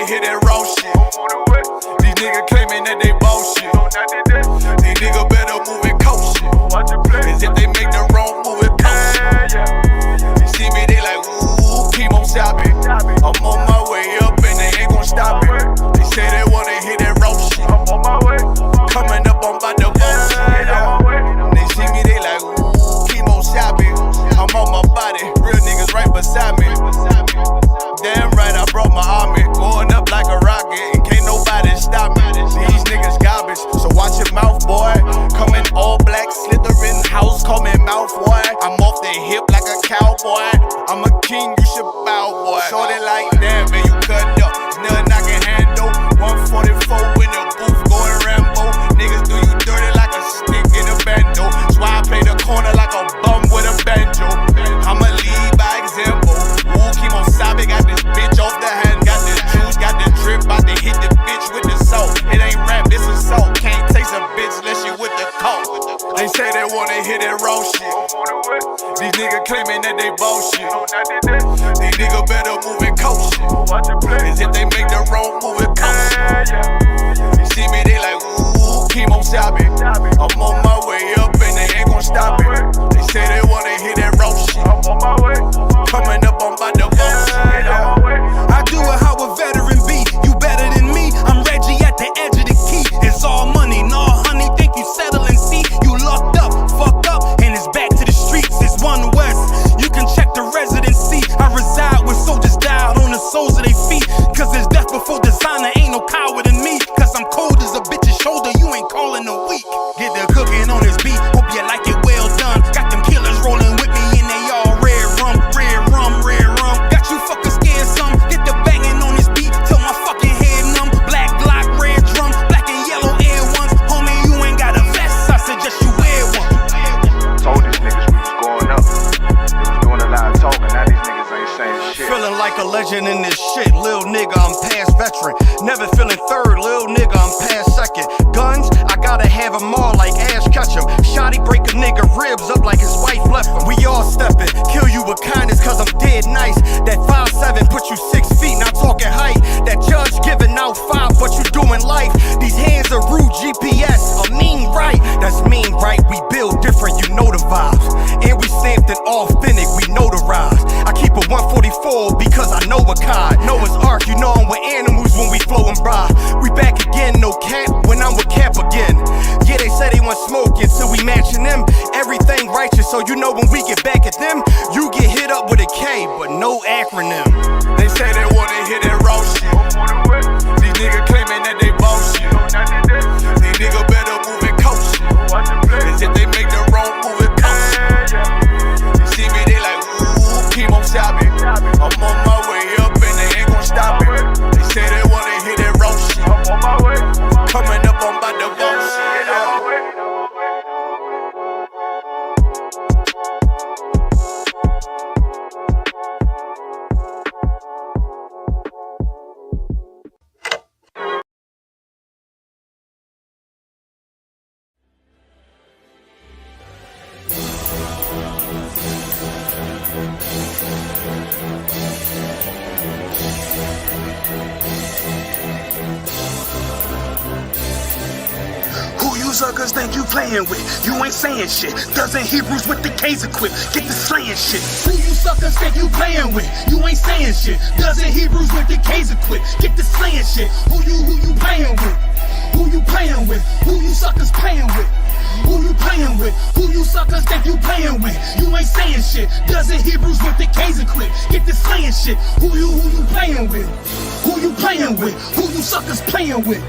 hear that raw shit. These niggas claiming that they bullshit. These niggas better move and coach shit. Cause if they make the wrong move, it coach shit. You see me, they like, ooh, chemo shopping. I'm on my way up and they ain't gon' stop it. They say they wanna hear that raw shit. Coming up, I'm about to bullshit. They see me, they like, ooh, chemo shopping. I'm on my body, real niggas right beside me. Damn right, I brought my army. Going up like a rocket, and can't nobody stop me. These niggas garbage, so watch your mouth, boy. Coming all black, slithering house, call me mouth, boy. I'm off the hip like a cowboy. I'm a king, you should bow, boy. Shorty like that, man, you cut up. It's nothing I can handle. 144 in the booth, going Rambo. Niggas do you dirty like a stick in a bando. That's why I play the corner like a bum with a banjo. I'ma lead by example. Ooh, chemo sabe, got this bitch off the hand. Got this juice, got the drip, bout to hit the bitch with the salt. It ain't rap, this is salt. Can't taste a bitch unless you with the coke. They say they wanna hear that raw shit. These niggas claiming that they bullshit. These niggas better move and coach shit. Cause if they make the wrong move, it coach shit. You see me, they like, ooh, chemo shopping. I'm on my way up and they ain't gon' stop it. They say they wanna hear that raw shit. Coming up, I'm about to bullshit. I do it how a veteran be. You better than me. I'm Reggie at the edge of the key. It's all money, no honey. Think you settle and see. You locked up, fucked up, and it's back to the streets. It's One West. You can check the residency. I reside where soldiers died on the soles of their feet. Cause there's death before designer. Ain't no coward in me. Cause I'm cold as a bitch's shoulder. You ain't calling a week. Get the cooking on this beat. Hope you like it well done. Got them killers rolling with me and they all red rum, red rum, red rum. Got you fuckers scared some. Get the banging on this beat till my fucking head numb. Black Glock, red drum, black and yellow Air Ones. Homie, you ain't got a vest. I suggest you wear one. Told these niggas we was going up. They was doing a lot of talking. Now these niggas ain't saying shit. Feeling like a legend in this shit. Lil nigga, I'm past veteran. Never feeling third. Lil nigga, I'm past second. Guns, I gotta have them all like Ash Ketchum. Shotty break a nigga ribs up like his wife left him. We all steppin', kill you with kindness cause I'm dead nice. That 5'7" put you 6 feet, not talking height. That judge giving out 5, but you doing life. These hands are rude GPS, a mean right. That's mean right, we build different, you know the vibes. And we stamped it authentic, we notarized. I keep a 144 because I know a kind. Noah's Ark, you know I'm with animals when we flowin' by. We back again, no cap, when I'm with Cap again. Yeah, they say they want smoke until we matching them. Everything righteous, so you know when we get back at them, you get hit up with a K, but no acronym. They say they wanna hear that raw shit. These niggas claiming that they bullshit. These niggas better move and coach shit. Cause if they make the wrong move, it coach shit. You see me, they like, ooh, chemo shopping. I'm on my way up and they ain't gon' stop it. They say they wanna hear that raw shit. Coming up, I'm about to bullshit. Who you suckers think you playing with? You ain't saying shit. Dozen Hebrews with the K's equipped. Get the slaying shit. Who you suckers think you playing with? You ain't saying shit. Dozen Hebrews with the K's equipped. Get the slaying shit. Who you playing with? Who you playing with? Who you suckers playing with? Who you playing with? Who you suckers think you playing with? You ain't saying shit. Dozen Hebrews with the K's equipped. Get the slaying shit. Who you playing with? Who you playing with? Who you suckers playing with?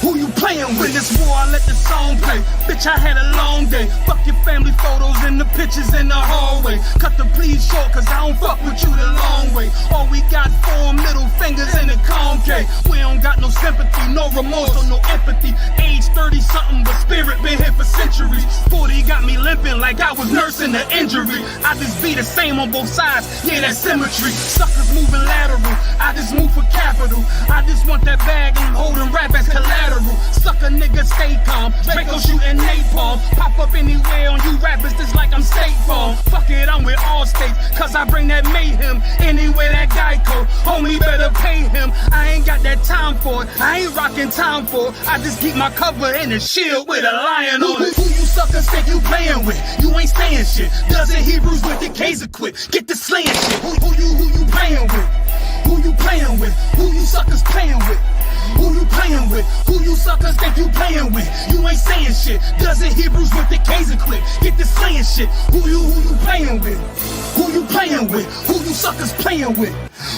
Who you playing with? In this war, I let the song play. Bitch, I had a long day. Fuck your family photos and the pictures in the hallway. Cut the please short, cause I don't fuck with you the long way. All we got 4 middle fingers in the concave. We don't got no no sympathy, no remorse or no empathy. Age 30-something, but spirit been here for centuries. 40 got me limping like I was nursing the injury. I just be the same on both sides, yeah, that symmetry. Suckers moving lateral, I just move for capital. I just want that bag and holding rap as collateral. Sucker nigga stay calm, Draco shooting napalm. Pop up anywhere on you rappers just like I'm State Farm. Fuck it, I'm with all states, cause I bring that mayhem. Anywhere that Geico, homie better pay him. I ain't got that time for it, I ain't rocking time for it. I just keep my cover in a shield with a lion on it. Who you suckers think you playing with? You ain't saying shit. Dozen Hebrews with the K's quit. Get the slaying shit. Who you playing with? Who you playing with? Who you suckers playing with? Who you playing with? Who you suckers think you playing with? You ain't saying shit. Dozen Hebrews with the K's quit. Get the slaying shit. Who you playing with? Who you playing with? Who you suckers playing with?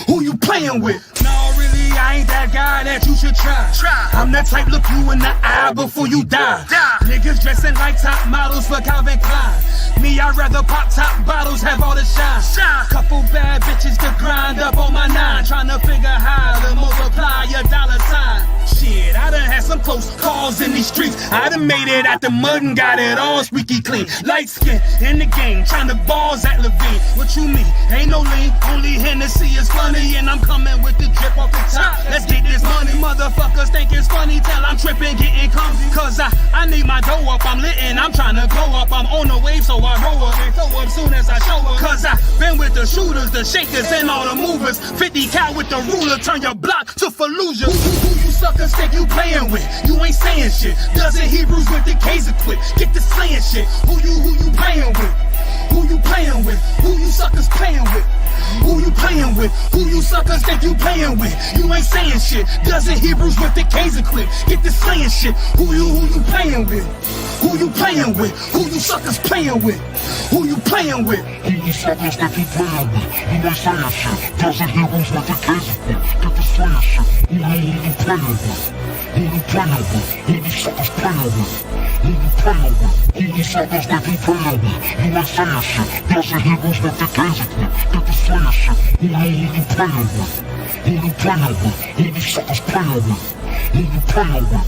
Who you playing with? No, really, I ain't that guy that you should try. I'm that type look you in the eye before you die. Niggas dressing like top models for Calvin Klein. Me, I'd rather pop top bottles, have all the shine. Couple bad bitches to grind up on my nine. Tryna figure how to multiply your dollar sign. Shit, I done had some close calls in these streets. I done made it out the mud and got it all squeaky clean. Light skin in the game, tryna balls at Levine. What you mean? Ain't no lean, only Hennessy is funny. And I'm coming with the drip off the top. Let's get this money. Motherfuckers think it's funny till I'm tripping, getting comfy. Cause I need my dough up, I'm lit and I'm tryna go up. I'm on the wave, so I roll up and throw up soon as I show up. Cause I been with the shooters, the shakers, and all the movers. 50 cal with the ruler, turn your block to Fallujah. Who you suckers think you playing with? You ain't saying shit. Dozen Hebrews with the K's quit. Get the slaying shit. Who you playing with? Who you playing with? Who you suckers playing with? Who you playing with? Who you suckers think you playing with? You ain't saying shit. Dozen Hebrews with the K's quit. Get the slaying shit. Who you playing with? Who you playing with? Who you suckers playing with? Who you playing with? Who you suckers think you playing with? You ain't saying shit. Dozen Hebrews with the K's quit. Get the slaying shit. Who you playing with? Who you playing with? Who you suckers playing with? Who you playing with? Who you suckers think you playing with? You ain't saying shit. Dozen Hebrews with the K's quit. Get the slaying shit. Who you playing with? Who you playing with? Who you suckers playing with? Who you playing with?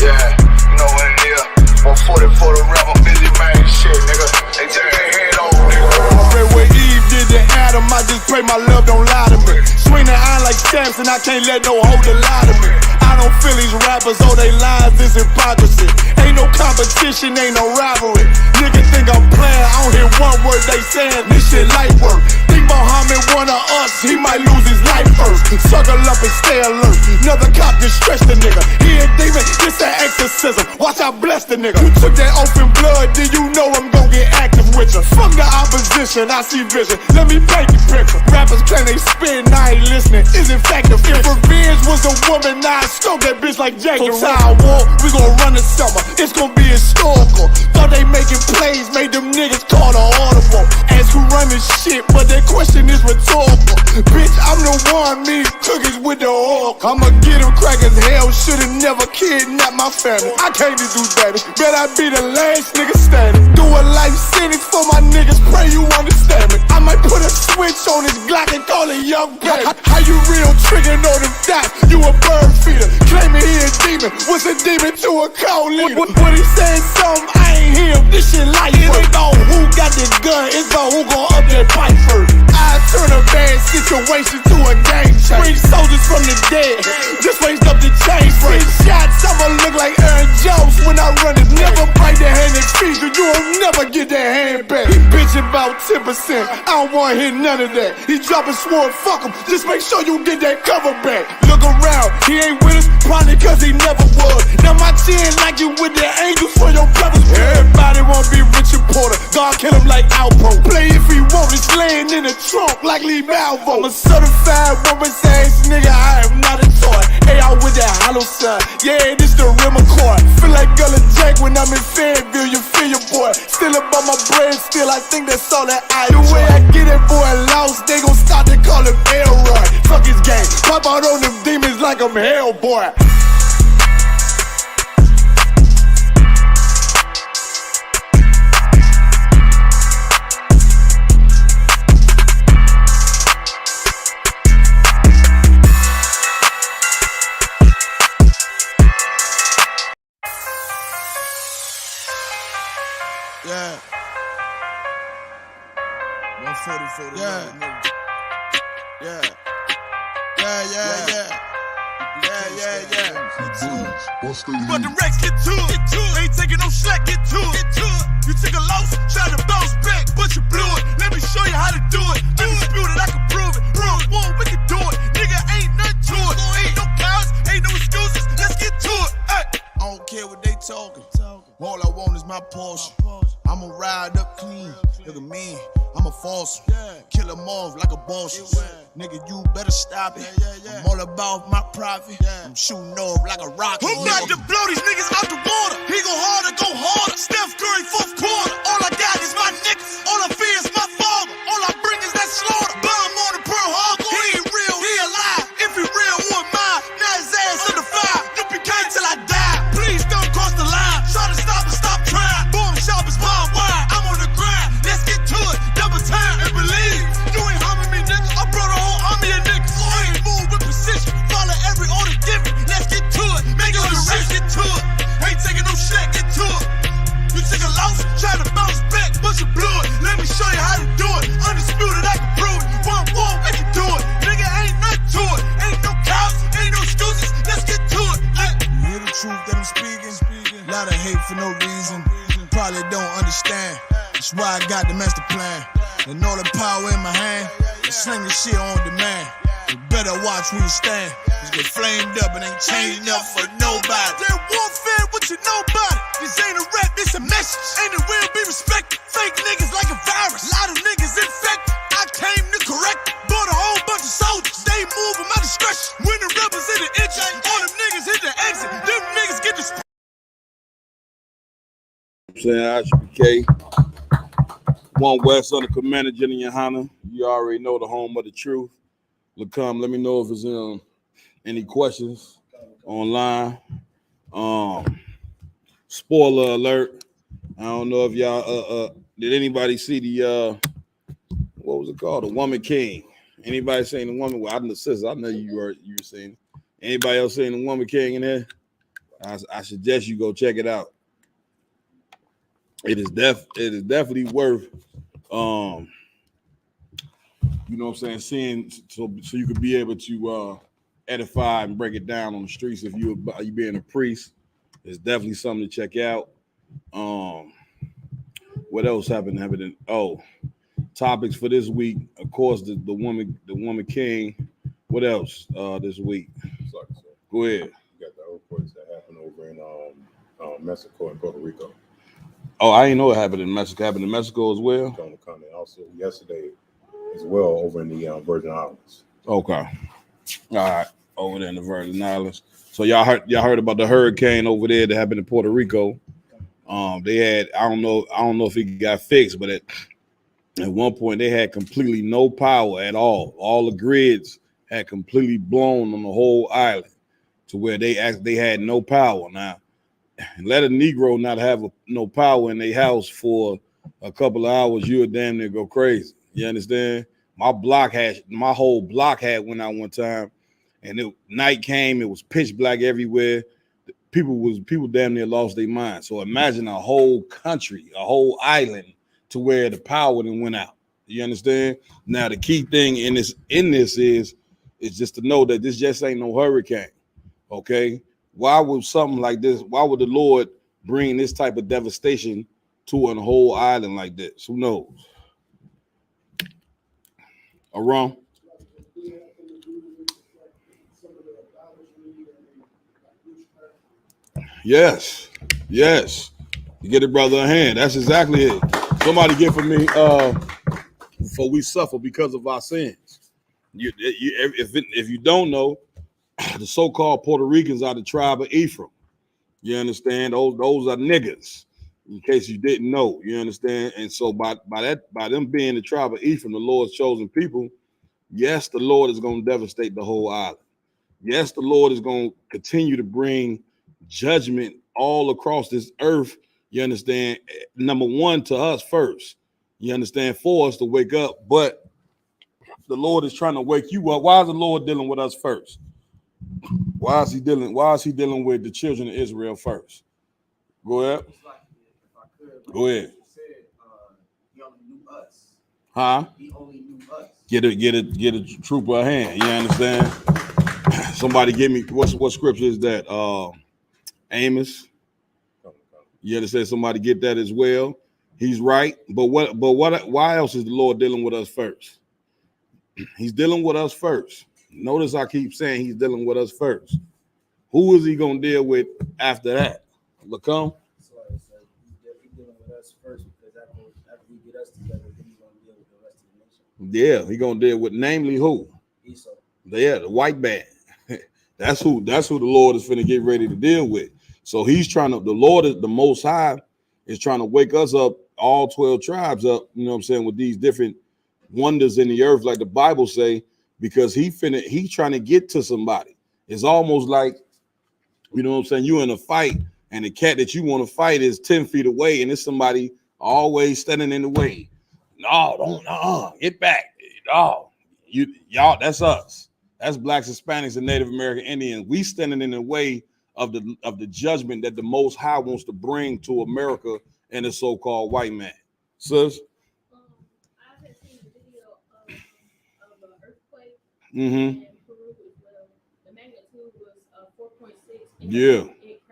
Yeah, you know what it is. 140 for the rapper, busy man, shit, nigga. They take their head over, nigga. I pray what Eve did to Adam, I just pray my love don't lie to me. Swing the iron like stamps and I can't let no holder lie to me. I don't feel these rappers, oh they lies, this hypocrisy. Ain't no competition, ain't no rivalry. Niggas think I'm playing, I don't hear one word they saying, this shit light work. Think Muhammad one of us, he might lose his life first. Suckle up and stay alert, another cop just stretch the nigga. He a demon, this an exorcism, watch I bless the nigga. You took that open blood, then you know I'm gon' get active with you. Fuck the opposition, I see vision, let me paint the picture. Rappers claim they spit and I ain't listening, is it factive? If revenge was a woman, now I stroke that bitch like Jackie. So I war, we gon' run the summer, it's gon' be historical. Thought they making plays, made them niggas call the audible. Ask who run this shit, but that question is rhetorical. Bitch, I'm the one, me cookies with the oil. I'ma get them crackers, hell, should've never kidnapped my family. I can't do that, bet I be the last nigga standing. Do a life sentence for my niggas, pray you understand me. I might put a switch on this Glock and call it young baby. How you real triggering on them dots? You a bird feeder, claiming he a demon. What's a demon to a cold leader? What he saying something, I ain't hear him. This shit light work. It ain't on who got the gun, it's on who gon' up that pipe first. I turn a bad situation to a game changer. Bring soldiers from the dead, just raised up the chain. Free shots, I'ma look like Aaron Jones when I run it. Never bite the hand and feed you, you'll never get that hand back. He bitchin' about 10%, I don't wanna hear none of that. He dropping sword, fuck him, just make sure you get that cover back. Look around, he ain't with us, probably cause he never was. Now my chin like you with the angels for your brothers. Everybody wanna be Richard Porter, God kill him like Alpo. Play if he want, it's laying in the trunk like Lee Malvo. I'm a certified woman's ass nigga, I am not a toy. Hey, I with that hollow side, yeah, this the real McCoy. Feel like Gullah Jack when I'm in Fayetteville, you feel your boy. Still about my bread, still I think that's all that I do. The way I get that boy lost, they gon' start to call him Elroy. Fuck his game, pop out on them demons like I'm Hellboy. But the Rex get to it. Ain't taking no slack, get to it. You took a loss, try to bounce back, but you blew it. Let me show you how to do it. Undisputed, I can prove it. Whoa, we can do it. Nigga, ain't nothing to it. Ain't no cowards, ain't no excuses. Let's get to it. Ay. I don't care what they talking. All I want is my Porsche. I'ma ride up clean. Look at me, I'm a false. Kill them off like a boss. Nigga, you better stop it. I'm all about my profit. I'm shooting off like a rocket. Who got to blow these niggas out the water? He go harder, go harder. Steph Curry, fourth quarter. All I got is my niggas. All I fear is my father. All I bring is that slaughter. Bomb on the Pearl Harbor. He ain't real, he alive. If he real, who am I? Now his ass in the fire. UPK till I die. Please don't cross the line. Try to stop and stop trying. Boom shop is bomb wide. I'm on the grind. Let's get to it. Double time and believe. You ain't harming me, nigga. I brought a whole army of niggas. So I ain't move with precision. Follow every order given. Let's get to it. Make your race, get to it. Ain't taking no shit, get to it. You took a loss, try to bounce back, but you blew it. Let me show you how to do it. Undisputed, I can prove it. Whoa, make it do it. Nigga, ain't nothing to it. Ain't no cows, ain't no excuses. Let's get to it. You hear the truth that I'm speaking? Lot of hate for no reason. Probably don't understand. That's why I got the master plan. And all the power in my hand. And sling the shit on demand. You better watch where you stand. Just get flamed up and ain't changing up for nobody. That warfare, what you know about it? This ain't a rap, this a message. Ain't it real, be respected. Fake niggas like a virus. Lot of niggas infected. I came to correct it. Bought a whole bunch of soldiers. They move at my discretion. When the rebels hit the entry, all them niggas hit the exit. Them niggas get the saying Isupk, one West under Commander Jenny Yohana. You already know the home of the truth. Let me know if there's any questions online. Spoiler alert. I don't know if y'all did anybody see the what was it called? The Woman King. Anybody seen the Woman? Well, I know you were seeing it. Anybody else seen the Woman King in there? I suggest you go check it out. It is definitely worth you know what I'm saying, seeing so you could be able to edify and break it down on the streets if you being a priest. It's definitely something to check out. What else happened? Topics for this week, of course, the woman king. What else this week? Sorry, sir. Go ahead. You got the earthquakes that happened over in Mexico and Puerto Rico. Oh, I didn't know it happened in Mexico. It happened in Mexico as well. On the continent. Also yesterday as well over in the Virgin Islands. Okay. All right. Over there in the Virgin Islands. So y'all heard about the hurricane over there that happened in Puerto Rico. They had I don't know if it got fixed, but at one point they had completely no power at all. All the grids had completely blown on the whole island to where they had no power. Now, let a Negro not have no power in their house for a couple of hours, you would damn near go crazy. You understand? My whole block had went out one time, and night came. It was pitch black everywhere. People damn near lost their mind. So imagine a whole country, a whole island, to where the power then went out. You understand? Now the key thing in this is just to know that this just ain't no hurricane. Okay. Why would something like this? Why would the Lord bring this type of devastation to a whole island like this? Who knows? Wrong? Yes. You get it, brother, a hand. That's exactly it. Somebody get for me. For we suffer because of our sins. If you don't know, the so-called Puerto Ricans are the tribe of Ephraim. You understand? Those are niggas. In case you didn't know, you understand. And so by them being the tribe of Ephraim, the Lord's chosen people, yes, the Lord is going to devastate the whole island. Yes, the Lord is going to continue to bring judgment all across this earth. You understand? Number one, to us first. You understand? For us to wake up, but the Lord is trying to wake you up. Why is the Lord dealing with us first? Why is he dealing with the children of Israel first? Go ahead. Go ahead. He only knew us. Huh? He only knew us. Get a trooper a hand. You understand? Somebody give me what scripture is that? Amos. You understand? Somebody get that as well. He's right. But why else is the Lord dealing with us first? He's dealing with us first. Notice I keep saying he's dealing with us first. Who is he gonna deal with after that? Lacombe? So he's dealing with us first because after we get us together, then he's gonna deal with the rest of the nation. Yeah, he gonna deal with namely who? Esau. Yeah, the white man. That's who the Lord is finna get ready to deal with. So he's trying to, the Lord is the Most High is trying to wake us up, all 12 tribes up, you know what I'm saying, with these different wonders in the earth, like the Bible say, because he's trying to get to somebody. It's almost like, you know what I'm saying, you in a fight and the cat that you want to fight is 10 feet away and it's somebody always standing in the way. No, get back. No, y'all, that's us. That's blacks, Hispanics, and Native American Indians. We standing in the way of the judgment that the Most High wants to bring to America and the so-called white man. Sis? I had seen a video of an earthquake Mm-hmm. in Peru as well. The magnitude was 4.6. Yeah. It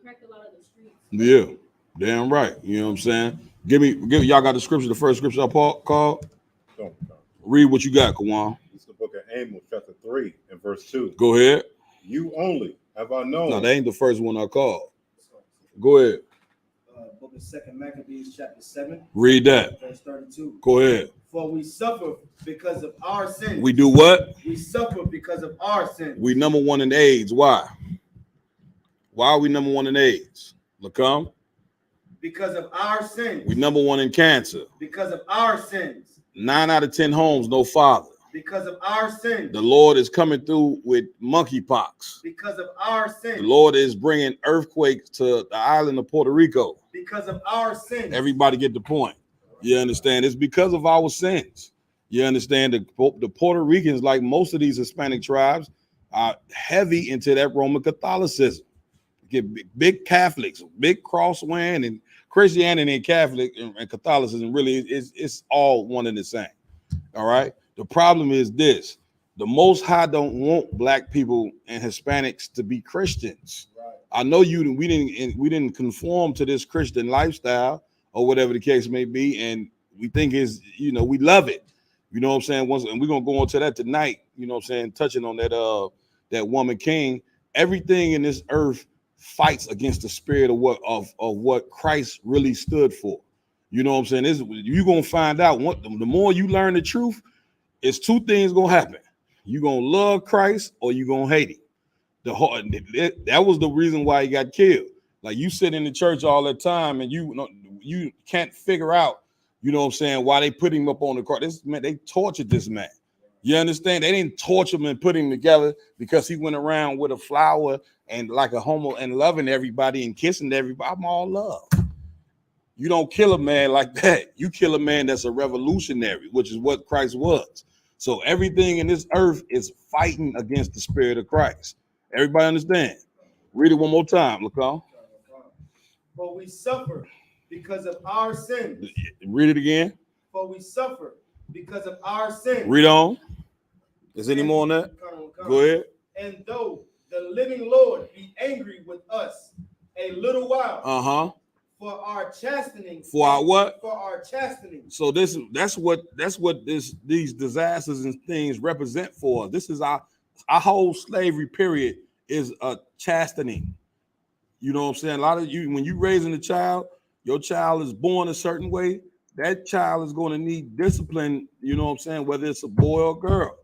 cracked a lot of the streets. Yeah. Damn right. You know what I'm saying? Give y'all got the scripture, the first scripture I called? Don't. Read what you got, Kawan. It's the book of Amos, chapter 3, and verse 2. Go ahead. You only have I known. No, that ain't the first one I called. Go ahead. Book of 2 Maccabees, chapter 7. Read that. Verse 32. Go ahead. For we suffer because of our sins. We do what? We suffer because of our sins. We number one in AIDS. Why? Why are we number one in AIDS? Lacombe? Because of our sins. We number one in cancer. Because of our sins. 9 out of 10 homes, no father. Because of our sins. The Lord is coming through with monkeypox. Because of our sins. The Lord is bringing earthquakes to the island of Puerto Rico. Because of our sins. Everybody get the point. You understand? It's because of our sins. You understand? The Puerto Ricans, like most of these Hispanic tribes, are heavy into that Roman Catholicism. Get big Catholics, big cross wearing, and Christianity and Catholic and Catholicism really it's all one and the same. All right. The problem is this: the Most High don't want black people and Hispanics to be Christians. Right. I know we didn't conform to this Christian lifestyle or whatever the case may be, and we think we love it. You know what I'm saying? And we're gonna go into that tonight. You know what I'm saying? Touching on that woman king. Everything in this earth fights against the spirit of what Christ really stood for. You know what I'm saying? You're gonna find out the more you learn the truth, it's two things gonna happen. You're gonna love Christ or you're gonna hate him. That was the reason why he got killed. Like you sit in the church all the time and you can't figure out, you know what I'm saying, why they put him up on the cross. They tortured this man. You understand? They didn't torture him and put him together because he went around with a flower and like a homo and loving everybody and kissing everybody. I'm all love. You don't kill a man like that. You kill a man that's a revolutionary, which is what Christ was. So everything in this earth is fighting against the spirit of Christ. Everybody understand? Read it one more time, Lacombe. For we suffer because of our sins. Read it again. For we suffer because of our sins. Read on. Is any more on that? Go ahead. And though the living Lord be angry with us a little while, for our chastening. For our what? For our chastening. So that's what these disasters and things represent for us. This is our whole slavery period is a chastening. You know what I'm saying? A lot of you, when you raising a child, your child is born a certain way. That child is going to need discipline. You know what I'm saying? Whether it's a boy or girl.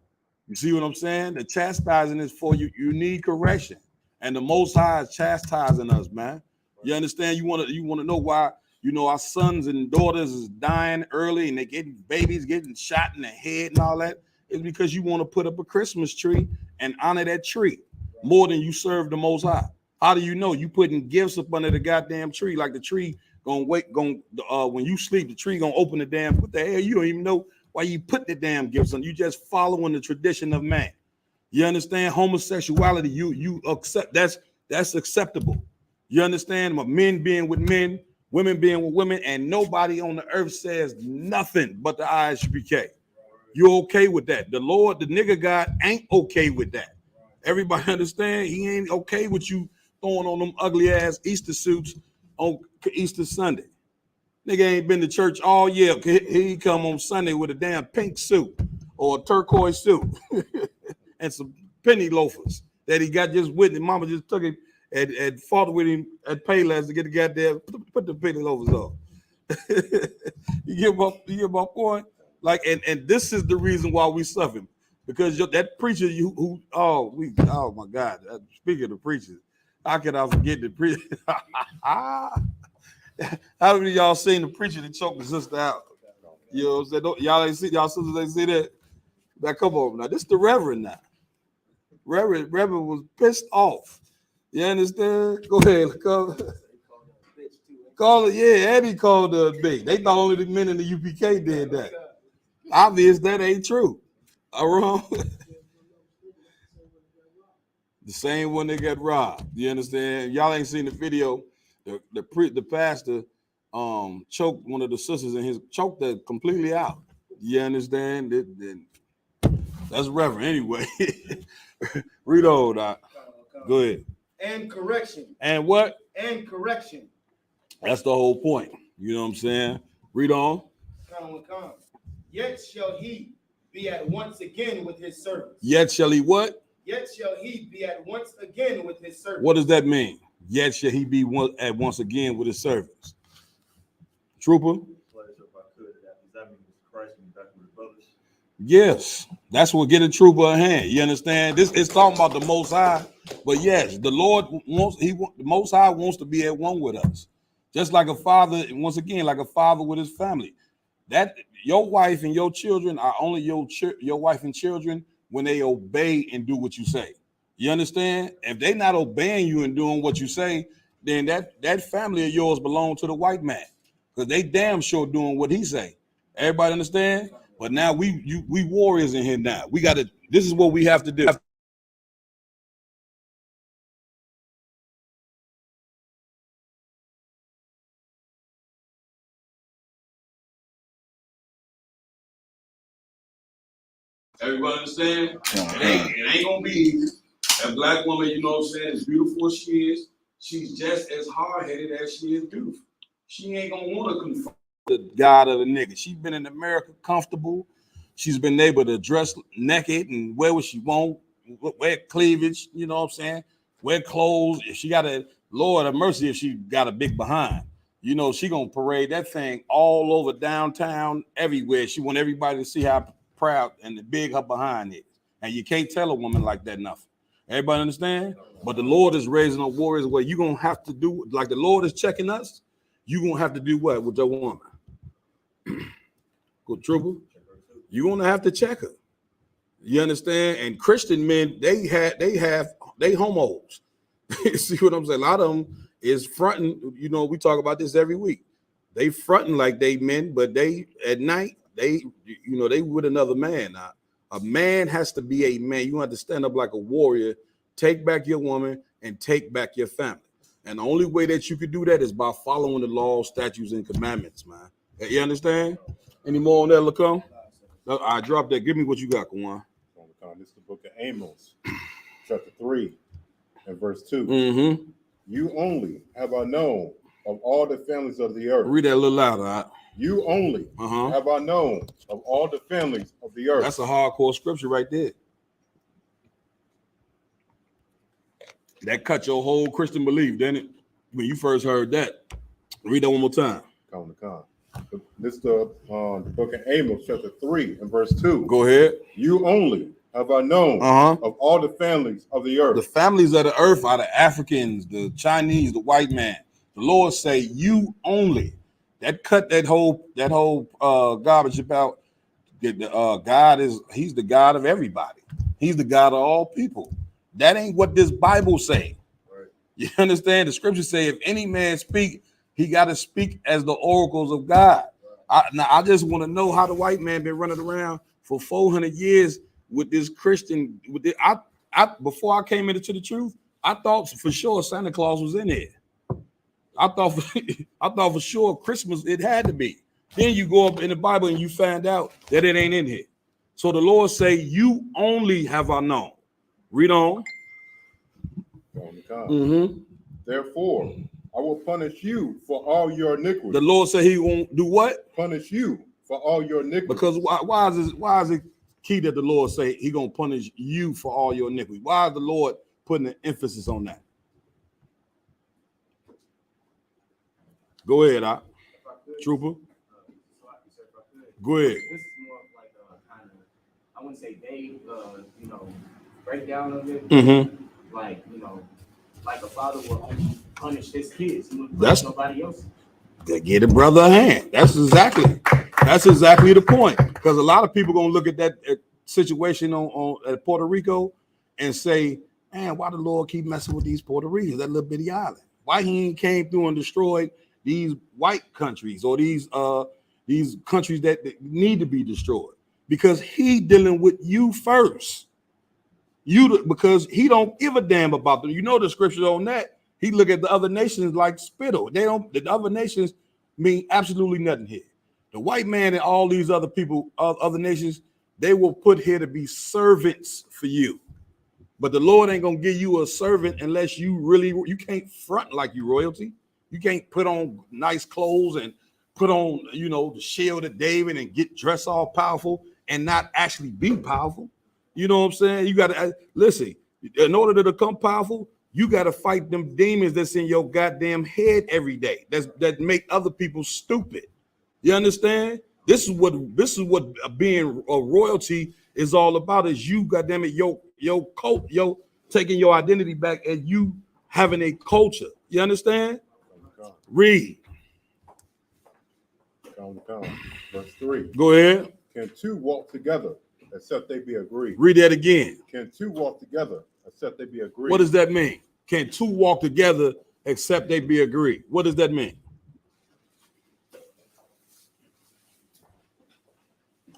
You see what I'm saying? The chastising is for you. You need correction, and the Most High is chastising us, man. You understand? You want to know why? You know our sons and daughters is dying early, and they babies getting shot in the head and all that. It's because you want to put up a Christmas tree and honor that tree more than you serve the Most High. How do you know? You putting gifts up under the goddamn tree, like the tree when you sleep, the tree gonna open the damn. What the hell? You don't even know why you put the damn gifts on. You just following the tradition of man. You understand? Homosexuality, you accept that's acceptable. You understand? Men being with men, women being with women, and nobody on the earth says nothing but the Isupk. You okay with that? The Lord, the nigga God, ain't okay with that. Everybody understand? He ain't okay with you throwing on them ugly ass Easter suits on Easter Sunday. Nigga ain't been to church all year. He come on Sunday with a damn pink suit or a turquoise suit and some penny loafers that he got just with him. Mama just took him and fought with him at Payless to get the goddamn put the penny loafers on. You get my point? Like, and this is the reason why we suffer, because that preacher oh my God. Speaking of preachers, how can I forget the preacher? How many of y'all seen the preacher that choked the sister out? You know what I'm saying? Y'all ain't see, y'all sisters ain't see that? Now come on now. This the Reverend now. Reverend was pissed off. You understand? Go ahead. Call it, yeah, and he called her a bitch. They thought only the men in the UPK did that. Obvious that ain't true. All wrong. The same one that got robbed. You understand? Y'all ain't seen the video. The pastor choked one of the sisters and choked her completely out. You understand? That's Reverend anyway. Read on, Doc. Go ahead. And correction. And what? And correction. That's the whole point. You know what I'm saying? Read on. Come. Yet shall he be at once again with his servants. Yet shall he what? Yet shall he be at once again with his servants. What does that mean? Yet shall he be at once again with his servants. Trooper? Yes, that's what get a trooper a hand. You understand? This is talking about the Most High, but yes, the Lord wants. The Most High wants to be at one with us, just like a father. Once again, like a father with his family. That your wife and your children are only your wife and children when they obey and do what you say. You understand? If they not obeying you and doing what you say, then that family of yours belong to the white man, because they damn sure doing what he say. Everybody understand? But now we warriors in here now. We got to. This is what we have to do. Everybody understand? It ain't gonna be easy. That black woman, you know what I'm saying, as beautiful as she is, she's just as hard-headed as she is beautiful. She ain't gonna want to confront the God of the nigga. She's been in America comfortable. She's been able to dress naked and wear what she want, wear cleavage, you know what I'm saying, wear clothes. If she got a, Lord have mercy, if she got a big behind, you know, she gonna parade that thing all over downtown, everywhere. She want everybody to see how proud and big her behind is. And you can't tell a woman like that nothing. Everybody understand? But the Lord is raising up warriors where you're gonna have to do, like the Lord is checking us, you're gonna have to do what with your woman? Good trooper. You're gonna have to check her. You understand? And Christian men, they homos. See what I'm saying? A lot of them is fronting. You know, we talk about this every week. They fronting like they men, but they at night they with another man. Now, a man has to be a man. You have to stand up like a warrior, take back your woman, and take back your family. And the only way that you could do that is by following the laws, statutes, and commandments, man. You understand? Any more on that, Lacombe? I dropped that. Give me what you got, Kwan. This is the book of Amos, chapter 3, and verse 2. Mm-hmm. You only have I known of all the families of the earth. Read that a little louder. Right? You only have I known of all the families of the earth. That's a hardcore scripture right there. That cut your whole Christian belief, didn't it? When you first heard that. Read that one more time. This is the book of Amos, chapter 3, and verse 2. Go ahead. You only have I known of all the families of the earth. The families of the earth are the Africans, the Chinese, the white man. The Lord say, you only. That cut that whole garbage about God he's the God of everybody. He's the God of all people. That ain't what this Bible say. Right. You understand? The scriptures say, if any man speak, he got to speak as the oracles of God. I just want to know how the white man been running around for 400 years with this Christian. Before I came into the truth, I thought for sure Santa Claus was in there. I thought for sure Christmas it had to be. Then you go up in the Bible and you find out that it ain't in here. So the Lord say, "You only have I known." Read on. Therefore, I will punish you for all your iniquities. The Lord said He won't do what? Punish you for all your iniquities. Because why is it key that the Lord say He gonna punish you for all your iniquities? Why is the Lord putting an emphasis on that? Go ahead, Trooper. Go ahead. This is more of like kind of, I wouldn't say vague, breakdown of it. Like, like a father will only punish his kids. He wouldn't punish nobody else. They get a brother a hand. That's exactly the point. Because a lot of people gonna look at that situation at Puerto Rico and say, "Man, why the Lord keep messing with these Puerto Ricans, that little bitty island? Why He ain't came through and destroyed these white countries or these countries that need to be destroyed?" Because He dealing with you first. Because He don't give a damn about them. You know the scripture on that. He look at the other nations like spittle. The other nations mean absolutely nothing here. The white man and all these other people, other nations, they will put here to be servants for you. But the Lord ain't gonna give you a servant unless you can't front like you royalty. You can't put on nice clothes and put on, the shield of David and get dressed all powerful and not actually be powerful. You know what I'm saying? You gotta listen, in order to become powerful, you got to fight them demons that's in your goddamn head every day. That make other people stupid. You understand? This is what being a royalty is all about. Is you goddamn it, your cult, taking your identity back and you having a culture. You understand? Read. Verse 3. Go ahead. Can two walk together except they be agreed? Read that again. Can two walk together except they be agreed? What does that mean? Can two walk together except they be agreed? What does that mean?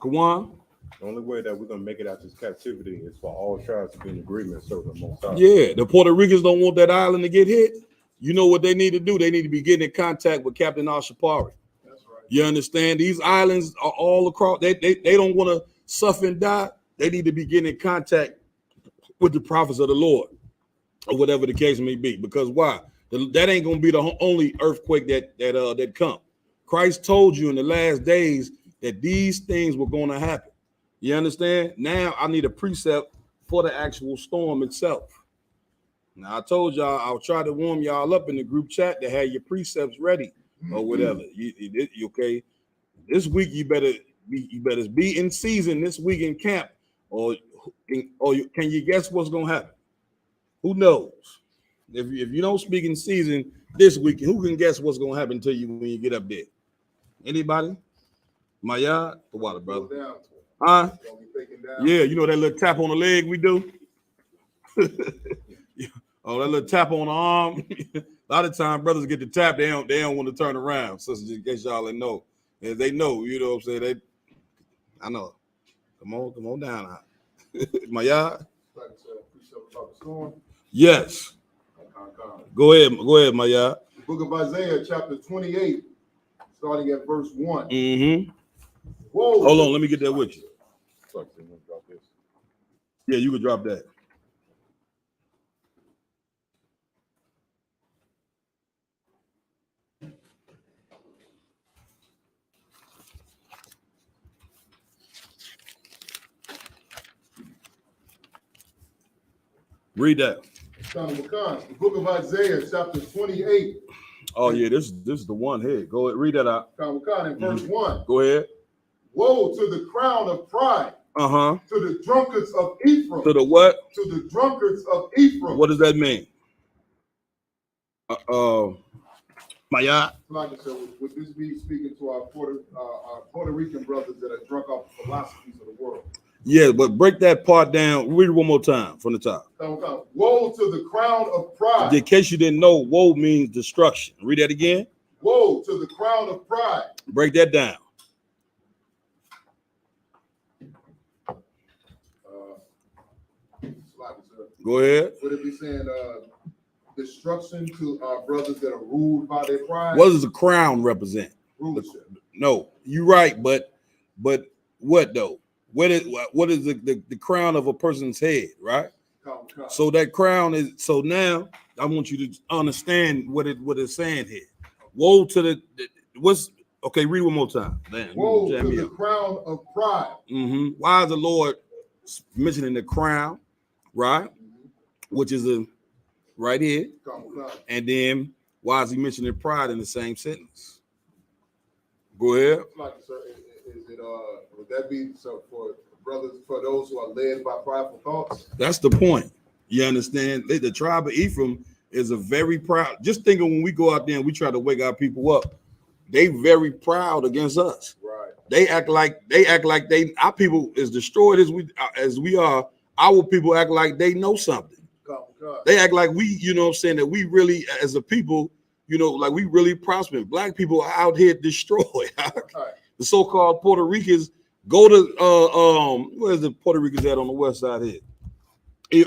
Come on. The only way that we're gonna make it out of this captivity is for all tribes to be in agreement, so the Most High. Yeah, the Puerto Ricans don't want that island to get hit. You know what they need to do? They need to be getting in contact with Captain Ashapari. That's right. You understand? These islands are all across. They don't want to suffer and die. They need to be getting in contact with the prophets of the Lord, or whatever the case may be. Because why? That ain't gonna be the only earthquake that come. Christ told you in the last days that these things were going to happen. You understand? Now I need a precept for the actual storm itself. Now I told y'all I'll try to warm y'all up in the group chat to have your precepts ready or whatever. You okay? This week you better be in season this week in camp, or can you guess what's gonna happen? Who knows? If you don't speak in season this week, who can guess what's gonna happen to you when you get up there? Anybody? My yard? The water, brother. Huh? Yeah, you know that little tap on the leg we do? Oh, that little tap on the arm. A lot of time brothers get the tap, they don't want to turn around. Sisters, in case y'all know. If they know, you know what I'm saying? I know. Come on down. My yard? Yes. Go ahead, my yard. The book of Isaiah, chapter 28, starting at verse 1. Mm-hmm. Whoa. Hold on, let me get that with you. Yeah, you can drop that. Read that. The book of Isaiah, chapter 28. Oh yeah, this is the one here. Go ahead, read that out. In verse 1. Go ahead. Woe to the crown of pride. To the drunkards of Ephraim. To the what? To the drunkards of Ephraim. What does that mean? Maya. Like I said, would this be speaking to our Puerto Rican brothers that are drunk off the philosophies of the world? Yeah, but break that part down. Read it one more time from the top. Woe to the crown of pride. In case you didn't know, woe means destruction. Read that again. Woe to the crown of pride. Break that down. Go ahead. Would it be saying destruction to our brothers that are ruled by their pride. What does the crown represent? Rulership. No, you're right, but what though? What is the crown of a person's head, right? So that crown is, so now I want you to understand what it's saying here. Woe to the what's okay, read one more time. Damn, woe to the crown of pride. Why is the Lord mentioning the crown, right? Which is a right here. And then why is he mentioning pride in the same sentence? Go ahead. Sir, is it would that be so for brothers, for those who are led by prideful thoughts? That's the point. You understand? The tribe of Ephraim is a very proud. Just thinking when we go out there and we try to wake our people up, they very proud against us. Right. They act like our people is destroyed as we are. Our people act like they know something. They act like we, you know what I'm saying, that we really, as a people, you know, like we really prospering. Black people are out here destroyed. The so-called Puerto Ricans go to where's the Puerto Ricans at on the west side here?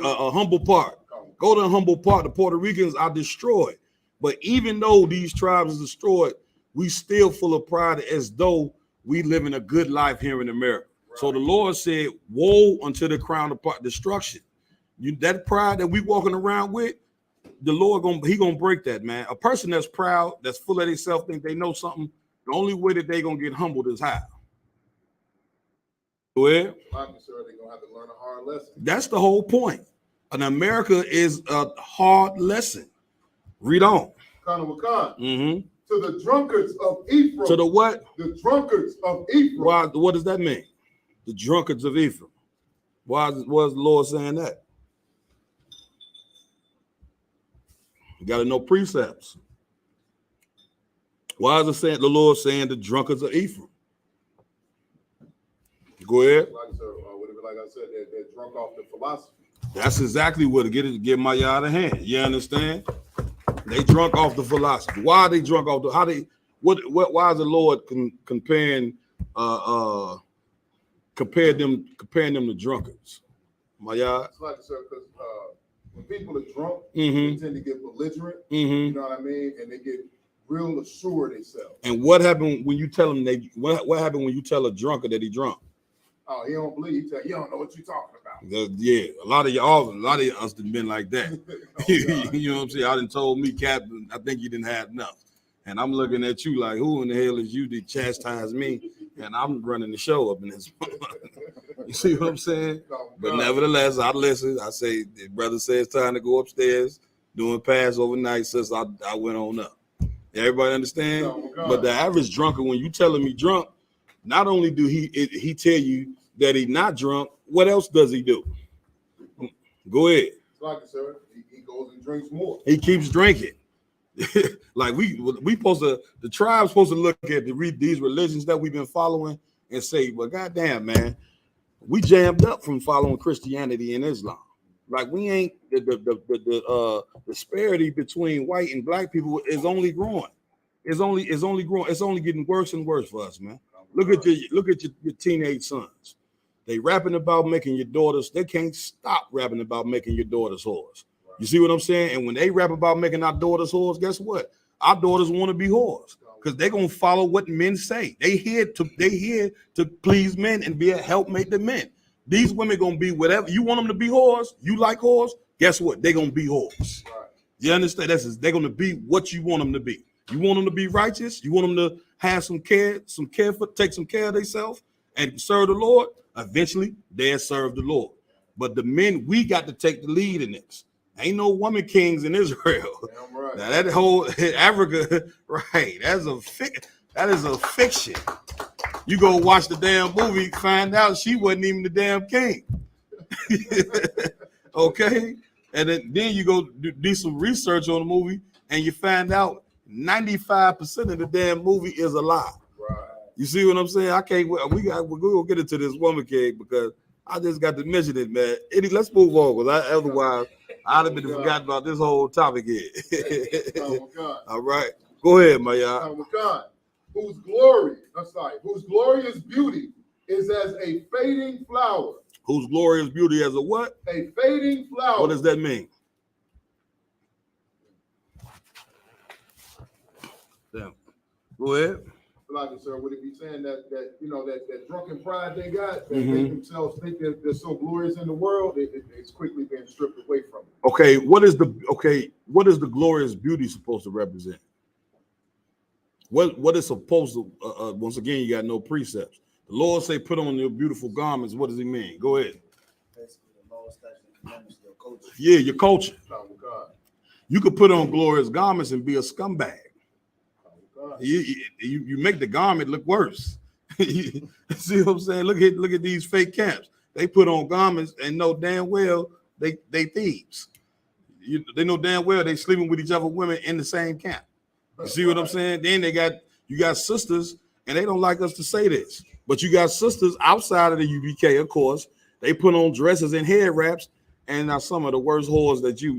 Humble Park. Go to Humble Park. The Puerto Ricans are destroyed. But even though these tribes are destroyed, we still full of pride as though we live in a good life here in America. Right. So the Lord said, woe unto the crown of destruction. That pride that we walking around with, the Lord gonna break that, man. A person that's proud, that's full of themselves, think they know something, the only way that they gonna get humbled is how? Well, I'm sure they're gonna have to learn a hard lesson. That's the whole point. And America is a hard lesson. Read on. To the drunkards of Ephraim. To the what? The drunkards of Ephraim. Why? What does that mean? The drunkards of Ephraim. Why is the Lord saying that? You got to know precepts. Why is the Lord saying the drunkards of Ephraim? Go ahead. Like I said, they're drunk off the philosophy. That's exactly what it get my out of hand. You understand? They drunk off the philosophy. Why are they drunk off the? How they? Why is the Lord comparing them to drunkards? My yard. It's like, sir, because when people are drunk, they tend to get belligerent. You know what I mean, and they get real assured themselves. And what happened when you tell them what happened when you tell a drunkard that he drunk? Oh, he don't believe. He tell you don't know what you're talking about. Yeah, a lot of us have been like that. You know what I'm saying? I done told me, Captain, I think you didn't have enough. And I'm looking at you like, who in the hell is you to chastise me? And I'm running the show up in this. You see what I'm saying? But nevertheless, I listen. I say, the brother says time to go upstairs, doing pass overnight since I went on up. Everybody understand? But the average drunker, when you tell him he drunk, not only do he tell you that he's not drunk, what else does he do? Go ahead. Like it, sir. He goes and drinks more. He keeps drinking. Like we supposed to, the tribe's supposed to look at these religions that we've been following and say, well, goddamn, man, we jammed up from following Christianity and Islam. Like we ain't the disparity between white and black people is only growing. It's only growing. It's only getting worse and worse for us, man. Look at your teenage sons. They rapping about making your daughters. They can't stop rapping about making your daughters whores. You see what I'm saying? And when they rap about making our daughters whores, guess what? Our daughters want to be whores because they're gonna follow what men say. They here to please men and be a helpmate to men. These women gonna be whatever you want them to be whores. You like whores? Guess what? They're gonna be whores. You understand? They're gonna be what you want them to be. You want them to be righteous. You want them to have take some care of themselves and serve the Lord. Eventually, they'll serve the Lord. But the men, we got to take the lead in this. Ain't no woman kings in Israel. Right. Now that whole Africa, right? That is a fiction. You go watch the damn movie, find out she wasn't even the damn king. Okay, and then you go do some research on the movie, and you find out 95% of the damn movie is a lie. Right. You see what I'm saying? I can't. We're gonna get into this woman king because I just got to mention it, man. Let's move on because otherwise I'd have been forgotten about this whole topic here. All right, go ahead, my y'all. Whose glorious beauty is as a fading flower. Whose glorious beauty as a what? A fading flower. What does that mean? Go ahead. Like sir, would it be saying that that drunken pride they got, that make themselves think that they're so glorious in the world, it's quickly being stripped away from it. Okay, what is the glorious beauty supposed to represent? What is supposed to once again, you got no precepts. The Lord say put on your beautiful garments. What does he mean? Go ahead. Yeah, your culture. You could put on glorious garments and be a scumbag. You make the garment look worse. See what I'm saying? Look at these fake camps. They put on garments and know damn well they thieves. They know damn well they sleeping with each other women in the same camp. You see what I'm saying? Then you got sisters, and they don't like us to say this, but you got sisters outside of the UBK, of course. They put on dresses and hair wraps, and are some of the worst whores that you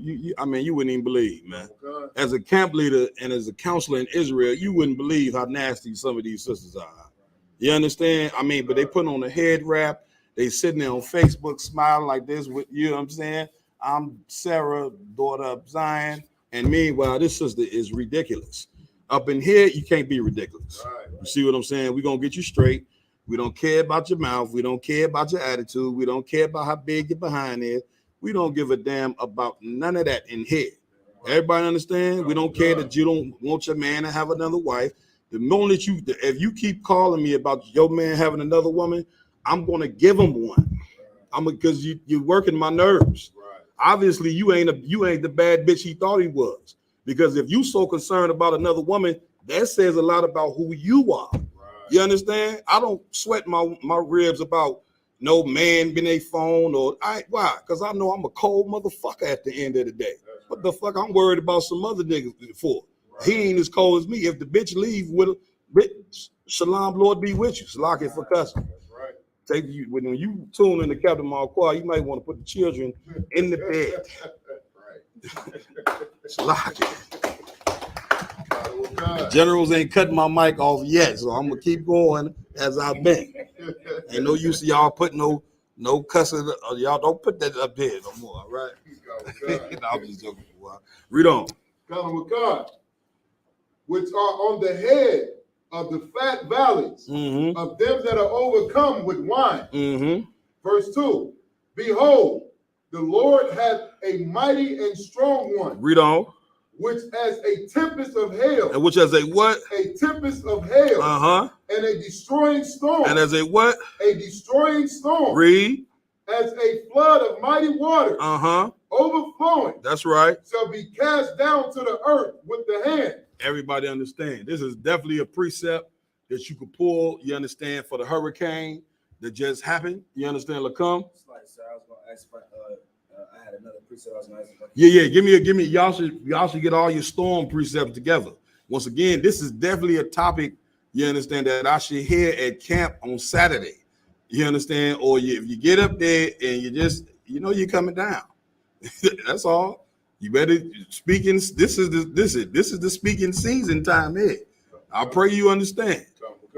wouldn't even believe, man. As a camp leader and as a counselor in Israel, you wouldn't believe how nasty some of these sisters are. You understand? I mean, but they put on a head wrap. They sitting there on Facebook smiling like this with, you know what I'm saying? I'm Sarah, daughter of Zion. And meanwhile, this sister is ridiculous. Up in here, you can't be ridiculous. You see what I'm saying? We're going to get you straight. We don't care about your mouth. We don't care about your attitude. We don't care about how big your behind is. We don't give a damn about none of that in here. Everybody understand? We don't care that you don't want your man to have another wife. The moment if you keep calling me about your man having another woman, I'm going to give him one. Because you're working my nerves. Obviously, you ain't the bad bitch he thought he was. Because if you so concerned about another woman, that says a lot about who you are. You understand? I don't sweat my ribs about no man being a phone why? Because I know I'm a cold motherfucker at the end of the day. What the fuck I'm worried about some other niggas for? He ain't as cold as me. If the bitch leave with shalom, Lord be with you. Salaki for cussing. Take you when you tune in to Captain Marquardt, you might want to put the children in the bed. Salaki. Generals ain't cutting my mic off yet, so I'm gonna keep going as I've been. Ain't no use of y'all put no cussing. Y'all don't put that up here no more. All right? No, I'm just joking. Read on. With God, which are on the head of the fat valleys of them that are overcome with wine. Verse 2. Behold, the Lord hath a mighty and strong one. Read on. Which as a tempest of hail. And which as a what? A tempest of hail. And a destroying storm. And as a what? A destroying storm. Read. As a flood of mighty waters. Overflowing. That's right. Shall be cast down to the earth with the hand. Everybody understand. This is definitely a precept that you could pull, you understand, for the hurricane that just happened. You understand, Lacombe? Sir, I was going to ask I had another precept I was going to ask. Yeah. Give me. Y'all should get all your storm precepts together. Once again, this is definitely a topic, you understand, that I should hear at camp on Saturday. You understand? Or if you get up there and you just, you're coming down. That's all. You better speaking. This is the speaking season time here. I pray you understand.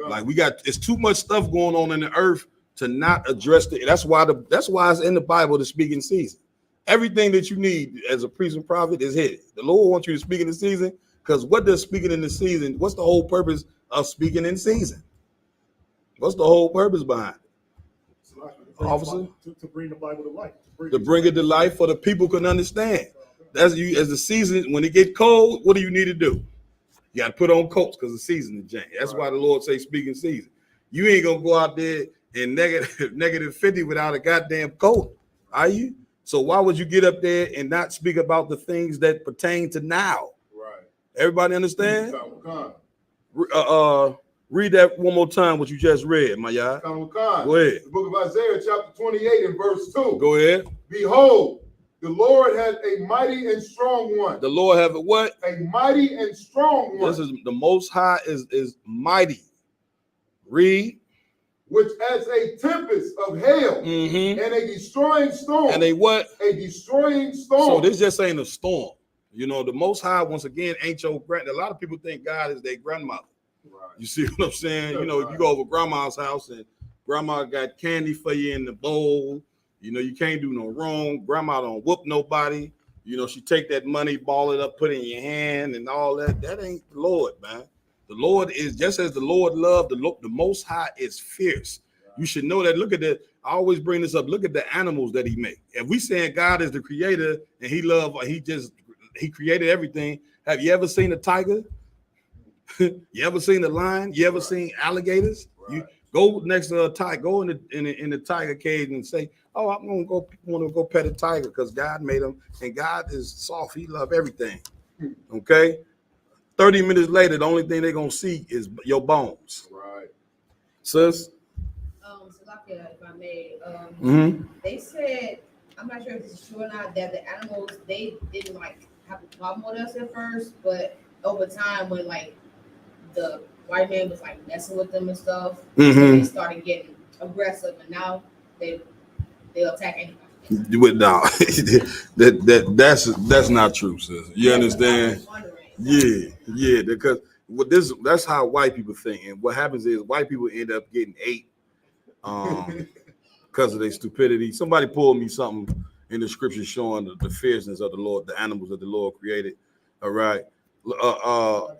Like it's too much stuff going on in the earth to not address it. That's why it's in the Bible, the speaking season. Everything that you need as a priest and prophet is here. The Lord wants you to speak in the season, because what does speaking in the season? What's the whole purpose of speaking in season? What's the whole purpose behind it? Officer, to bring the Bible to life. To bring it to life for the people can understand. That's you as the season, when it get cold, what do you need to do? You got to put on coats because the season is changing. That's why the Lord say speaking season. You ain't gonna go out there in negative 50 without a goddamn coat, are you? So why would you get up there and not speak about the things that pertain to now? Right. Everybody understand? Read that one more time, what you just read, my y'all. Go ahead. The book of Isaiah, chapter 28 and verse 2. Go ahead. Behold, the Lord has a mighty and strong one. The Lord have a what? A mighty and strong one. This is the Most High is mighty. Read. Which as a tempest of hail and a destroying storm. And a what? A destroying storm. So this just ain't a storm. The Most High, once again, ain't your grand. A lot of people think God is their grandmother. Right. You see what I'm saying? If you go over grandma's house and grandma got candy for you in the bowl, you can't do no wrong. Grandma don't whoop nobody. She take that money, ball it up, put it in your hand and all that. That ain't the Lord, man. The Lord is just as the Lord loved the Most High is fierce. You should know that. Look at that. I always bring this up. Look at the animals that he made. If we saying God is the creator and he created everything. Have you ever seen a tiger? You ever seen a lion? You ever seen alligators? Right. You go next to a tiger, go in the tiger cage and say, "Oh, I'm gonna go pet a tiger because God made him, and God is soft. He love everything." Okay. 30 minutes later, the only thing they're gonna see is your bones. Right. Sis? Salakia, if I may, Mm-hmm. they said, I'm not sure if this is true or not, that the animals, they didn't like have a problem with us at first, but over time when like the white man was like messing with them and stuff, they started getting aggressive, and now they'll attack anybody. No, that's not true, sis. You understand? Yeah, because that's how white people think, and what happens is white people end up getting ate because of their stupidity. Somebody pulled me something in the scripture showing the fierceness of the Lord, the animals that the Lord created. All right,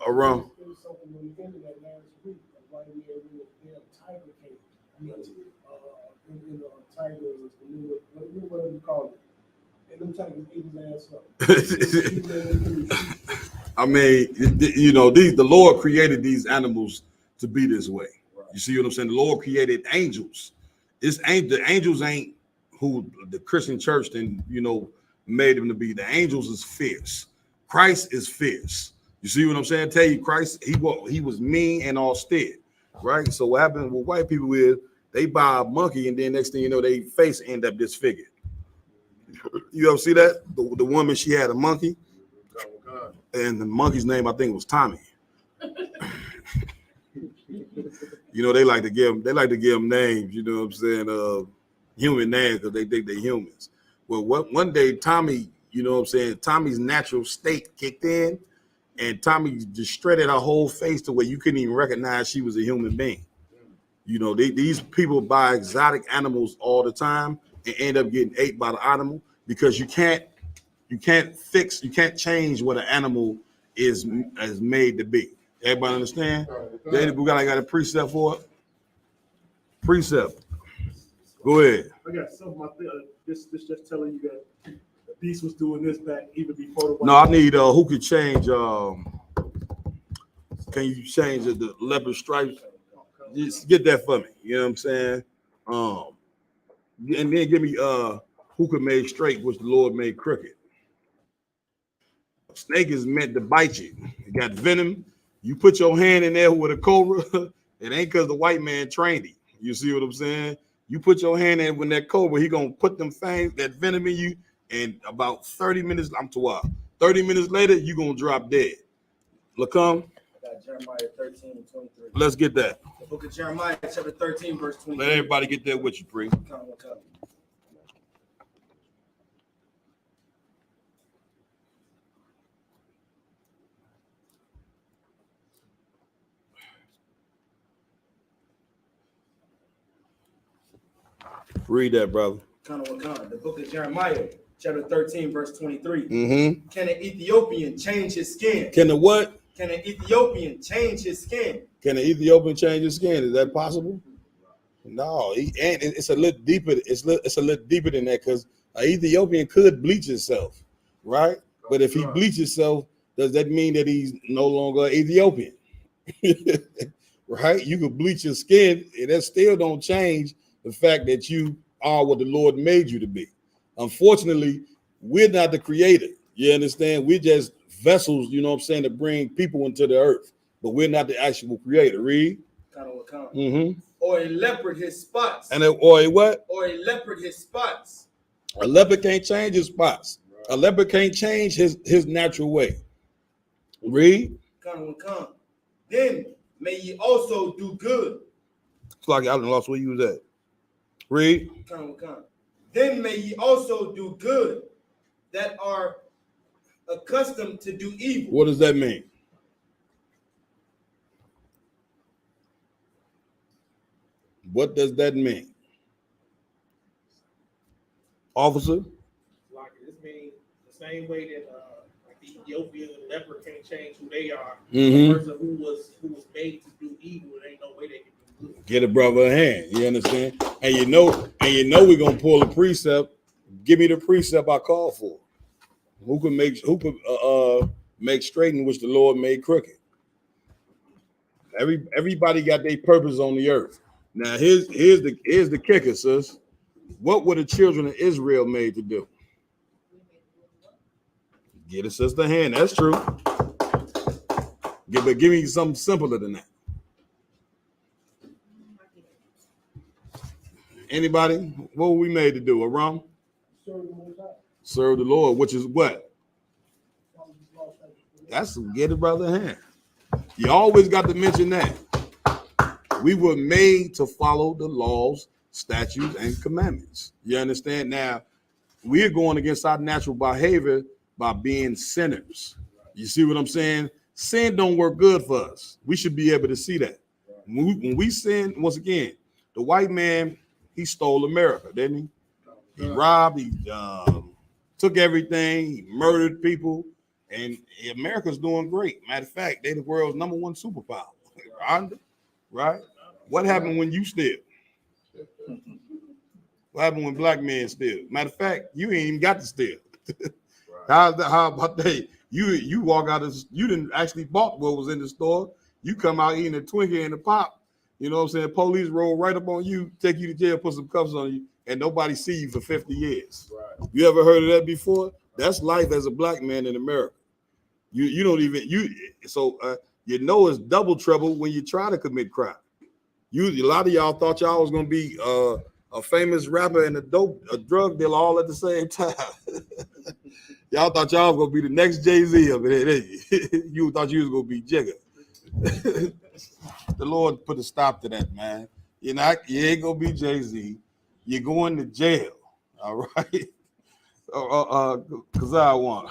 around. Whatever you call it. And them tigers eat his ass up. I mean, the Lord created these animals to be this way. Right. You see what I'm saying? The Lord created angels. The angels ain't who the Christian church then made them to be. The angels is fierce. Christ is fierce. You see what I'm saying? Tell you, Christ, he was mean and austere, right? So what happened with white people is they buy a monkey, and then next thing you know, their face end up disfigured. You ever see that? The woman, she had a monkey, and the monkey's name, I think, was Tommy. They like to give them names. You know what I'm saying? Human names because they think they're humans. Well, one day Tommy, you know what I'm saying? Tommy's natural state kicked in, and Tommy just shredded her whole face to where you couldn't even recognize she was a human being. These people buy exotic animals all the time and end up getting ate by the animal because you can't change what an animal is made to be. Everybody understand? We got a precept for it. Precept. Go ahead. I got something. This just telling you that the beast was doing this back even before the. No, I need who could change. Can you change the leopard stripes? Just get that for me. You know what I'm saying? And then give me who could make straight, which the Lord made crooked. A snake is meant to bite you. It got venom. You put your hand in there with a cobra, it ain't because the white man trained him. You see what I'm saying? You put your hand in with that cobra, he gonna put them things, that venom in you, and about 30 minutes, 30 minutes later, you gonna drop dead. Lacom? Jeremiah 13 and 23. Let's get that. The book of Jeremiah, chapter 13, verse 23. Let everybody get that with you, Pre. Come. Read that, brother. The book of Jeremiah, chapter 13, verse 23. Mm-hmm. Can an Ethiopian change his skin? Can the what? Can an Ethiopian change his skin? Can an Ethiopian change his skin? Is that possible? No, and it's a little deeper. It's a little deeper than that because an Ethiopian could bleach himself, right? But if he bleaches himself, does that mean that he's no longer Ethiopian? Right? You could bleach your skin, and that still don't change the fact that you are what the Lord made you to be. Unfortunately, we're not the creator. You understand? We're just vessels, you know what I'm saying, to bring people into the earth, but we're not the actual creator. Read. Mm-hmm. Or a leopard his spots. Or a what? Or a leopard his spots. A leopard can't change his spots. Right. A leopard can't change his natural way. Read. Come. Then may ye also do good. It's like I lost where you was at. Read. Come. Then may ye also do good that are accustomed to do evil. What does that mean? What does that mean? Officer? Like this means the same way that like Ethiopian leper can't change who they are. Mm-hmm. The person who was made to do evil, there ain't no way they can do good. Get a brother a hand. You understand? And you know we're gonna pull a precept. Give me the precept I call for. Who could make straight in which the Lord made crooked? Everybody got their purpose on the earth. Now here's the kicker, sis. What were the children of Israel made to do? Get a sister hand. That's true. But give me something simpler than that. Anybody? What were we made to do? Around? Serve the Lord, which is what? That's get a brother a hand. You always got to mention that. We were made to follow the laws, statutes, and commandments. You understand? Now, we are going against our natural behavior by being sinners. You see what I'm saying? Sin don't work good for us. We should be able to see that. When we sin, once again, the white man, he stole America, didn't he? He robbed, he took everything, he murdered people, and America's doing great. Matter of fact, they're the world's #1 superpower. Right? What happened when you steal? What happened when black men steal? Matter of fact, you ain't even got to steal. How about that? You walk out of, you didn't actually bought what was in the store. You come out eating a Twinkie and a pop. You know what I'm saying? Police roll right up on you, take you to jail, put some cuffs on you, and nobody see you for 50 years. Right. You ever heard of that before? That's life as a black man in America. You don't even you know it's double trouble when you try to commit crime. A lot of y'all thought y'all was gonna be a famous rapper and a drug dealer all at the same time. Y'all thought y'all was gonna be the next Jay-Z of it. You thought you was gonna be Jigga. The Lord put a stop to that, man. You ain't gonna be Jay-Z. You're going to jail. All right. Cause I want.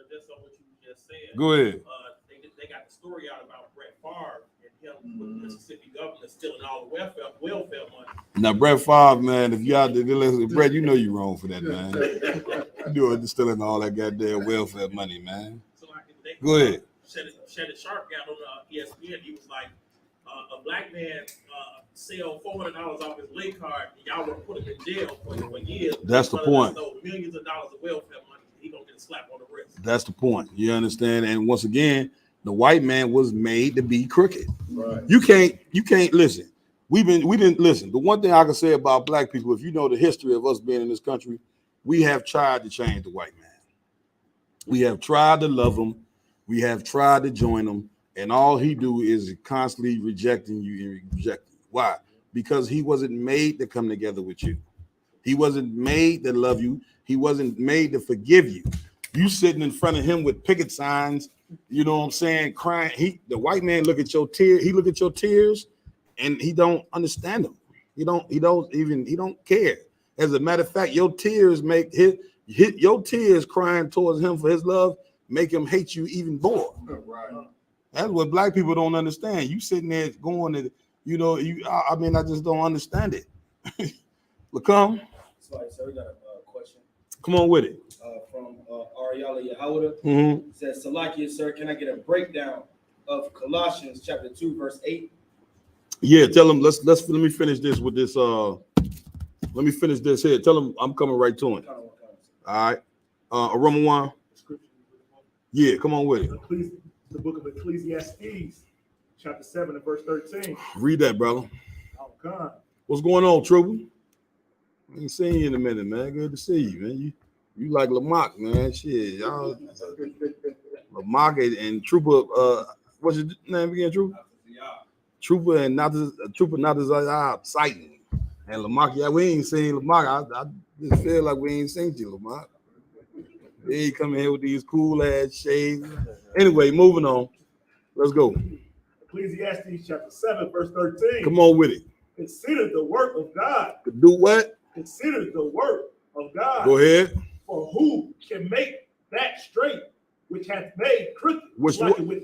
Just on what you just said. Go ahead. They got the story out about Brett Favre and him with the Mississippi governor stealing all the welfare money. Now, Brett Favre, man, if you out there listening, Brett, you know you're wrong for that, man. You doing stealing all that goddamn welfare money, man. So go ahead. Shannon Sharp got on ESPN. He was like, a black man sell $400 off his late card, and y'all were put him in jail for years. That's the point. So millions of dollars of welfare money, he gonna get a slap on the wrist. That's the point. You understand? And once again, the white man was made to be crooked. Right. You can't listen. We didn't listen. The one thing I can say about black people, if you know the history of us being in this country, we have tried to change the white man. We have tried to love him. We have tried to join him. And all he do is constantly rejecting you and rejecting you. Why? Because he wasn't made to come together with you. He wasn't made to love you. He wasn't made to forgive you. You sitting in front of him with picket signs, you know what I'm saying, crying. The white man look at your tears. He look at your tears, and he don't understand them. He don't care. As a matter of fact, your tears make your tears crying towards him for his love make him hate you even more. Right. That's what black people don't understand. You sitting there going to, I just don't understand it. Lacombe? Sorry, sir, we got a question. Come on with it. From Ariella Yehuda. Mm-hmm. It says, Salakia, sir, can I get a breakdown of Colossians chapter 2, verse 8? Yeah, tell him, let me finish this with this. Let me finish this here. Tell him I'm coming right to him. All right. Aroma one. Yeah, come on with it. The book of Ecclesiastes, chapter 7 and verse 13. Read that, brother. Oh, God. What's going on, Trooper? I ain't seen you in a minute, man. Good to see you, man. You like Lamont, man. Shit, y'all. Lamont and Trooper. What's your name again, Trooper? Trooper and not sighting. And Lamont, yeah, we ain't seen Lamont. I just feel like we ain't seen you, Lamont. He coming here with these cool ass shades. Anyway, moving on. Let's go. Ecclesiastes chapter 7, verse 13. Come on with it. Consider the work of God. Do what? Consider the work of God. Go ahead. For who can make that straight which hath made crooked? Which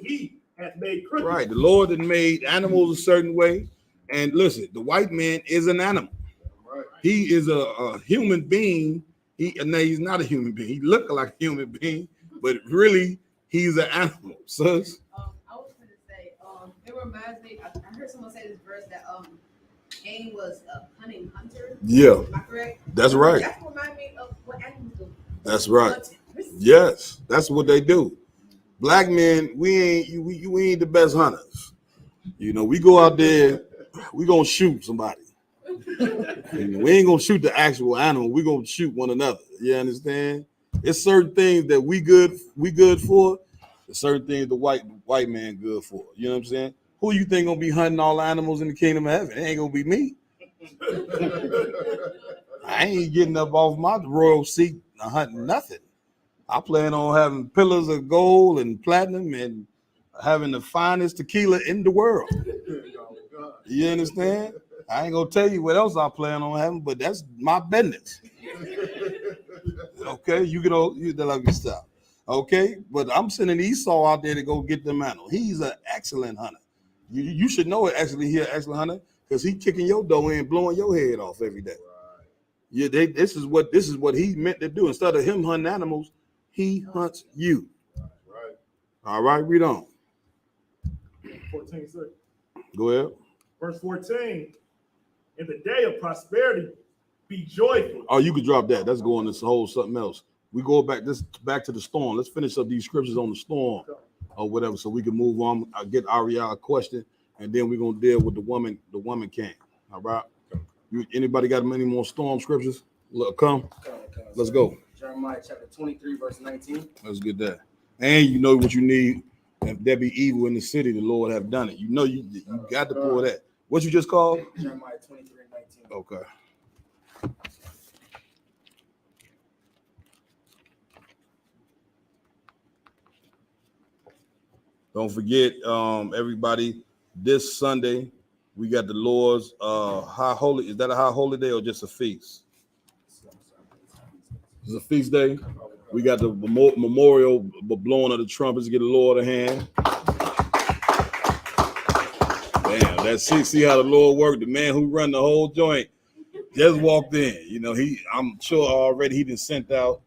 he hath made crooked. Right. The Lord had made animals a certain way. And listen, the white man is an animal. Right. He is a human being. He's not a human being. He looked like a human being, but really He's an animal, sis. I was going to say, it reminds me, I heard someone say this verse that Cain was a cunning hunter. Yeah. Am I correct? That's right. That's what reminds me of what animals do. That's right. Yes, that's what they do. Black men, we ain't the best hunters. You know, we go out there, we gonna shoot somebody. We ain't gonna shoot the actual animal. We gonna shoot one another. You understand? It's certain things that we good for. There's certain things the white man good for. You know what I'm saying? Who you think gonna be hunting all the animals in the kingdom of heaven? It ain't gonna be me. I ain't getting up off my royal seat hunting nothing. I plan on having pillars of gold and platinum and having the finest tequila in the world. You understand? I ain't gonna tell you what else I plan on having, but that's my business. Okay, you let me stop. Okay, but I'm sending Esau out there to go get them animals. He's an excellent hunter. You should know it. Actually, he's an excellent hunter because he kicking your door in, blowing your head off every day. Yeah, this is what he meant to do. Instead of him hunting animals, he hunts you. Right. All right, read on. 14, sir. Go ahead. Verse 14. In the day of prosperity, be joyful. Oh, you could drop that. That's going to whole something else. We go back to the storm. Let's finish up these scriptures on the storm or whatever, so we can move on. I'll get Ariel a question, and then we're gonna deal with the woman king. All right. Anybody got any more storm scriptures? Come. Let's go. Jeremiah chapter 23, verse 19. Let's get that. And you know what you need. If there be evil in the city, the Lord have done it. You know you got to pour that. What you just called? Jeremiah 23, 19. Okay. Don't forget, everybody, this Sunday, we got the Lord's high holy. Is that a high holy day or just a feast? It's a feast day. We got the memorial blowing of the trumpets, get the Lord a hand. Damn, that's see how the Lord worked. The man who run the whole joint just walked in. You know, I'm sure already he done sent out,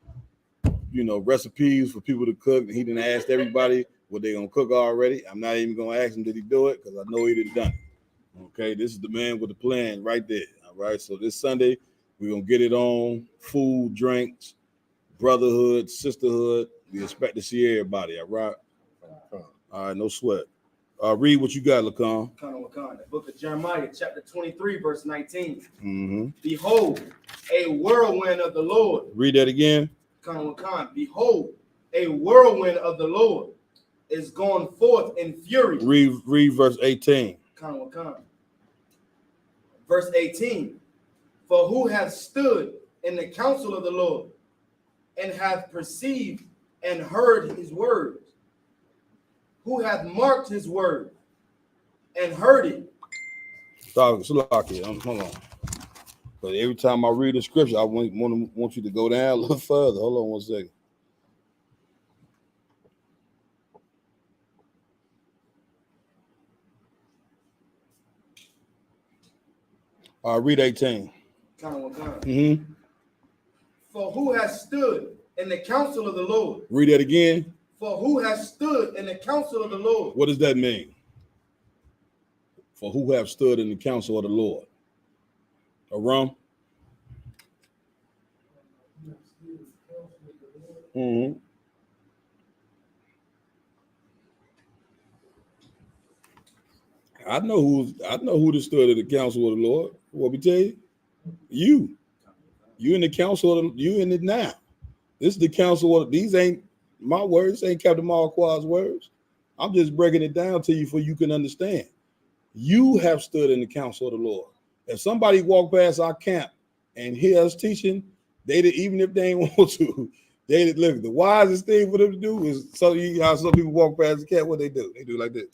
recipes for people to cook. He done asked everybody what they gonna cook already. I'm not even gonna ask him did he do it because I know he done done it. Okay, this is the man with the plan right there. All right, so this Sunday we're gonna get it on food, drinks, brotherhood, sisterhood. We expect to see everybody. All right. All right, no sweat. Read what you got, Lacan. The book of Jeremiah, chapter 23, verse 19. Mm-hmm. Behold, a whirlwind of the Lord. Read that again. Behold, a whirlwind of the Lord is going forth in fury. Read verse 18. Verse 18. For who hath stood in the counsel of the Lord and hath perceived and heard his words? Who hath marked his word and heard it? Hold on. But every time I read the scripture, I want you to go down a little further. Hold on one second. Read 18. Mm-hmm. For who has stood in the counsel of the Lord? Read that again. For who has stood in the counsel of the Lord? What does that mean? For who have stood in the counsel of the Lord? Aram? Mm-hmm. I know who stood in the counsel of the Lord. What we tell you? You in the counsel of you in it now. This is the counsel of these ain't my words, ain't Captain Marquard's words. I'm just breaking it down to you so you can understand. You have stood in the counsel of the Lord. If somebody walk past our camp and hear us teaching, even if they ain't want to, look. The wisest thing for them to do is how some people walk past the camp. What they do? They do like this.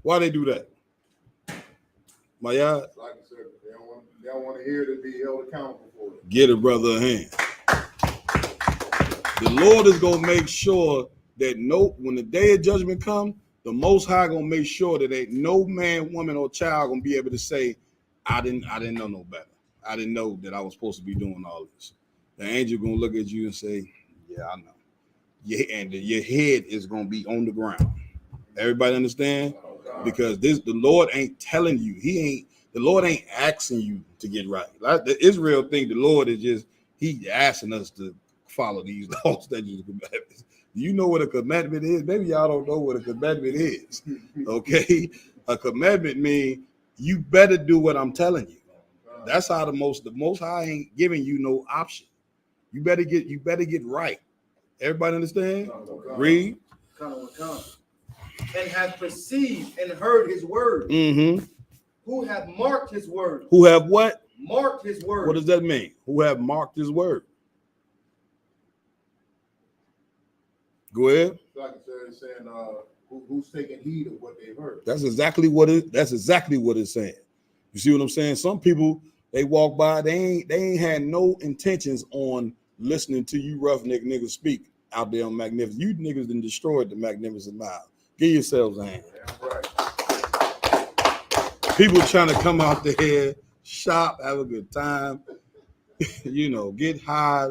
Why they do that? My yard. Like I said, they don't want to hear to be held accountable for it. Get a brother a hand. The Lord is gonna make sure that when the day of judgment comes, the Most High gonna make sure that ain't no man, woman, or child gonna be able to say, I didn't know no better. I didn't know that I was supposed to be doing all this. The angel gonna look at you and say, yeah, I know. your head is gonna be on the ground. Everybody understand? Because the Lord ain't telling you. The Lord ain't asking you to get right. Like the Israel thing, the Lord is just he asking us to follow these laws, statutes, and commandments. Do you know what a commandment is? Maybe y'all don't know what a commandment is. Okay, a commandment means you better do what I'm telling you. That's how the most high ain't giving you no option. You better get right. Everybody understand? Read. And have perceived and heard his word. Mm-hmm. Who have marked his word. Who have what? Marked his word. What does that mean? Who have marked his word? Go ahead. Like it's saying, who's taking heed of what they've heard. That's exactly what it's saying. You see what I'm saying? Some people, they walk by, they ain't had no intentions on listening to you roughneck niggas speak out there on Magnificent. You niggas done destroyed the Magnificent Mile. Give yourselves a hand. Yeah, right. People trying to come out there, shop, have a good time, get high,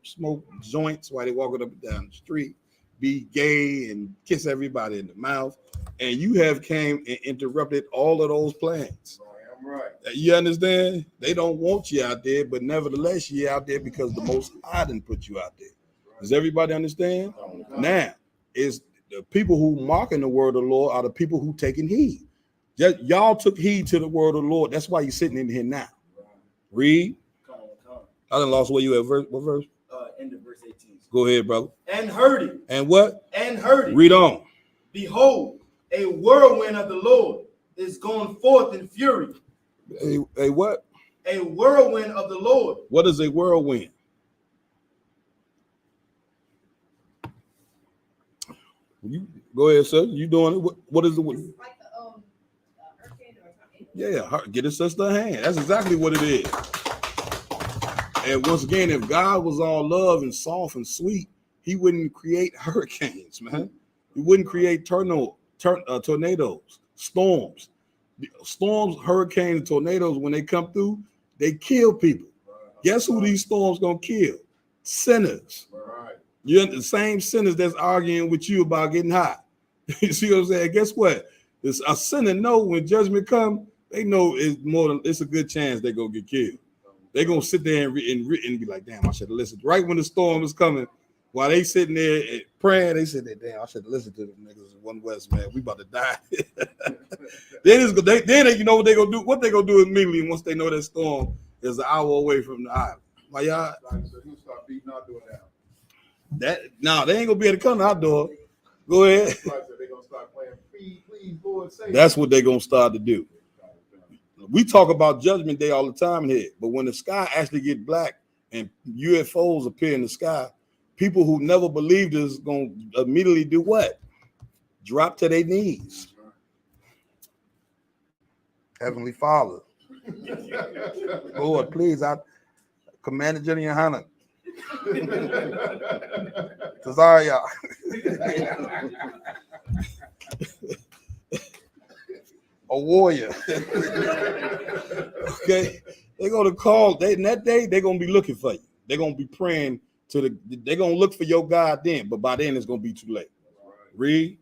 smoke joints while they walking up and down the street, be gay and kiss everybody in the mouth. And you have came and interrupted all of those plans. I'm right. You understand? They don't want you out there, but nevertheless, you're out there because the Most High didn't put you out there. Does everybody understand? Now, is the people who mocking the word of the Lord are the people who taking heed. Y'all took heed to the word of the Lord. That's why you're sitting in here now. Read. I done lost where you at. What verse? End of verse 18. Go ahead, brother. And heard it. And what? And heard it. Read on. Behold, a whirlwind of the Lord is going forth in fury. A what? A whirlwind of the Lord. What is a whirlwind? You go ahead, sir. You doing it? What is the? Like the hurricane or something. Yeah, get a sister a hand. That's exactly what it is. And once again, if God was all love and soft and sweet, He wouldn't create hurricanes, man. He wouldn't create tornadoes, storms. Storms, hurricanes, tornadoes, when they come through, they kill people. Guess who these storms gonna kill? Sinners. You're the same sinners that's arguing with you about getting high. You see what I'm saying? Guess what? A sinner know when judgment comes, they know it's a good chance they're gonna get killed. They're gonna sit there and be like, damn, I should have listened. Right when the storm is coming, while they sitting there praying, they said, damn, I should have listened to them niggas in One West, man. We about to die. Then you know what they gonna do? What they gonna do immediately once they know that storm is an hour away from the island? My y'all. He'll start beating our door down. They ain't gonna be able to come outdoor. Go ahead. They're gonna start playing please, Lord, save. That's what they're gonna start to do. We talk about Judgment Day all the time here, but when the sky actually get black and UFOs appear in the sky, people who never believed us gonna immediately do what? Drop to their knees. Heavenly Father, Lord, please, I Commander Jenny and Hannah. Cesaria. A warrior. Okay, they're gonna call. That day they're gonna be looking for you. They're gonna be praying they're gonna look for your God then, but by then it's gonna be too late. Read.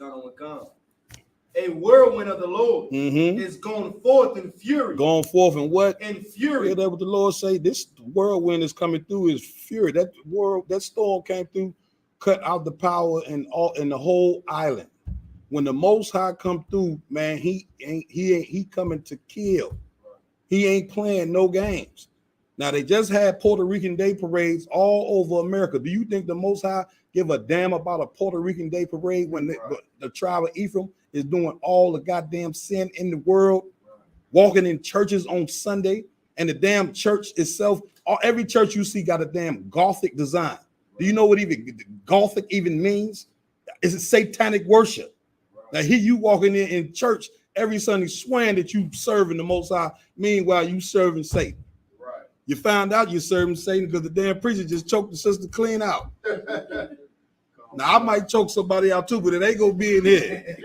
A whirlwind of the Lord is going forth in fury. Going forth in what? In fury. Yeah, that's what the Lord say. This whirlwind is coming through is fury. That storm came through, cut out the power in the whole island. When the Most High come through, man, he coming to kill. He ain't playing no games. Now they just had Puerto Rican Day parades all over America. Do you think the Most High give a damn about a Puerto Rican Day parade when the tribe of Ephraim is doing all the goddamn sin in the world, walking in churches on Sunday, and the damn church itself, every church you see got a damn Gothic design. Do you know what even Gothic even means? It's a satanic worship. Now here you walking in church every Sunday swearing that you serving the Most High, meanwhile you serving Satan. Right. You found out you're serving Satan because the damn preacher just choked the sister clean out. Now I might choke somebody out too, but it ain't gonna be in here.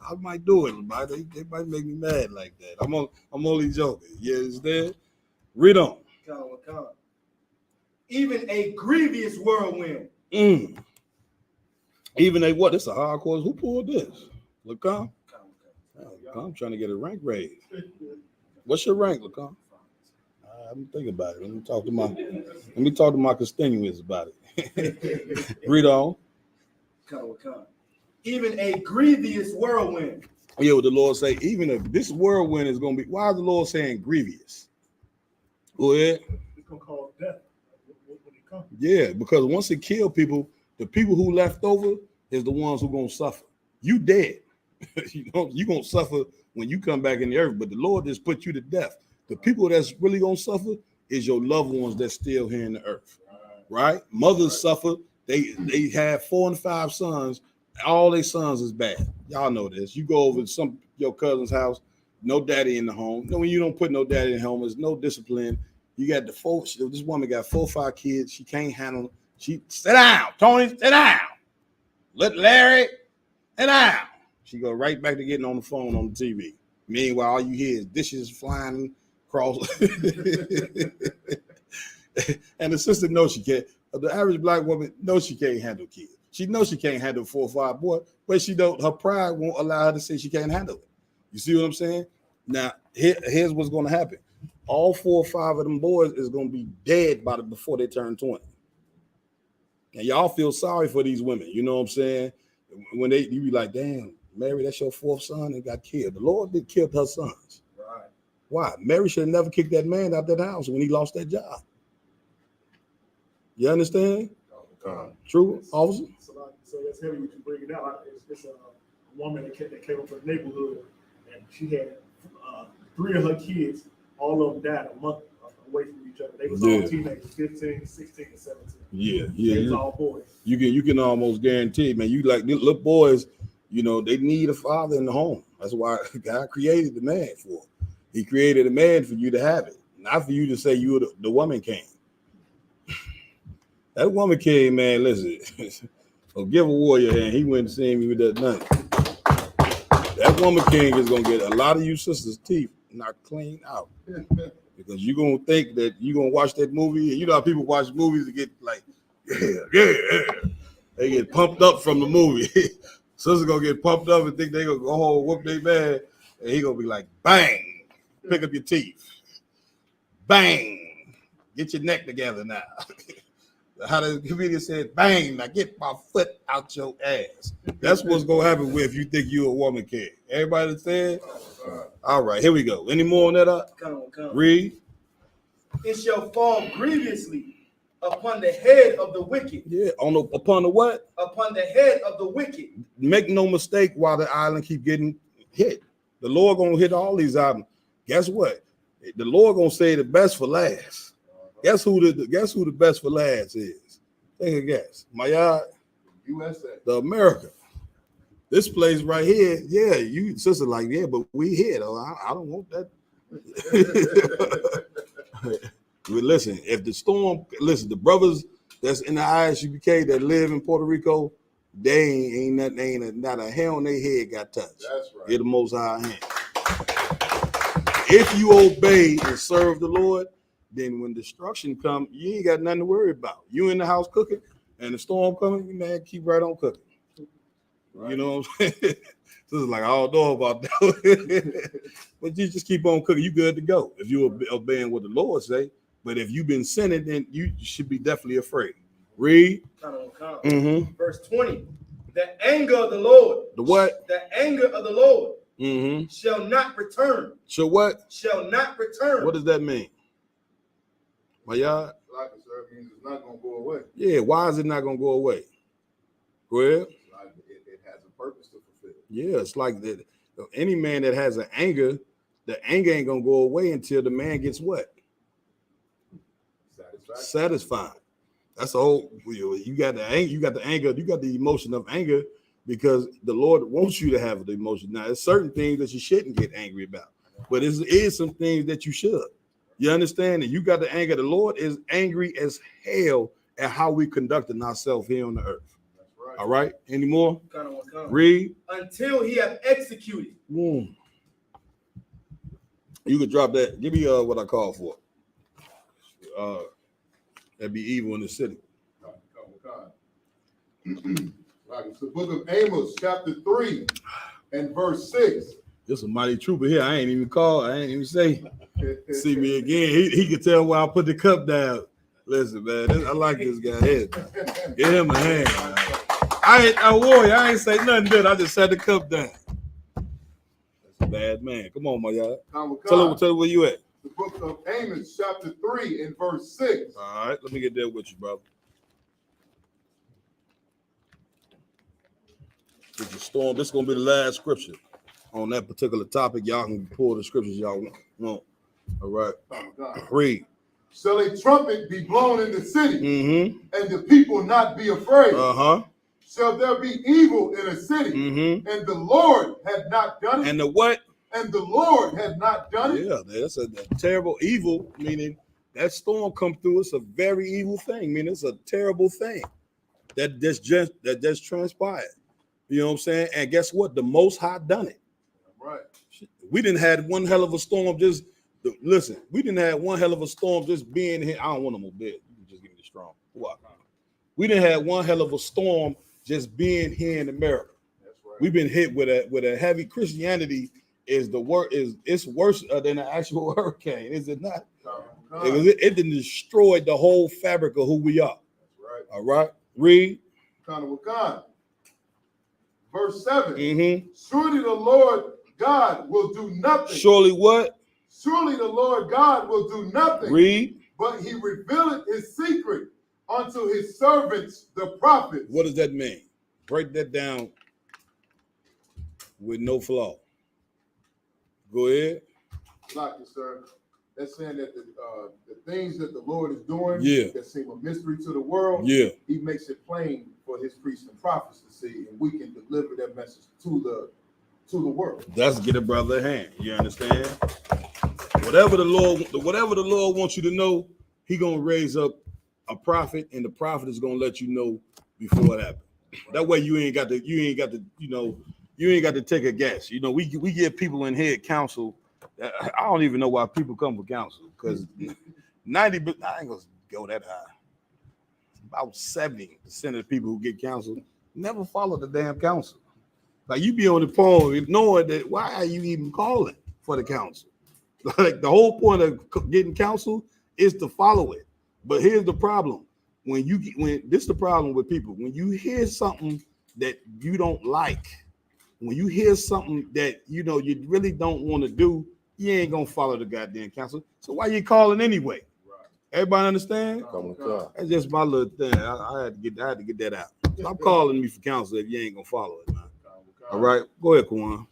I might do it, but they might make me mad like that. I'm only joking. You understand? Read on. even a grievous whirlwind. Even a what? This a hardcore. Who pulled this? Lacan? I'm trying to get a rank raise. What's your rank, Lacan? I'm thinking about it. Let me talk to my constituents about it. Read on. Even a grievous whirlwind. Yeah, what the Lord say, even if this whirlwind is going to be, why is the Lord saying grievous? Go ahead. It's going to cause death when it comes. Yeah, because once it kills people, the people who left over is the ones who going to suffer. You dead. You're going to suffer when you come back in the earth, but the Lord just put you to death. The people that's really going to suffer is your loved ones that's still here in the earth, right? Mothers suffer. They have 4 and 5 sons. All their sons is bad. Y'all know this. You go over to your cousin's house, no daddy in the home. No, when you don't put no daddy in the home, there's no discipline. You got this woman got 4 or 5 kids. She can't handle them. She sit down, Tony, sit down. Let Larry sit down. She go right back to getting on the phone on the TV. Meanwhile, all you hear is dishes flying across. And the sister knows she can't. The average black woman knows she can't handle kids. She knows she can't handle 4 or 5 boys, but she don't. Her pride won't allow her to say she can't handle it. You see what I'm saying? Now, here's what's going to happen. All 4 or 5 of them boys is going to be dead before they turn 20. And y'all feel sorry for these women. You know what I'm saying? When you be like, damn, Mary, that's your 4th son and got killed. The Lord did kill her sons. Right. Why? Mary should have never kicked that man out that house when he lost that job. You understand? True, officer? So that's heavy what you bring it out. It's a woman that came up from the neighborhood, and she had 3 of her kids. All of them died a month away from each other. They was all teenagers, 15, 16, and 17. Yeah. It's all boys. You can almost guarantee, man. You like little boys, you know, they need a father in the home. That's why God created the man for. He created a man for you to have it, not for you to say you were the woman king. That woman king, man, listen. So give a warrior hand. He went and seen me with that nothing. That woman king is gonna get a lot of you sisters' teeth knocked clean out. Because you're gonna think that you're gonna watch that movie, and you know how people watch movies to get like, yeah. They get pumped up from the movie. Sister's gonna get pumped up and think they gonna go home and whoop their man, and he gonna be like, bang, pick up your teeth. Bang, get your neck together now. How the comedian said, bang, now get my foot out your ass. That's what's gonna happen if you think you're a woman king. Everybody understand? All right, here we go. Any more on that? Come. Read. It shall fall grievously upon the head of the wicked. Yeah, upon the what? Upon the head of the wicked. Make no mistake, while the island keep getting hit, the Lord gonna hit all these islands. Guess what? The Lord gonna say the best for last. Guess who the best for last is? Take a guess. My yard, USA. The America. This place right here, yeah, you sister like, yeah, but we here though. I don't want that. But listen, if the storm, the brothers that's in the ISUPK that live in Puerto Rico, they ain't not a hair on their head got touched. That's right. Get the Most High hand. If you obey and serve the Lord, then when destruction comes, you ain't got nothing to worry about. You in the house cooking, and the storm coming, man, keep right on cooking. Right. You know what I'm saying? So it's like, I don't know about that. But you just keep on cooking. You good to go if you're obeying what the Lord say. But if you've been sinning, then you should be definitely afraid. Read. Mm-hmm. Verse 20. The anger of the Lord. The what? The anger of the Lord shall not return. Shall what? Shall not return. What does that mean? My yard? Like it, sir, it means it's not going to go away. Yeah, why is it not going to go away? Go ahead. Like it has a purpose to fulfill. Yeah, it's like that. Any man that has an anger, the anger ain't going to go away until the man gets what? Satisfied. That's the whole. You got the anger. You got the anger. You got the emotion of anger because the Lord wants you to have the emotion. Now, there's certain things that you shouldn't get angry about, but there is some things that you should. You understand? And you got the anger. The Lord is angry as hell at how we conducting ourselves here on the earth. That's right. All right. Any more? Read. Until he have executed. You could drop that. Give me what I call for. That'd be evil in the city. Right, it's the book of Amos, chapter 3 and verse 6. There's a mighty trooper here. I ain't even call. I ain't even say. See me again. He can tell why I put the cup down. Listen, man, I like this guy here. Give him a hand. Man. I ain't say nothing good. I just set the cup down. That's a bad man. Come on, my y'all. Tell him where you at. The book of Amos, chapter 3 and verse 6. All right, let me get there with you, brother. It's a storm. This is gonna be the last scripture on that particular topic. Y'all can pull the scriptures y'all want. All right. Read. Shall a trumpet be blown in the city, and the people not be afraid? Shall there be evil in a city, and the Lord had not done it? And the what? And the Lord had not done it? Yeah, that's a terrible evil, meaning that storm come through. It's a very evil thing. I mean, it's a terrible thing that just transpired. You know what I'm saying? And guess what? The Most High done it. Right. We didn't had one hell of a storm just listen. We didn't have one hell of a storm just being here. I don't want no more bed. You can just give me the strong. What? We didn't have one hell of a storm just being here in America. That's right. We've been hit with a heavy Christianity. It's worse than an actual hurricane, is it not? It didn't destroy the whole fabric of who we are. That's right. All right. Read. Verse 7. Surely the Lord God will do nothing. Surely what? Surely the Lord God will do nothing. Read. But he revealeth his secret unto his servants, the prophets. What does that mean? Break that down with no flaw. Go ahead. Like it, sir. That's saying that the things that the Lord is doing that seem a mystery to the world, he makes it plain for his priests and prophets to see, and we can deliver that message to the world. That's get a brother a hand. You understand? Whatever the Lord wants you to know, he gonna raise up a prophet, and the prophet is gonna let you know before it happens. That way you ain't got to take a guess. You know, we get people in here at council. I don't even know why people come for council, because 90, but I ain't gonna go that high. About 70% of the people who get counsel never follow the damn counsel. Like, you be on the phone knowing that, why are you even calling for the counsel? Like, the whole point of getting counsel is to follow it. But here's the problem: when this is the problem with people. When you hear something that you don't like, when you hear something that you really don't want to do, you ain't gonna follow the goddamn counsel. So why you calling anyway? Everybody understand? That's just my little thing. I had to get that out. Stop calling me for counsel if you ain't gonna follow it, man. All right, go ahead, Kwan.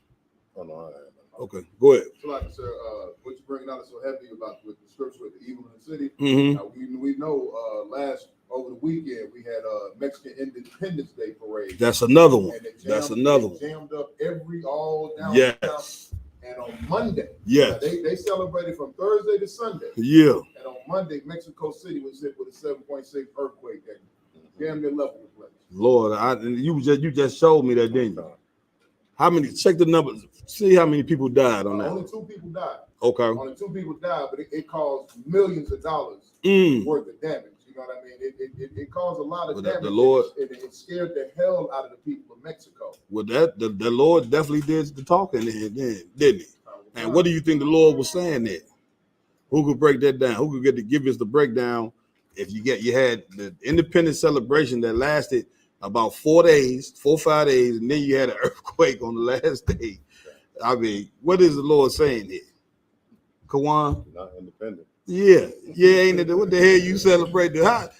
Okay, go ahead. So, like, sir, what you're bringing out is so heavy about with the scripture with the evil in the city. We know over the weekend we had Mexican Independence Day parade. That's another one. Jammed up all down. Yes. And on Monday, they celebrated from Thursday to Sunday. Yeah. And on Monday, Mexico City was hit with a 7.6 earthquake that damn near leveled the place. Lord, you just showed me that, didn't you? How many? Check the numbers. See how many people died on that. Only 2 people died. Okay. Only 2 people died, but it caused millions of dollars worth of damage. You know what I mean? It caused a lot of damage. The Lord, it scared the hell out of the people of Mexico. Well, the Lord definitely did the talking then, didn't he? And what do you think the Lord was saying there? Who could break that down? Who could give us the breakdown? If you had the independence celebration that lasted about 4 days, 4 or 5 days, and then you had an earthquake on the last day. I mean, what is the Lord saying here? Kawan? Not independent. Yeah, ain't it? What the hell you celebrate? The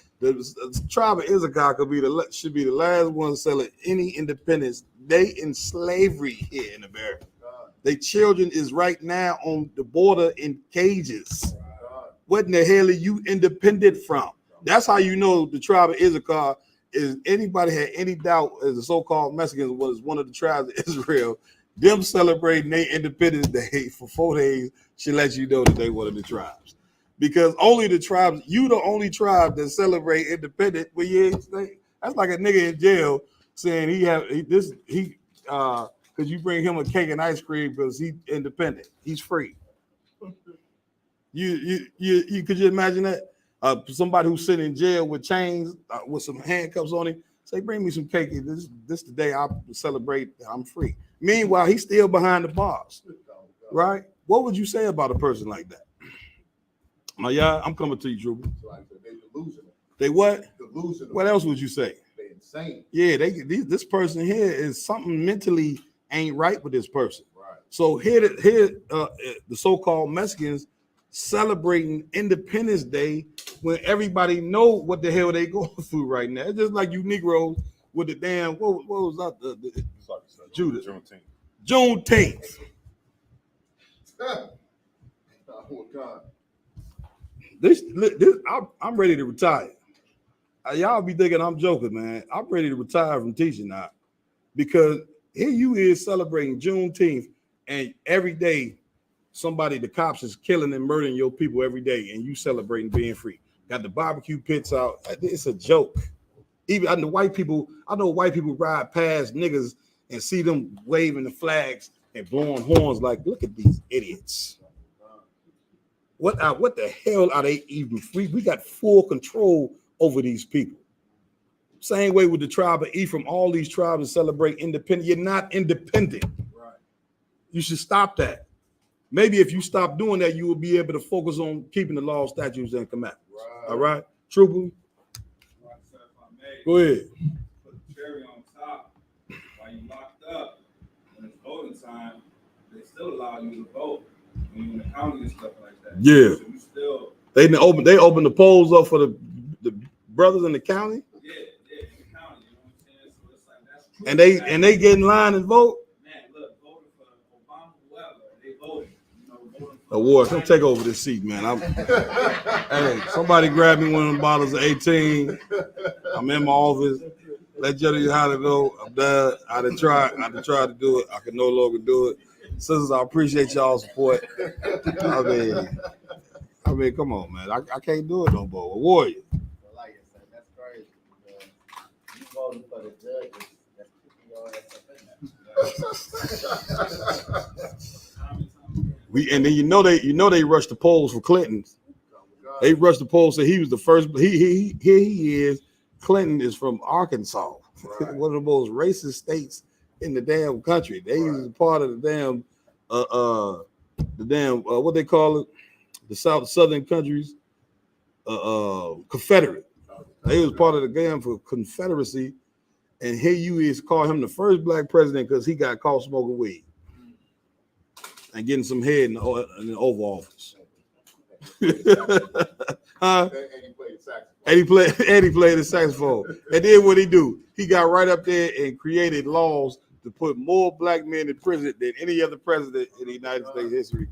tribe of Isupk should be the last one selling any independence. They in slavery here in America. Their children is right now on the border in cages. What in the hell are you independent from? That's how you know the tribe of Isupk is. Anybody had any doubt as the so-called Mexicans was one of the tribes of Israel, them celebrating their Independence Day for 4 days should let you know that they one of the tribes. Because only the tribes, you the only tribe that celebrate independence. Well, that's like a nigga in jail saying because you bring him a cake and ice cream because he's independent. He's free. You could you imagine that? Somebody who's sitting in jail with chains, with some handcuffs on him, say, bring me some cake. This the day I celebrate that I'm free. Meanwhile, he's still behind the bars, right? What would you say about a person like that? Now, yeah, I'm coming to you, Trooper. They delusional. They what? Delusional. What else would you say? They insane. Yeah, this person here is something mentally ain't right with this person. Right. So here the so-called Mexicans celebrating Independence Day when everybody know what the hell they going through right now. It's just like you Negroes with the damn what was that? Judas. Juneteenth. Oh God. This I'm ready to retire. Y'all be thinking I'm joking, man. I'm ready to retire from teaching now because here you is celebrating Juneteenth, and every day the cops is killing and murdering your people every day, and you celebrating being free. Got the barbecue pits out. It's a joke. Even I know white people ride past niggas and see them waving the flags and blowing horns like, look at these idiots. What the hell are they even free? We got full control over these people. Same way with the tribe of Ephraim. All these tribes celebrate independence. You're not independent. Right. You should stop that. Maybe if you stop doing that, you will be able to focus on keeping the law, statutes, and commandments. Right. All right, Trooper. Go ahead. Put the cherry on top while you locked up. When it's voting time, they still allow you to vote when you're in the county and stuff like that. Yeah. So you still. They open the polls up for the brothers in the county. Yeah, in the county. You know what I'm saying? So it's like that's true. And they get in line and vote. Man, look, voting for Obama, whoever, they voted. You know, voting for Award, come take over this seat, man. Hey, somebody grab me one of them bottles of 18. I'm in my office. Let Jody how to know. I'm done. I done tried to do it. I can no longer do it. Sisters, I appreciate y'all's support. I mean, come on, man. I can't do it no more. A warrior. Like I said, that's crazy. You voting for the judges, that's kicking your ass up in there. And then they rushed the polls for Clinton. They rushed the polls, so he was the first. He is. Clinton is from Arkansas, right. One of the most racist states in the damn country. They was part of the damn what they call it, the southern countries, Confederate. They was part of the damn Confederacy, and here you is call him the first black president because he got caught smoking weed and getting some head in the Oval Office. Huh? And he played the saxophone. And then what he do? He got right up there and created laws to put more black men in prison than any other president in the United States history.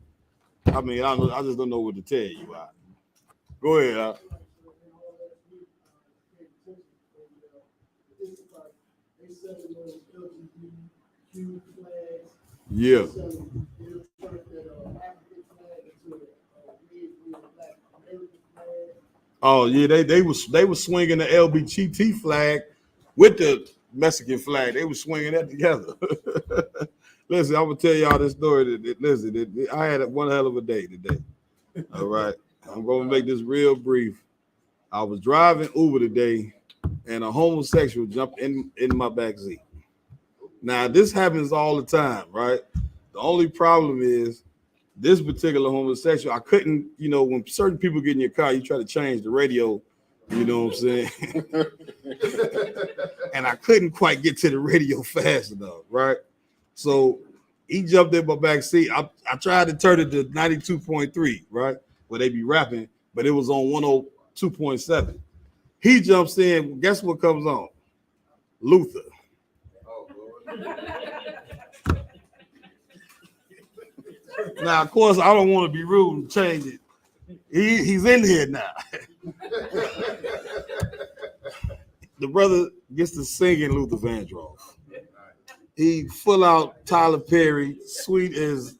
I mean, I just don't know what to tell you. Go ahead. Yeah. Oh yeah, they were swinging the LBGT flag with the Mexican flag. They were swinging that together. Listen, I'm gonna tell y'all this story. Listen, I had one hell of a day today. All right, I'm gonna make this real brief. I was driving Uber today, and a homosexual jumped in my back seat. Now this happens all the time, right? The only problem is this particular homosexual. I couldn't, when certain people get in your car, you try to change the radio. You know what I'm saying? And I couldn't quite get to the radio fast enough, right? So he jumped in my back seat. I tried to turn it to 92.3, right? Where they be rapping, but it was on 102.7. He jumps in. Guess what comes on? Luther. Oh, now, of course, I don't want to be rude and change it. He's in here now. The brother gets to sing in Luther Vandross. He full out Tyler Perry, sweet as,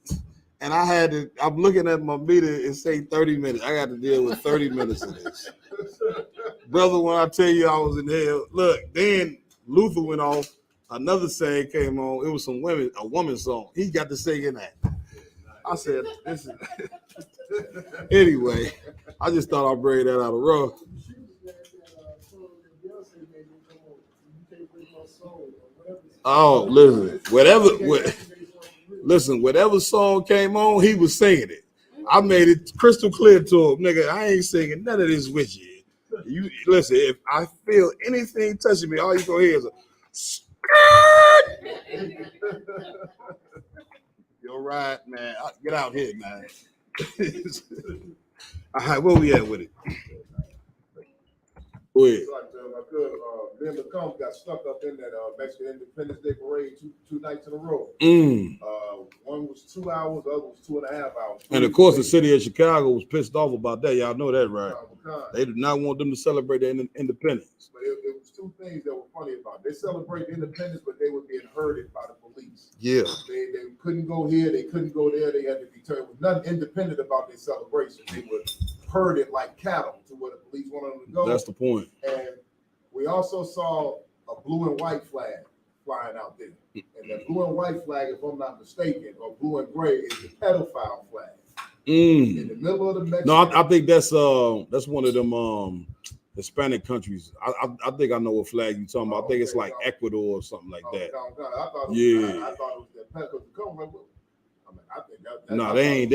and I'm looking at my meter and say 30 minutes. I got to deal with 30 minutes of this. Brother, when I tell you I was in hell, look, then Luther went off, another saying came on, it was a woman song. He got to sing in that. I said, this is anyway. I just thought I'd bring that out of rough. Oh, whatever song came on, he was singing it. I made it crystal clear to him, nigga. I ain't singing none of this with you. You listen. If I feel anything touching me, all you gonna hear is a skirt. You're right, man. Get out here, man. All right, where we at with it? Go ahead. Me and Lacombe got stuck up in that Mexican Independence Day parade two nights in a row. One was 2 hours, the other was 2.5 hours. And of course, the city of Chicago was pissed off about that. Y'all know that, right? They did not want them to celebrate their independence. But it was two things that were funny about it. They celebrate independence, but they were being herded by the police. Yeah. They couldn't go here, they couldn't go there, they had to be turned. It was nothing independent about their celebration. They were herded like cattle to where the police wanted them to go. That's the point. And we also saw a blue and white flag flying out there. And that blue and white flag, if I'm not mistaken, or blue and gray, is the pedophile flag. In the middle of the Mexican. No, I think that's one of them Hispanic countries. I think I know what flag you're talking about. I think it's like Ecuador or something like that. I thought it was that pedophile. I think that no, they ain't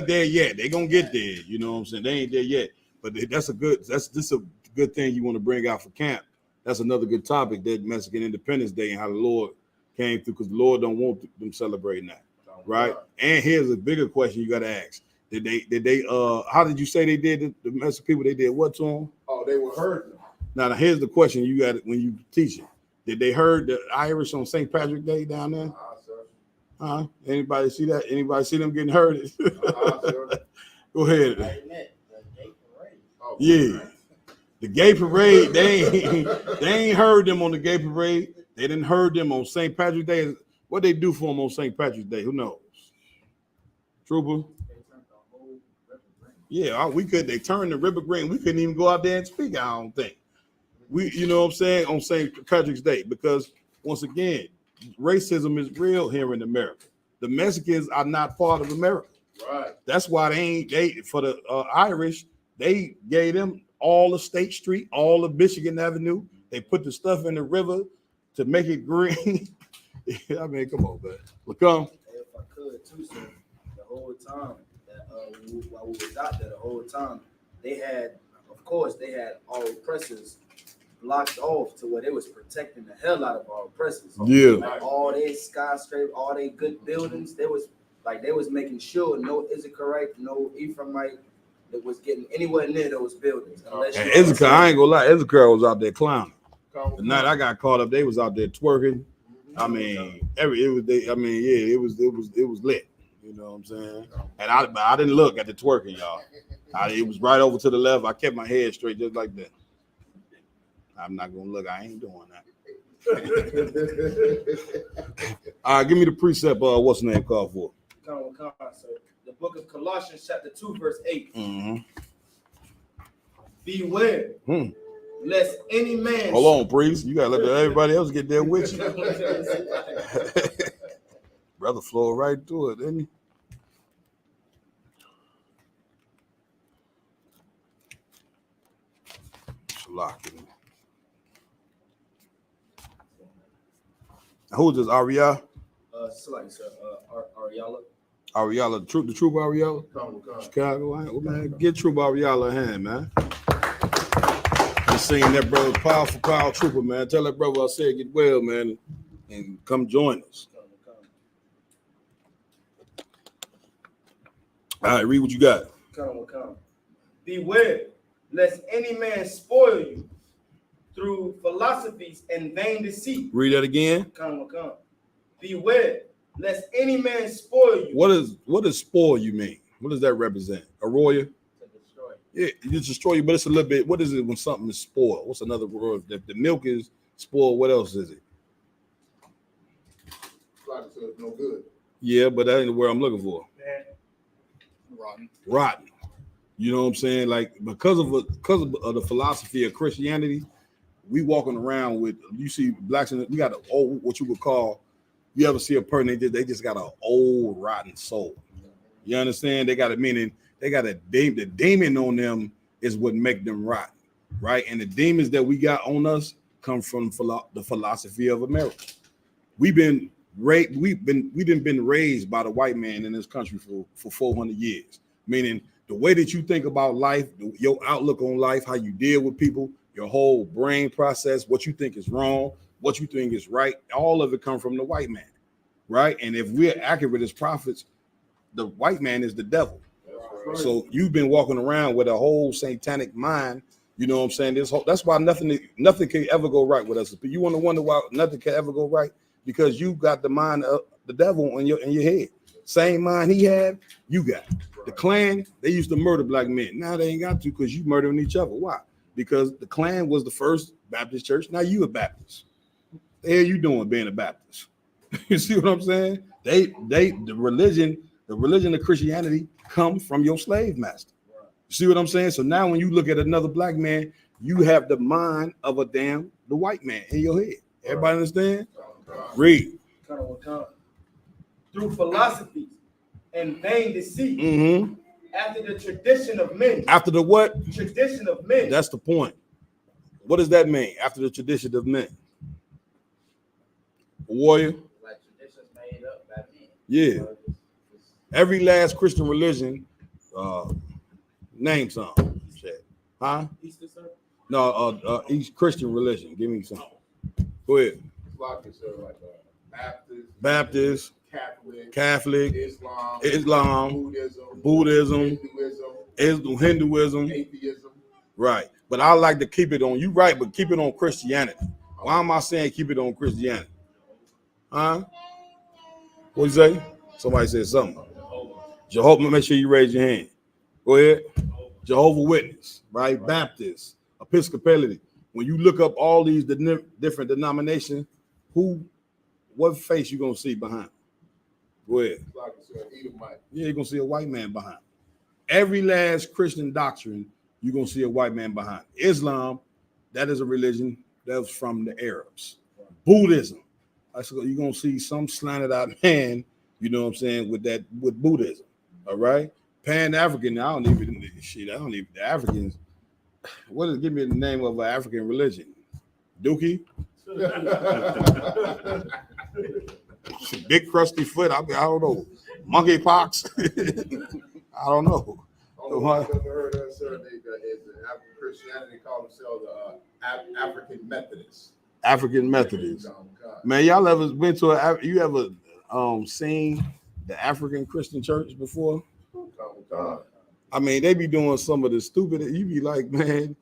there yet. They gonna get there. You know what I'm saying? They ain't there yet. But that's a good thing you want to bring out for camp. That's another good topic, that Mexican Independence Day and how the Lord came through, because the Lord don't want them celebrating that, right? And here's a bigger question you got to ask: Did they? How did you say they did the Mexican people? They did what to them? Oh, they were hurting them. Now here's the question you got when you teach it: Did they hurt the Irish on St. Patrick's Day down there? Sir. Anybody see that? Anybody see them getting hurted? Go ahead. Yeah. The gay parade, they ain't heard them on the gay parade. They didn't heard them on St. Patrick's Day. What they do for them on St. Patrick's Day? Who knows? Trooper? Yeah, they turned the river green. We couldn't even go out there and speak, I don't think. You know what I'm saying, on St. Patrick's Day, because once again, racism is real here in America. The Mexicans are not part of America. Right. That's why for the Irish, they gave them all of State Street, all of Michigan Avenue. They put the stuff in the river to make it green. I mean, come on, man. Look, if I could too, sir, the whole time that while we was out there, the whole time they had our oppressors blocked off to where they was protecting the hell out of our oppressors. Yeah. Like all their skyscrapers, all their good buildings, they was making sure no Isupk, no Ephraimite that was getting anywhere near those buildings. And Isupk, I ain't gonna lie, Isupk was out there clowning. The night I got caught up, they was out there twerking. I mean, it was lit. You know what I'm saying? And I didn't look at the twerking, y'all. It was right over to the left. I kept my head straight just like that. I'm not gonna look. I ain't doing that. All right, give me the precept. What's the name called for? The book of Colossians, chapter 2, verse 8. Mm-hmm. Beware, lest any man. Hold on, priest. You gotta let everybody else get there with you. Brother flowed right through it, didn't he? Who is this? Ariella? Ariella. Ariella, the troop Ariella? Chicago, man. Get troop Ariella a hand, man. Just seeing that brother, powerful trooper, man. Tell that brother I said get well, man, and come join us. All right, read what you got. Come. Beware, lest any man spoil you through philosophies and vain deceit. Read that again. Come. Beware, lest any man spoil you. What does spoil you mean? What does that represent? A royal? To destroy. Yeah, you destroy you, but it's a little bit. What is it when something is spoiled? What's another word? If the milk is spoiled, what else is it? Like it's no good. Yeah, but that ain't the word I'm looking for. Rotten. You know what I'm saying? Like because of the philosophy of Christianity, we walking around with, you see blacks and we got what you would call. You ever see a person they just got an old rotten soul. You understand? They got a meaning. They got a the demon on them is what make them rotten, right? And the demons that we got on us come from the philosophy of America. We've been raised by the white man in this country for 400 years. Meaning the way that you think about life, your outlook on life, how you deal with people, your whole brain process, what you think is wrong, what you think is right, all of it comes from the white man, right? And if we're accurate as prophets, the white man is the devil. So you've been walking around with a whole satanic mind. You know what I'm saying? That's why nothing can ever go right with us. But you want to wonder why nothing can ever go right? Because you got the mind of the devil in your head. Same mind he had, you got. The Klan, they used to murder black men. Now they ain't got to because you murdering each other. Why? Because the Klan was the first Baptist church. Now you a Baptist. The hell you doing being a Baptist? You see what I'm saying? The religion of Christianity come from your slave master. You see what I'm saying? So now when you look at another black man, you have the mind of the white man in your head. Everybody understand? Read. Through philosophies and vain deceit, after the tradition of men. After the what? Tradition of men. That's the point. What does that mean? After the tradition of men. Warrior. Like traditions made up by men. Yeah. Every last Christian religion, name some. Huh? Easter, sir? No, each Christian religion. Give me some. Go ahead. Baptist, Catholic, Islam, Buddhism, Hinduism, atheism. Right. But I like to keep it on. You right, but keep it on Christianity. Why am I saying keep it on Christianity? Huh? What you say? Somebody said something. Jehovah, make sure you raise your hand. Go ahead. Jehovah Witness, right? Baptist, Episcopality. When you look up all these different denominations, what face you gonna see behind? Go ahead. Yeah, you're gonna see a white man behind. Every last Christian doctrine, you're gonna see a white man behind. Islam, that is a religion that was from the Arabs. Buddhism, you're gonna see some slanted out man, you know what I'm saying, with Buddhism. All right. Pan-African, the Africans. Give me the name of an African religion? Dookie? Big crusty foot. I don't know. Monkeypox. I don't know. I've never heard of sir. Christianity call themselves African Methodists. African Methodists. Man, y'all ever been to you ever seen the African Christian church before? I mean, they be doing some of the stupid. You be like, man,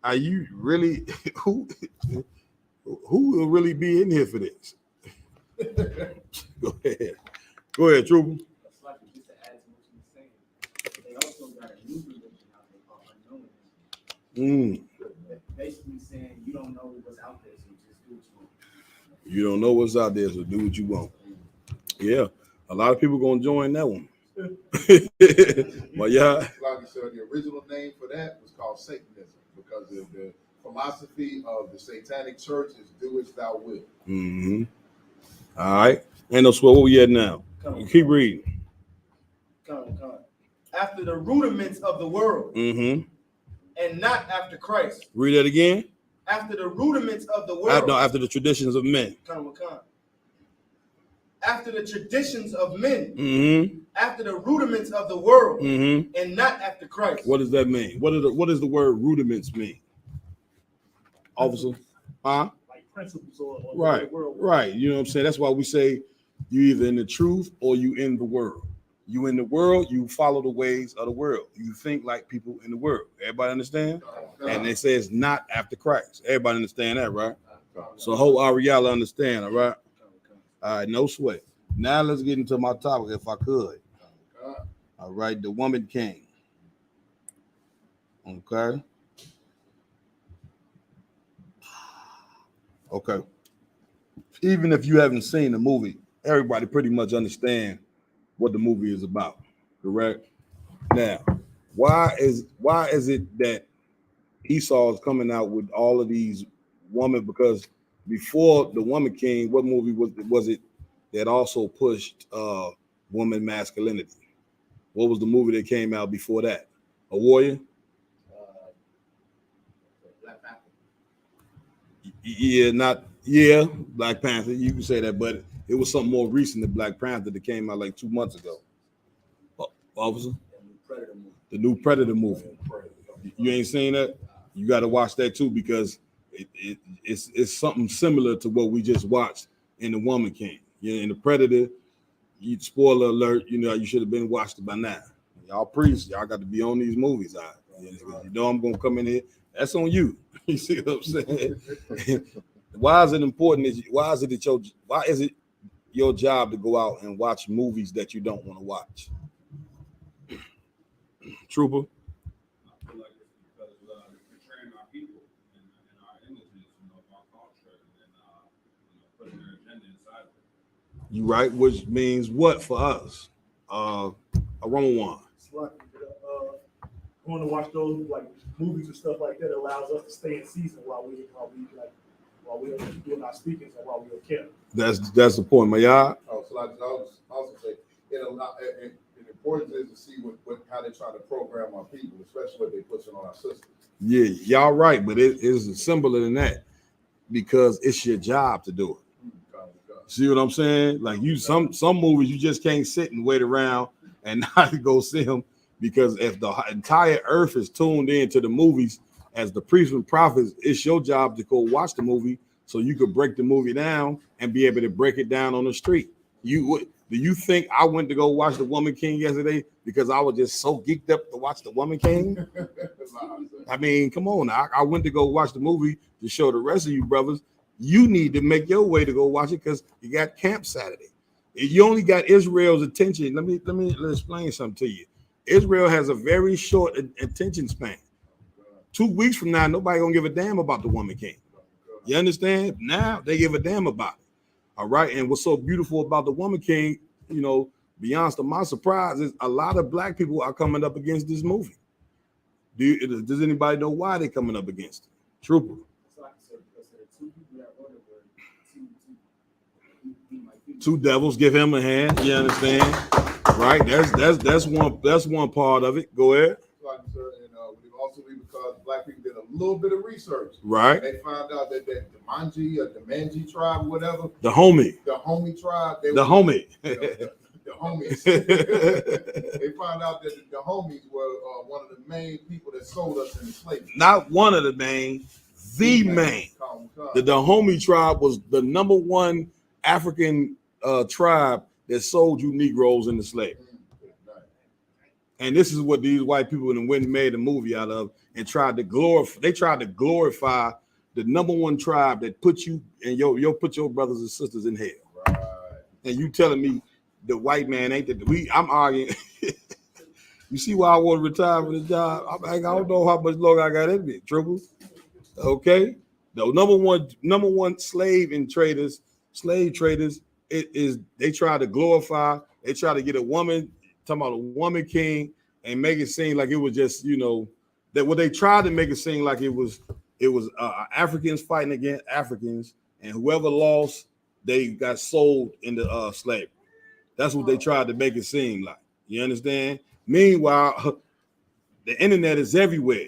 are you really who will really be in here for this? Go ahead, Trooper. They also got a new religion out there called unknown. Basically saying you don't know what's out there, so just do what you want. You don't know what's out there, so do what you want. Yeah, a lot of people gonna join that one. But yeah, like you said, the original name for that was called Satanism because of the philosophy of the Satanic Church is do as thou wilt. All right, ain't no swear. Where we at now? Keep reading. After the rudiments of the world, Mm-hmm. and not after Christ. Read that again. After the rudiments of the world. No, after the traditions of men. After the traditions of men. Mm-hmm. After the rudiments of the world, Mm-hmm. and not after Christ. What does that mean? What does the word rudiments mean? Officer? Huh? Like principles or Right, the world. right. You know what I'm saying? That's why we say you either in the truth or you in the world. You in the world, you follow the ways of the world. You think like people in the world. Everybody understand? And they say it's not after Christ. Everybody understand that, right? So hope Ariella understand, all right? All right, no sweat. Now let's get into my topic if I could. All right, the woman king. Okay. Okay. Even if you haven't seen the movie, everybody pretty much understand what the movie is about, correct? Now, why is it that Esau is coming out with all of these women? Because before the Woman King, what movie was it that also pushed woman masculinity? What was the movie that came out before that? A Warrior? Black Panther. Yeah, Black Panther. You can say that, but it was something more recent than Black Panther that came out like 2 months ago. Officer? The new Predator movie. You ain't seen that? You got to watch that too because it's something similar to what we just watched in The Woman King. In The Predator, spoiler alert, you should have been watched it by now. Y'all priests, y'all got to be on these movies. You know I'm going to come in here. That's on you. You see what I'm saying? Why is it important? Why is it your job to go out and watch movies that you don't want to watch? Trooper? I feel like it's because we're portraying our people and our images, of our culture, and putting their agenda inside of it. You right, which means what for us? A Ramawan. It's like going to watch those like movies and stuff like that allows us to stay in season while we're doing our speakings and while we're kept. That's the point, Mayad. Oh, so I was also say the importance is to see how they try to program our people, especially what they pushing on our systems. Yeah, y'all right, but it is simpler than that because it's your job to do it. See what I'm saying? Like some movies you just can't sit and wait around and not go see them because if the entire earth is tuned into the movies as the priests and prophets, it's your job to go watch the movie so you could break the movie down and be able to break it down on the street. Do you think I went to go watch The Woman King yesterday because I was just so geeked up to watch The Woman King? I mean, come on. I went to go watch the movie to show the rest of you brothers. You need to make your way to go watch it because you got camp Saturday. You only got Israel's attention. Let me explain something to you. Israel has a very short attention span. 2 weeks from now, nobody gonna give a damn about The Woman King. You understand? Now they give a damn about it. All right. And what's so beautiful about The Woman King, beyond my surprise, is a lot of black people are coming up against this movie. Does anybody know why they're coming up against it? Trooper. Two devils, give him a hand. You understand? Right? That's one part of it. Go ahead. Also because black people did a little bit of research. Right. They found out that the Manji or the Manji tribe, whatever. The homie tribe. The homies. They found out that the homies were one of the main people that sold us into slavery. Not one of the main, the main. The Dahomey tribe was the number one African tribe that sold you Negroes into slavery. And this is what these white people in the wind made a movie out of and tried to glorify. They tried to glorify the number one tribe that put you and put your brothers and sisters in hell. Right. And you telling me the white man ain't that I'm arguing. You see why I want to retire from this job? I don't know how much longer I got in me. Triple. Okay. The number one slave traders, they try to glorify, they try to get a woman. Talking about a woman king and make it seem like it was just, that what they tried to make it seem like it was Africans fighting against Africans, and whoever lost, they got sold into slavery. That's what they tried to make it seem like. You understand? Meanwhile, the internet is everywhere.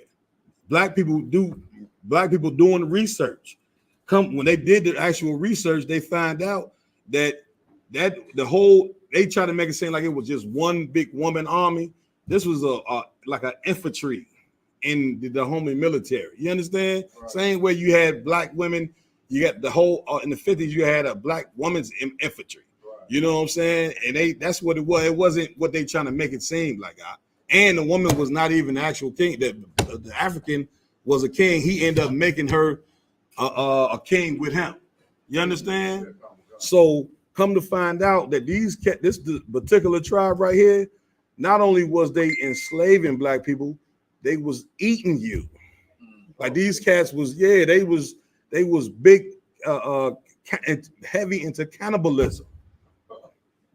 Black people doing the research. When they did the actual research, they find out that they try to make it seem like it was just one big woman army. This was like an infantry in the Dahomey military. You understand? Right. Same way you had black women. You got the whole in the 50s. You had a black woman's infantry. Right. You know what I'm saying? And that's what it was. It wasn't what they trying to make it seem like. And the woman was not even the actual king. The African was a king. He ended up making her a king with him. You understand? So. Come to find out that this particular tribe right here, not only was they enslaving black people, they was eating you. Like these cats was, they was big, heavy into cannibalism,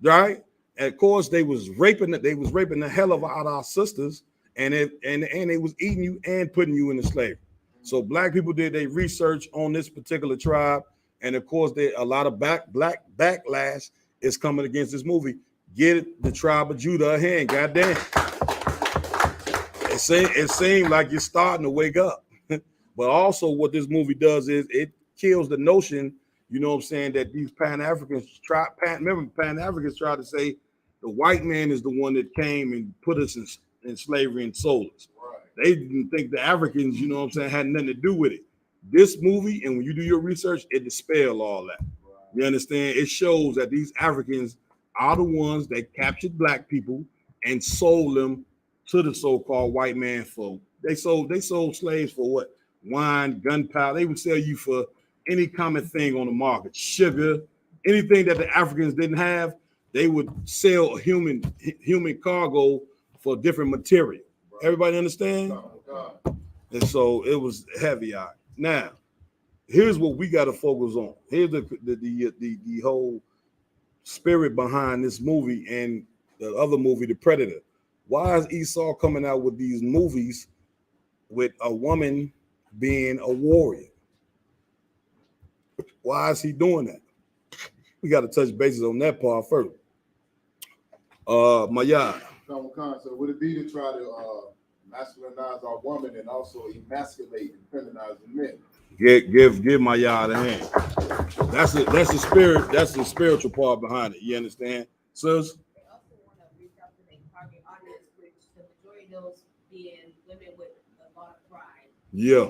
right? And of course, they was raping the hell out of our sisters, and they was eating you and putting you into slavery. So black people did their research on this particular tribe. And of course, a lot of black backlash is coming against this movie. get the tribe of Judah a hand. Goddamn. It seemed like you're starting to wake up. But also what this movie does is it kills the notion, you know what I'm saying, that these Pan-Africans remember Pan-Africans tried to say the white man is the one that came and put us in slavery and sold us. Right. They didn't think the Africans, you know what I'm saying, had nothing to do with it. This movie, and when you do your research, it dispels all that. Right. You understand? It shows that these Africans are the ones that captured black people and sold them to the so-called white man for they sold slaves for what? Wine, gunpowder. They would sell you for any common thing on the market, sugar, anything that the Africans didn't have. They would sell a human cargo for different material. Right. Everybody understand? And so it was heavy out. Now, here's what we got to focus on. Here's the whole spirit behind this movie and the other movie, The Predator. Why is Esau coming out with these movies with a woman being a warrior? Why is he doing that? We got to touch bases on that part first. Maya. So would it be to try to masculinize our woman and also emasculate and feminize the men? Give Maya the hand. That's the spirit. That's the spiritual part behind it. You understand, sis? They also want to reach out to their target audience, which the majority of those being women with a lot of pride. Yeah.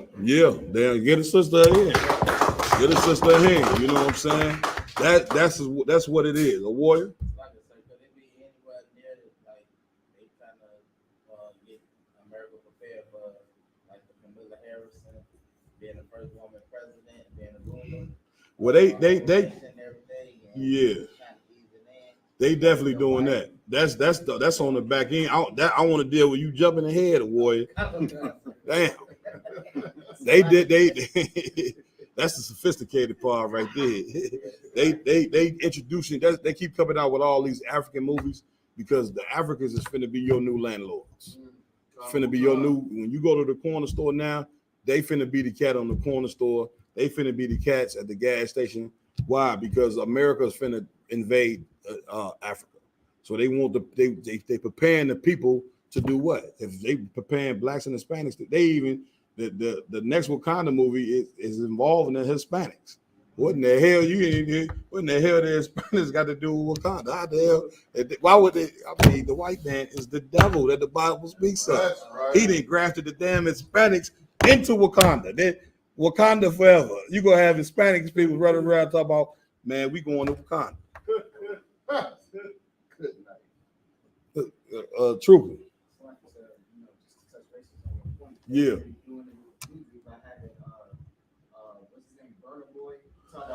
Then get a sister a hand. Get a sister a hand. You know what I'm saying? That's what it is. A warrior. Like I said, could it be anywhere near it? Like they trying to get America prepared for like the Kamala Harrison being the first woman president, being a ruler. Well, they definitely doing that. That's on the back end. I want to deal with you jumping ahead, warrior. Damn. They that's the sophisticated part right there. They introducing that. They keep coming out with all these African movies because the Africans is finna be your new landlords. Finna be your new. When you go to the corner store now, they finna be the cat on the corner store. They finna be the cats at the gas station. Why? Because America's finna invade Africa. So they want they preparing the people to do what? If they preparing blacks and Hispanics, they even the next Wakanda movie is involving the Hispanics. What in the hell what in the hell the Hispanics got to do with Wakanda? How the hell? Why would they? I mean, the white man is the devil that the Bible speaks of. Right. He done grafted the damn Hispanics into Wakanda. Then Wakanda forever. You gonna have Hispanics people running around talking about, man, we going to Wakanda. Trooper. Yeah.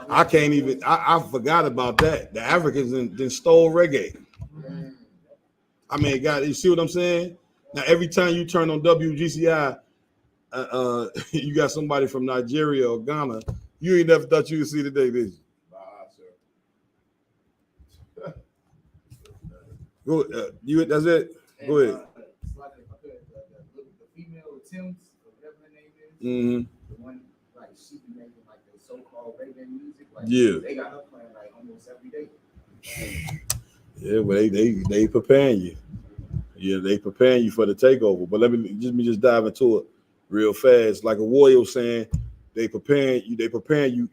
I can't even. I forgot about that. The Africans then stole reggae. I mean, God, you see what I'm saying? Now, every time you turn on WGCI, you got somebody from Nigeria or Ghana. You ain't never thought you would see today, did you? Go. That's it. Go ahead. It's like the female attempts, whatever her name is. Mm-hmm. The one like she be making like the so-called reggae music. Like, yeah. They got her playing like almost every day. Yeah, well, they preparing you. Yeah, they preparing you for the takeover. But let me just dive into it real fast. Like a warrior was saying, they preparing you,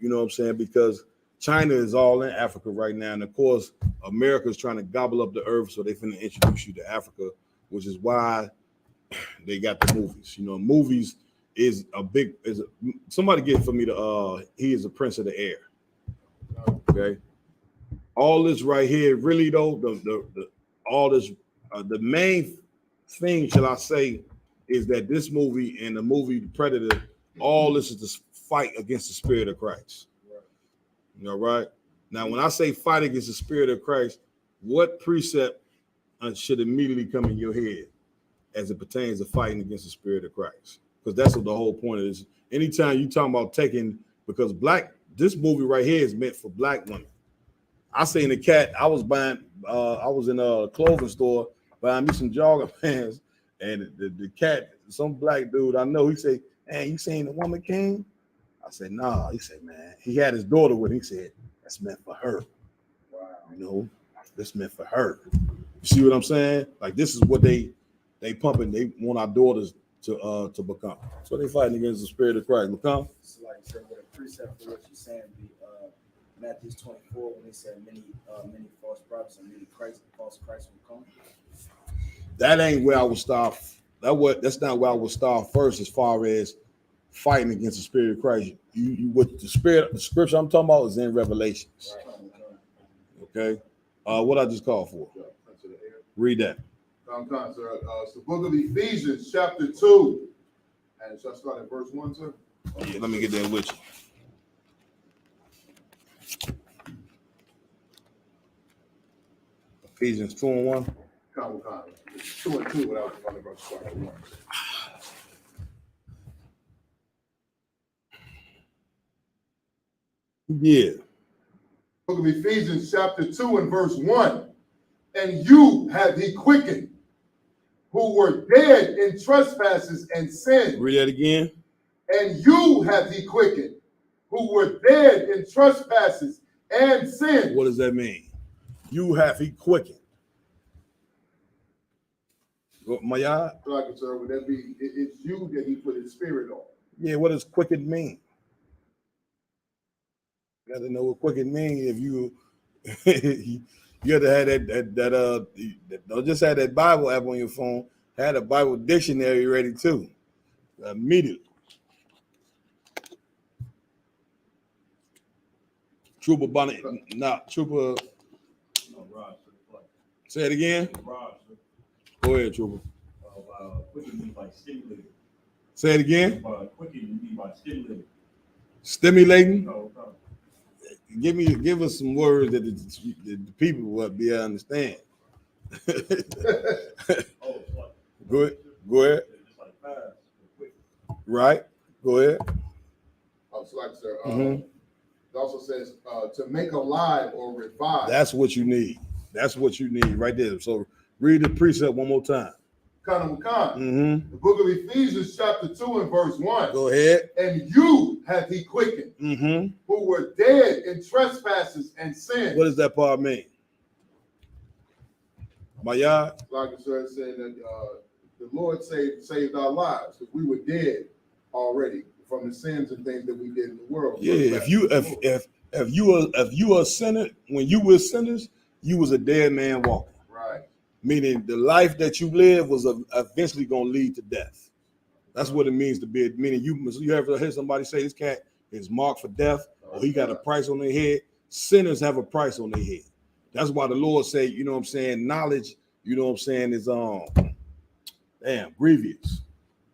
you know what I'm saying? Because China is all in Africa right now. And of course, America's trying to gobble up the earth, so they finna introduce you to Africa, which is why they got the movies. You know, movies is somebody get for me he is a prince of the air. Okay. All this right here, really though, the main thing, shall I say, is that this movie and the movie The Predator, all this is to fight against the spirit of Christ. You know, right? Now, when I say fight against the spirit of Christ, what precept should immediately come in your head as it pertains to fighting against the spirit of Christ? Because that's what the whole point is. Anytime you talking about because this movie right here is meant for black women. I seen a cat. I was in a clothing store buying me some jogger pants, and the cat, some black dude I know, he said, "Hey, you seen the woman king?" I said, "Nah." He said, "Man," he had his daughter with him. He said, "That's meant for her." Wow. You know, This meant for her. You see what I'm saying? Like this is what they pumping. They want our daughters to become. So they fighting against the spirit of Christ. Become. It's like so what a precept for what you're saying be Matthew 24 when they said many false prophets and many false Christ will come. That ain't where I would start. That's not where I would start first as far as fighting against the spirit of Christ. You what the scripture I'm talking about is in Revelations. Okay. What I just called for. Read that. Sir. It's the book of Ephesians, chapter 2. And shall I start at verse 1, sir? Yeah, let me get that with you. Ephesians 2 and 1. 2 and 2 without the verse start at 1. Yeah. Book of Ephesians, chapter 2 and verse 1. And you have he quickened, who were dead in trespasses and sins. Read that again. And you have he quickened, who were dead in trespasses and sins. What does that mean? You have he quickened. Maya? Sir, would that be, it's you that he put his spirit on. Yeah, what does quickened mean? You got to know what quickened mean if you you have to have that don't just have that Bible app on your phone, had a Bible dictionary ready too. Immediately. Trooper Bonnet, not Trooper. No, Rod. Say it again. Rod. Go ahead, Trooper. Quickening means like stimulating. Say it again. Quickening means by stimulating. Stimulating. No. Give us some words that the people will be able to understand. Go ahead. Right. Go ahead. Sir. It also says to make alive or revive. That's what you need. That's what you need right there. So read the precept one more time. The book of Ephesians, chapter 2 and verse 1. Go ahead. And you have he quickened, who were dead in trespasses and sins. What does that part mean? Maya? Like the sir said that the Lord saved our lives because we were dead already from the sins and things that we did in the world. Yeah, if you are a sinner, when you were sinners, you was a dead man walking. Right. Meaning the life that you live was eventually going to lead to death. That's what it means to be. Meaning you ever hear somebody say this cat is marked for death, or he got a price on their head? Sinners have a price on their head. That's why the Lord say, you know what I'm saying, knowledge, you know what I'm saying, is grievous.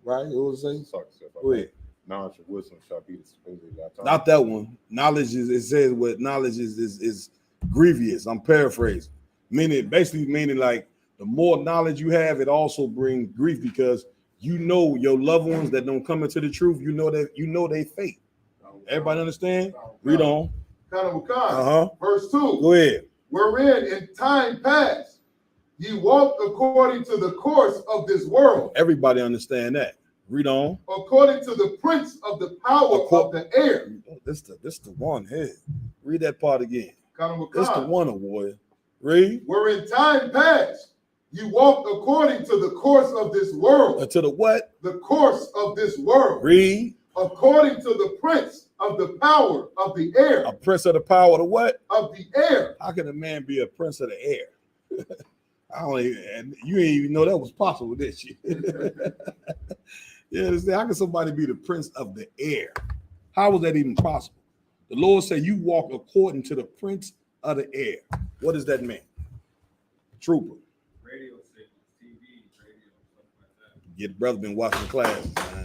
Right? What was it say? Go ahead. Knowledge and wisdom shall be displayed. Not that one. Knowledge is, it says what knowledge is grievous. I'm paraphrasing. Meaning like the more knowledge you have, it also brings grief because you know your loved ones that don't come into the truth, you know they fate. Everybody understand? Read on. Verse 2. Go ahead. Wherein in time past ye walked according to the course of this world. Everybody understand that. Read on. According to the prince of the power of the air. This the one here. Read that part again. This the one, warrior. Read. Where in time past you walked according to the course of this world. To the what? The course of this world. Read. According to the prince of the power of the air. A prince of the power of the what? Of the air. How can a man be a prince of the air? You ain't even know that was possible, did you? You understand? How can somebody be the prince of the air? How was that even possible? The Lord said you walk according to the prince of the air. What does that mean? Trooper. Radio stations, TV, radio, stuff like that. Your brother been watching the classes, man.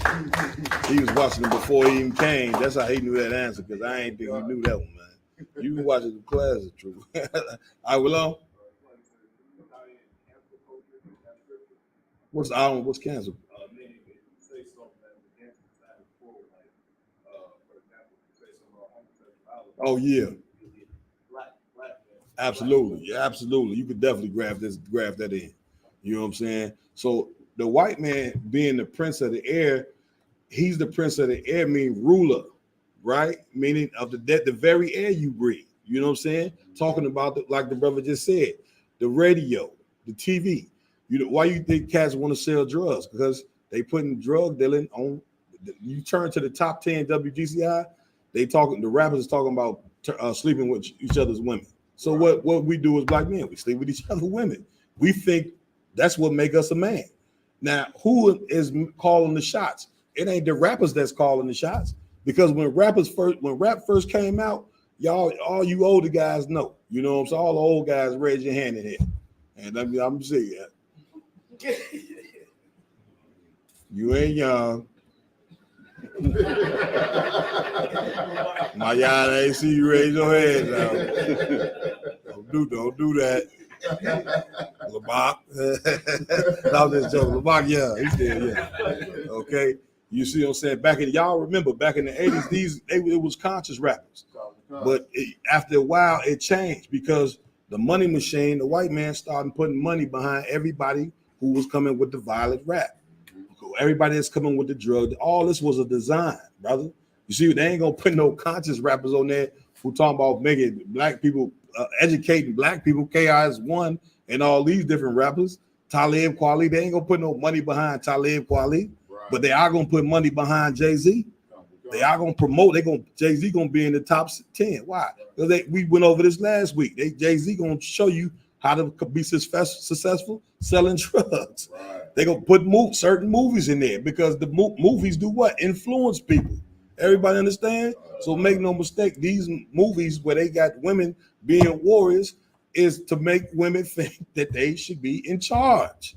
He was watching them before he even came. That's how he knew that answer, because I ain't think he knew that one, man. You been watching the classes, Trooper. All right, well, what's cancer? Oh yeah, absolutely, yeah, absolutely. You could definitely grab that in. You know what I'm saying? So the white man being the prince of the air, he's the prince of the air, meaning ruler, right? Meaning of the very air you breathe. You know what I'm saying? Talking about like the brother just said, the radio, the TV. Why you think cats want to sell drugs? Because they putting drug dealing on. You turn to the top 10 WGCI, the rappers is talking about sleeping with each other's women. So what we do as black men, we sleep with each other's women. We think that's what make us a man. Now, who is calling the shots? It ain't the rappers that's calling the shots, because when rap first came out, all you older guys know. You know what I'm saying? All the old guys raise your hand in here. And I'm saying, you ain't young. My y'all ain't see you raise your hand now. Don't do that. Lamont. I was just joking. Lamont, yeah, he's there, yeah. Okay. You see what I'm saying? Y'all remember back in the 80s, it was conscious rappers. But after a while, it changed because the money machine, the white man started putting money behind everybody who was coming with the violent rap. Everybody that's coming with the drug. All this was a design, brother. You see, they ain't gonna put no conscious rappers on there who talking about making black people, educating black people, KIS1 and all these different rappers. Talib Kweli, they ain't gonna put no money behind Talib Kweli, but they are gonna put money behind Jay-Z. They are gonna promote. Jay-Z gonna be in the top 10. Why? Because we went over this last week. Jay-Z gonna show you how to be successful selling drugs. Right. They gonna put certain movies in there because the movies do what? Influence people. Everybody understand? So make no mistake, these movies where they got women being warriors is to make women think that they should be in charge,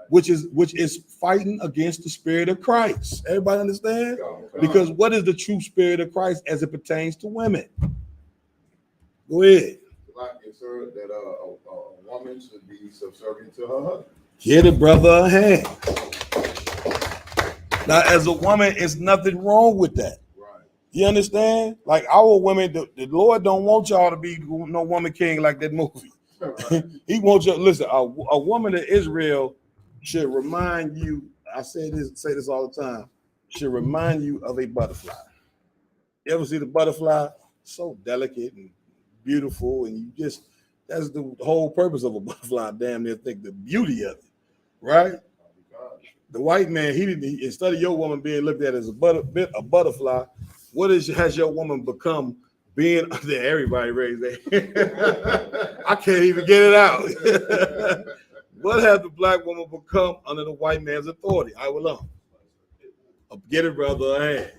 which is fighting against the spirit of Christ. Everybody understand? Because what is the true spirit of Christ as it pertains to women? Go ahead. Like it's heard that a woman should be subservient to her husband. Get a brother a hand. Now, as a woman, it's nothing wrong with that. Right. You understand? Like our women, the Lord don't want y'all to be no woman king like that movie. Right. He wants you. Listen, a woman in Israel should remind you. I say this all the time. Should remind you of a butterfly. You ever see the butterfly? So delicate and beautiful, and that's the whole purpose of a butterfly. Damn near think the beauty of it, right? The white man, instead of your woman being looked at as a butterfly, has your woman become being there? Everybody raised their I can't even get it out. What has the black woman become under the white man's authority? I will know. Get it, brother, a hand.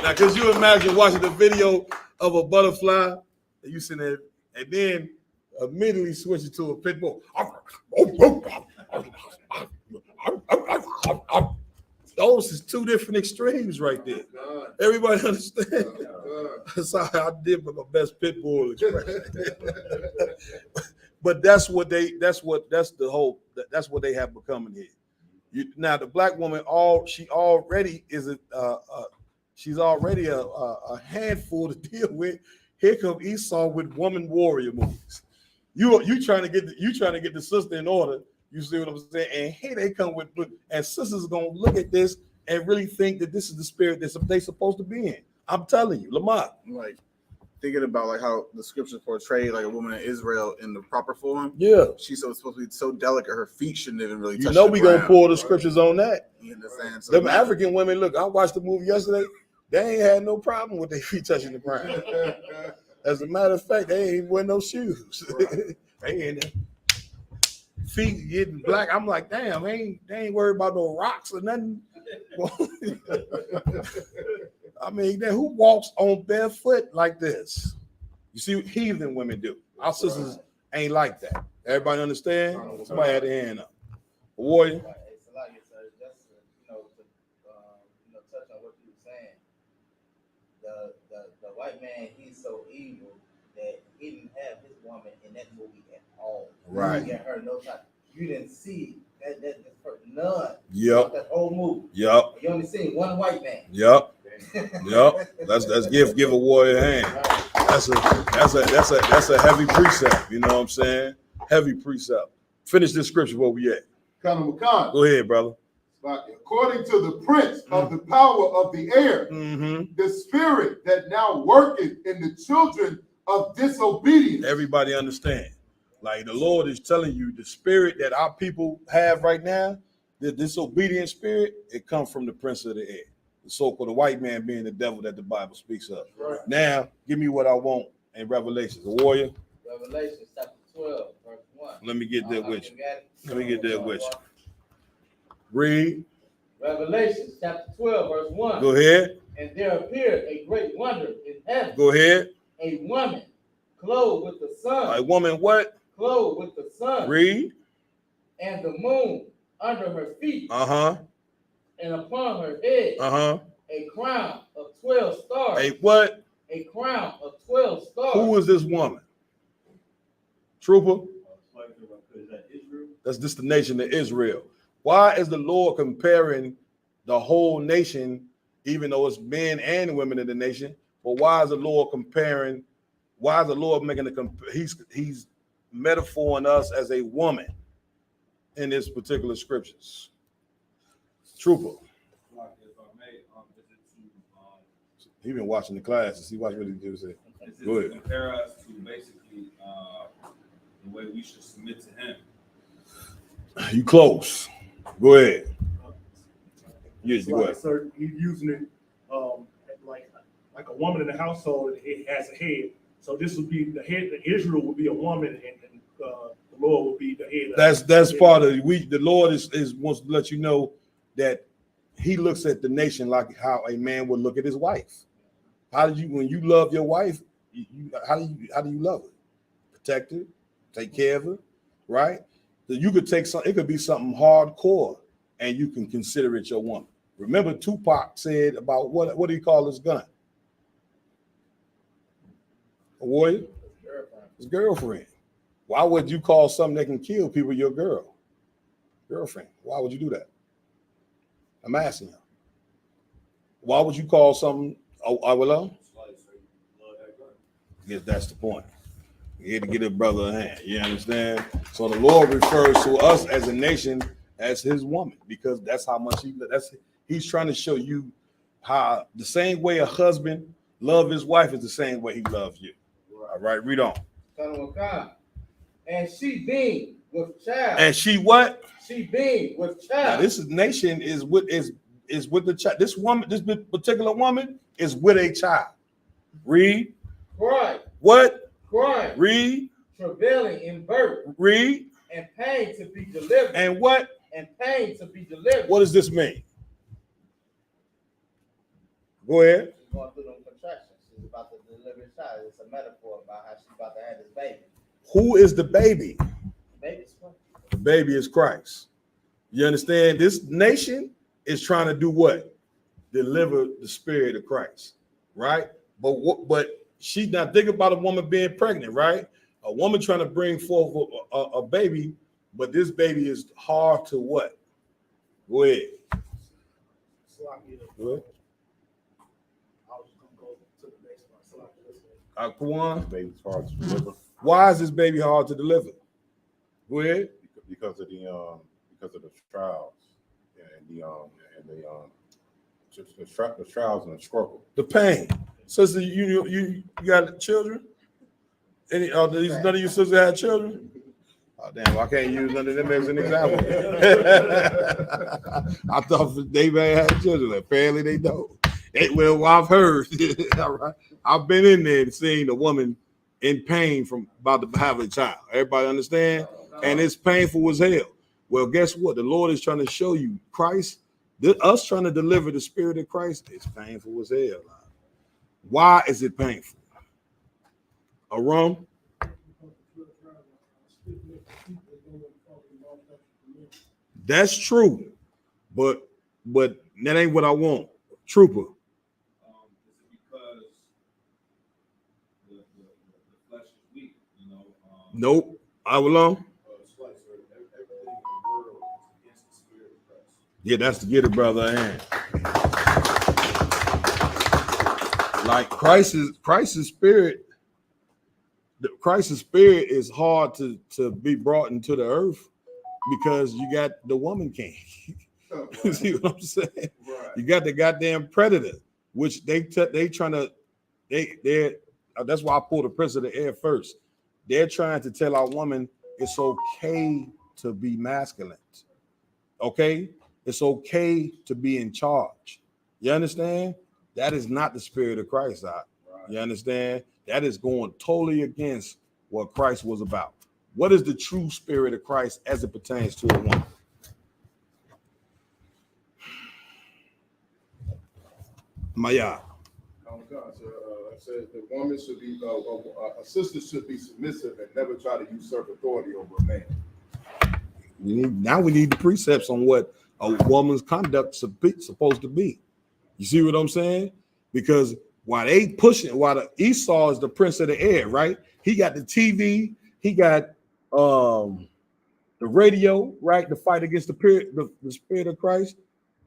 Now, could you imagine watching the video of a butterfly and you sitting there and then immediately switch it to a pit bull? Those is two different extremes right there. Everybody understand? That's how I did with my best pit bull expression. But that's what they have become in here. Now the black woman, she's already a handful to deal with. Here come Esau with woman warrior movies. You trying to get the sister in order. You see what I'm saying? And here they come with, and sisters are gonna look at this and really think that this is the spirit that they're supposed to be in. I'm telling you, Lamont. Like thinking about like how the scriptures portray like a woman in Israel in the proper form. Yeah, she's supposed to be so delicate, her feet shouldn't even really. You know, we gonna pull the scriptures on that. You understand? So them African women, look, I watched the movie yesterday. They ain't had no problem with their feet touching the ground. As a matter of fact, they ain't wearing no shoes. Right. They ain't feet getting black. I'm like, damn, they ain't worried about no rocks or nothing. I mean, who walks on barefoot like this? You see what heathen women do. Our sisters ain't like that. Everybody understand? Somebody had their hand up. Warrior. It's a lot, sir. Just to touch on what you were saying. The white man, he's so evil that he didn't have his woman in that movie at all. Right. You didn't hear no time. You didn't see that none. Yep. That whole movie. Yep. You only seen one white man. Yep. Yep. Let's give a warrior a hand. That's a heavy precept. You know what I'm saying? Heavy precept. Finish this scripture where we at. Go ahead, brother. According to the prince of the power of the air, the spirit that now worketh in the children of disobedience. Everybody understand. Like the Lord is telling you, the spirit that our people have right now, the disobedient spirit, it comes from the prince of the air, the so-called the white man being the devil that the Bible speaks of. Right. Now, give me what I want in Revelations. The warrior. Revelation chapter 12, verse 1. Let me get there with you. Let me get there with you. you. Read. Revelation chapter 12, verse 1. Go ahead. And there appeared a great wonder in heaven. Go ahead. A woman clothed with the sun. A woman what? Clothed with the sun. Read. And the moon under her feet. Uh-huh. And upon her head. Uh-huh. A crown of 12 stars. A what? A crown of 12 stars. Who is this woman? Trooper? Is that Israel? That's just the nation of Israel. Why is the Lord comparing the whole nation, even though it's men and women in the nation? But why is the Lord comparing? Why is the Lord making he's metaphoring us as a woman in this particular scriptures? Trooper. If I may, is it to He been watching the classes. He watched what he just said. Go ahead. compare us to basically the way we should submit to him? You close. Go ahead. Yes, you like what? certain, he's using it like a woman in the household. It has a head. So this would be the head. Israel would be a woman, and the Lord would be the head. That's part of it. The Lord is wants to let you know that He looks at the nation like how a man would look at his wife. How do you, when you love your wife, how do you love her? Protect her, take care of her, right? So you could take some. It could be something hardcore, and you can consider it your woman. Remember, Tupac said about what do you call his gun? A warrior? His girlfriend. Why would you call something that can kill people your girlfriend? Why would you do that? I'm asking you. Why would you call something? I will love? Yes, that's the point. You had to get a brother a hand. You understand? So the Lord refers to us as a nation as His woman because that's how much He's trying to show you how the same way a husband loves his wife is the same way he loves you. All right, read on. And she being with child. And she what? She being with child. Now this nation is with the child. This woman, this particular woman, is with a child. Read. Cry. What? Cry. Read. Travailing in birth. Read. And pain to be delivered. And what? And pain to be delivered. What does this mean? Go ahead. She's going through them contractions. She's about to deliver a child. It's a metaphor about how she's about to have this baby. Who is the baby? The baby's Christ. The baby is Christ. You understand? This nation is trying to do what? Deliver the spirit of Christ, right? But she's not thinking about a woman being pregnant, right? A woman trying to bring forth a baby, but this baby is hard to what? Go ahead. Go ahead. Kwan? Baby's hard to deliver. Why is this baby hard to deliver? Go ahead. Because of the trials and the trials and the struggle. The pain. Sister, you got children? Any none of you sisters had children? Oh damn! I can't use none of them as an example. I thought they may have children. Apparently they don't. Well, I've heard. All right. I've been in there and seen a woman in pain from about to have a child. Everybody understand? And it's painful as hell. Well, guess what? The Lord is trying to show you Christ. Us trying to deliver the spirit of Christ is painful as hell. Why is it painful? Aram? That's true, but that ain't what I want. Trooper. Is it because the flesh is weak? You know. Nope. I will alone. It's like everything in the world is against the spirit of Christ. Yeah, that's to get it, brother. And like Christ's spirit. Christ's spirit is hard to be brought into the earth because you got the woman king. You see what I'm saying? Right. You got the goddamn predator, which they're that's why I pulled the prince of the air first. they're trying to tell our woman it's okay to be masculine. Okay? It's okay to be in charge. You understand? That is not the spirit of Christ. You understand? That is going totally against what Christ was about. What is the true spirit of Christ as it pertains to a woman? Maya. Oh God, I said the woman should be, a sister should be submissive and never try to usurp authority over a man. Now we need the precepts on what a woman's conduct supposed to be. You see what I'm saying? Because while they pushing, while the Esau is the prince of the air, right? He got the TV, he got the radio, right? To fight against the spirit of Christ.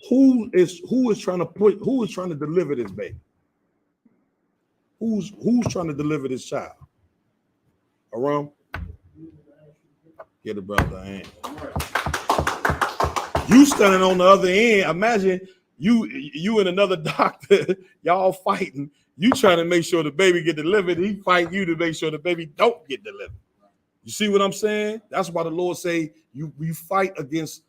Who is trying to deliver this baby? Who's trying to deliver this child? Around? Get a brother hand. You standing on the other end. Imagine you and another doctor, y'all fighting. You trying to make sure the baby get delivered. He fight you to make sure the baby don't get delivered. You see what I'm saying? That's why the Lord say you fight against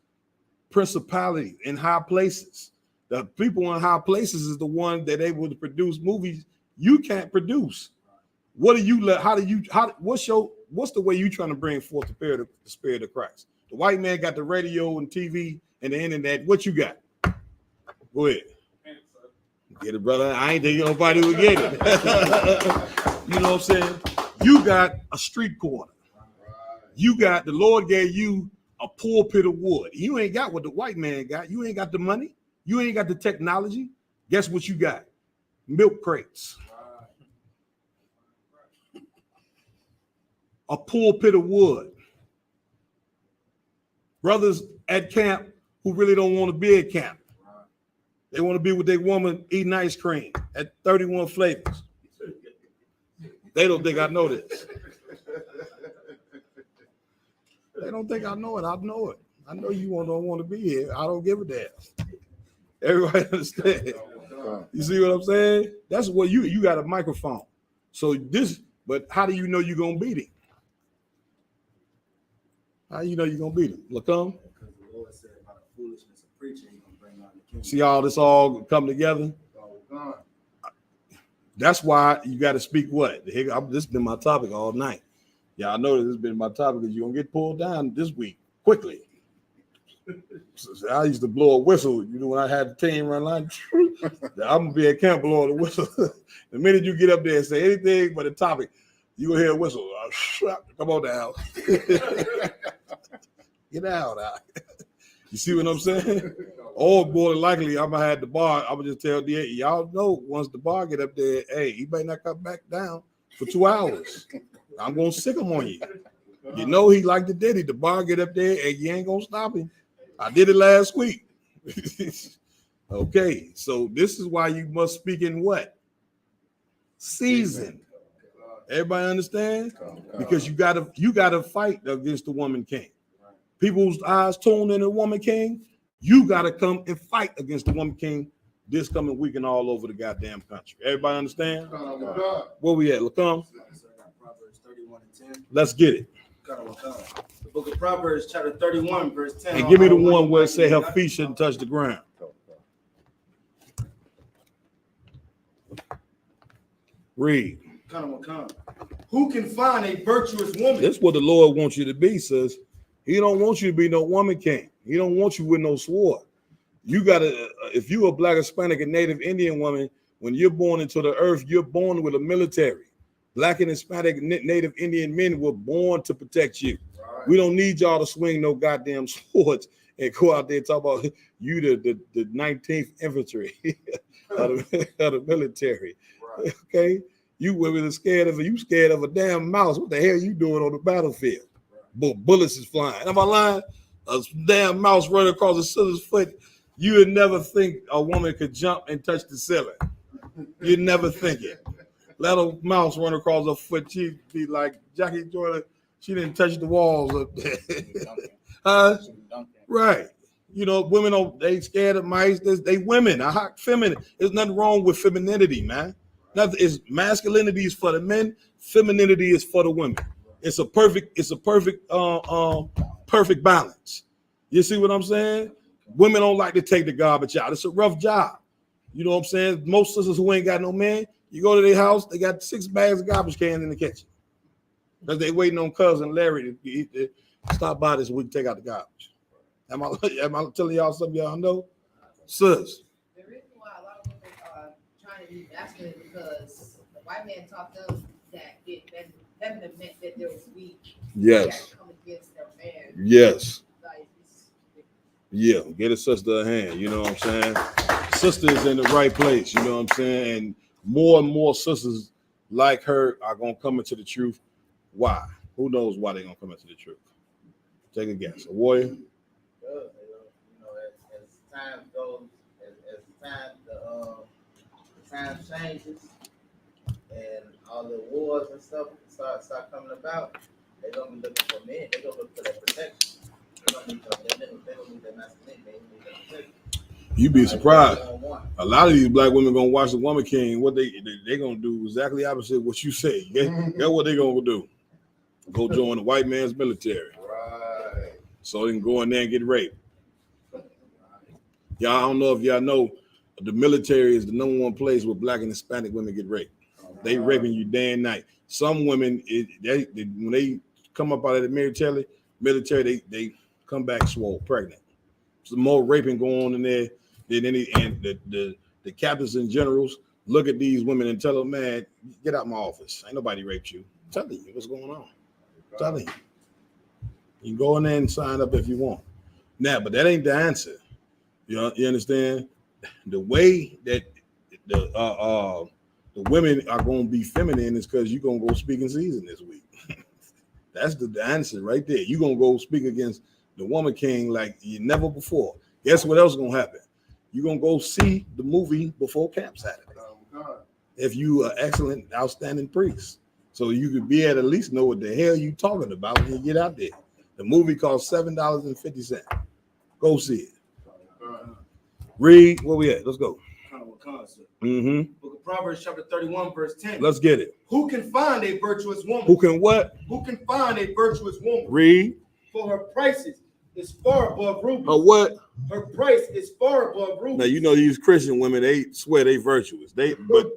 principality in high places. The people in high places is the one that able to produce movies you can't produce. What's the way you trying to bring forth the spirit of Christ? The white man got the radio and TV and the internet. What you got? Go ahead. Get it, brother. I ain't thinking nobody would get it. You know what I'm saying? You got a street corner. You got, the Lord gave you a pulpit of wood. You ain't got what the white man got. You ain't got the money. You ain't got the technology. Guess what you got? Milk crates. A pulpit of wood. Brothers at camp who really don't want to be at camp. They want to be with their woman eating ice cream at 31 flavors. They don't think I know this. They don't think I know it. I know it. I know you don't want to be here. I don't give a damn. Everybody understand? You see what I'm saying? That's what you got a microphone. So but how do you know you're gonna beat him? How you know you're gonna beat him? Lacombe? Because the Lord said about the foolishness of preaching, he's gonna bring out the kingdom. See all this all come together? That's why you got to speak what? This has been my topic all night. Y'all know this has been my topic because you're going to get pulled down this week quickly. So I used to blow a whistle. You know, when I had the team run line, I'm going to be at camp blowing the whistle. The minute you get up there and say anything but a topic, you will hear a whistle. Come on down. Get out. You see what I'm saying? Or more than likely, I'm gonna have the bar. I'm gonna just tell y'all know once the bar get up there, hey, he may not come back down for 2 hours. I'm gonna sick him on you. You know he like the Diddy. The bar get up there and you ain't gonna stop him. I did it last week. Okay, so this is why you must speak in what? Season. Everybody understand? Because you gotta fight against the woman king. People's eyes tuned in the woman king. You got to come and fight against the woman king this coming weekend all over the goddamn country. Everybody understand? Where we at, Lacombe? Proverbs 31:10. Let's get it. The book of Proverbs, chapter 31, verse 10. And give me the one where it say her feet shouldn't touch the ground. Read. Who can find a virtuous woman? That's what the Lord wants you to be, sis. He don't want you to be no woman king. He don't want you with no sword. You gotta, if you a Black, Hispanic, and Native Indian woman, when you're born into the earth, you're born with a military. Black and Hispanic, Native Indian men were born to protect you. Right. We don't need y'all to swing no goddamn swords and go out there and talk about you, the 19th infantry of the military. Right. Okay, you women are scared of a damn mouse. What the hell are you doing on the battlefield? Bullets is flying. Am I lying? A damn mouse running across the sister's foot. You would never think a woman could jump and touch the ceiling. You'd never think it. Let a mouse run across her foot. She'd be like Jackie Jordan. She didn't touch the walls up there. Huh? Right. You know, women they scared of mice. They women are hot, feminine. There's nothing wrong with femininity, man. Nothing is masculinity is for the men, femininity is for the women. It's a perfect perfect balance. You see what I'm saying? Women don't like to take the garbage out. It's a rough job. You know what I'm saying? Most sisters who ain't got no man, you go to their house, they got 6 bags of garbage cans in the kitchen. Because they waiting on cousin Larry to stop by this week, take out the garbage. Am I telling y'all something y'all know? Sis. The reason why a lot of women are trying to be masculine is because the white man taught them that feminine meant that there was weak. Yes. Come against their man. Yes. Yeah, get a sister a hand, you know what I'm saying? Sister is in the right place, you know what I'm saying? And more sisters like her are going to come into the truth. Why? Who knows why they're going to come into the truth? Take a guess. A warrior? You know, as time goes, as time changes, and all the wars and stuff start coming about, they're gonna be looking for men. They're gonna look for that protection. They don't need that masculinity. They need that protection. You'd be surprised. A lot of these black women gonna watch the Woman King. What they gonna do exactly opposite of what you say. Guess what they gonna do? Go join the white man's military. Right. So they can go in there and get raped. Y'all, I don't know if y'all know, the military is the #1 place where black and Hispanic women get raped. They raping you day and night. Some women, when they come up out of the military, they come back swole, pregnant. So more raping going on in there than any, and the captains and generals look at these women and tell them, man, get out my office. Ain't nobody raped you. I'm telling you what's going on. I'm telling you. You can go in there and sign up if you want. Now, but that ain't the answer. You understand? The way that the women are going to be feminine is because you're going to go speak in season this week. That's the answer right there. You're going to go speak against the Woman King like you never before. Guess what else is going to happen? You're going to go see the movie before Camp Saturday. If you are excellent, outstanding priest. So you could be at least know what the hell you talking about when you get out there. The movie costs $7.50. Go see it. Read, where we at? Let's go. Mm-hmm. Book of Proverbs chapter 31, verse 10. Let's get it. Who can find a virtuous woman? Who can what? Who can find a virtuous woman? Read. For her prices is far above rubies. Her what? Her price is far above rubies. Now you know these Christian women, they swear they virtuous. But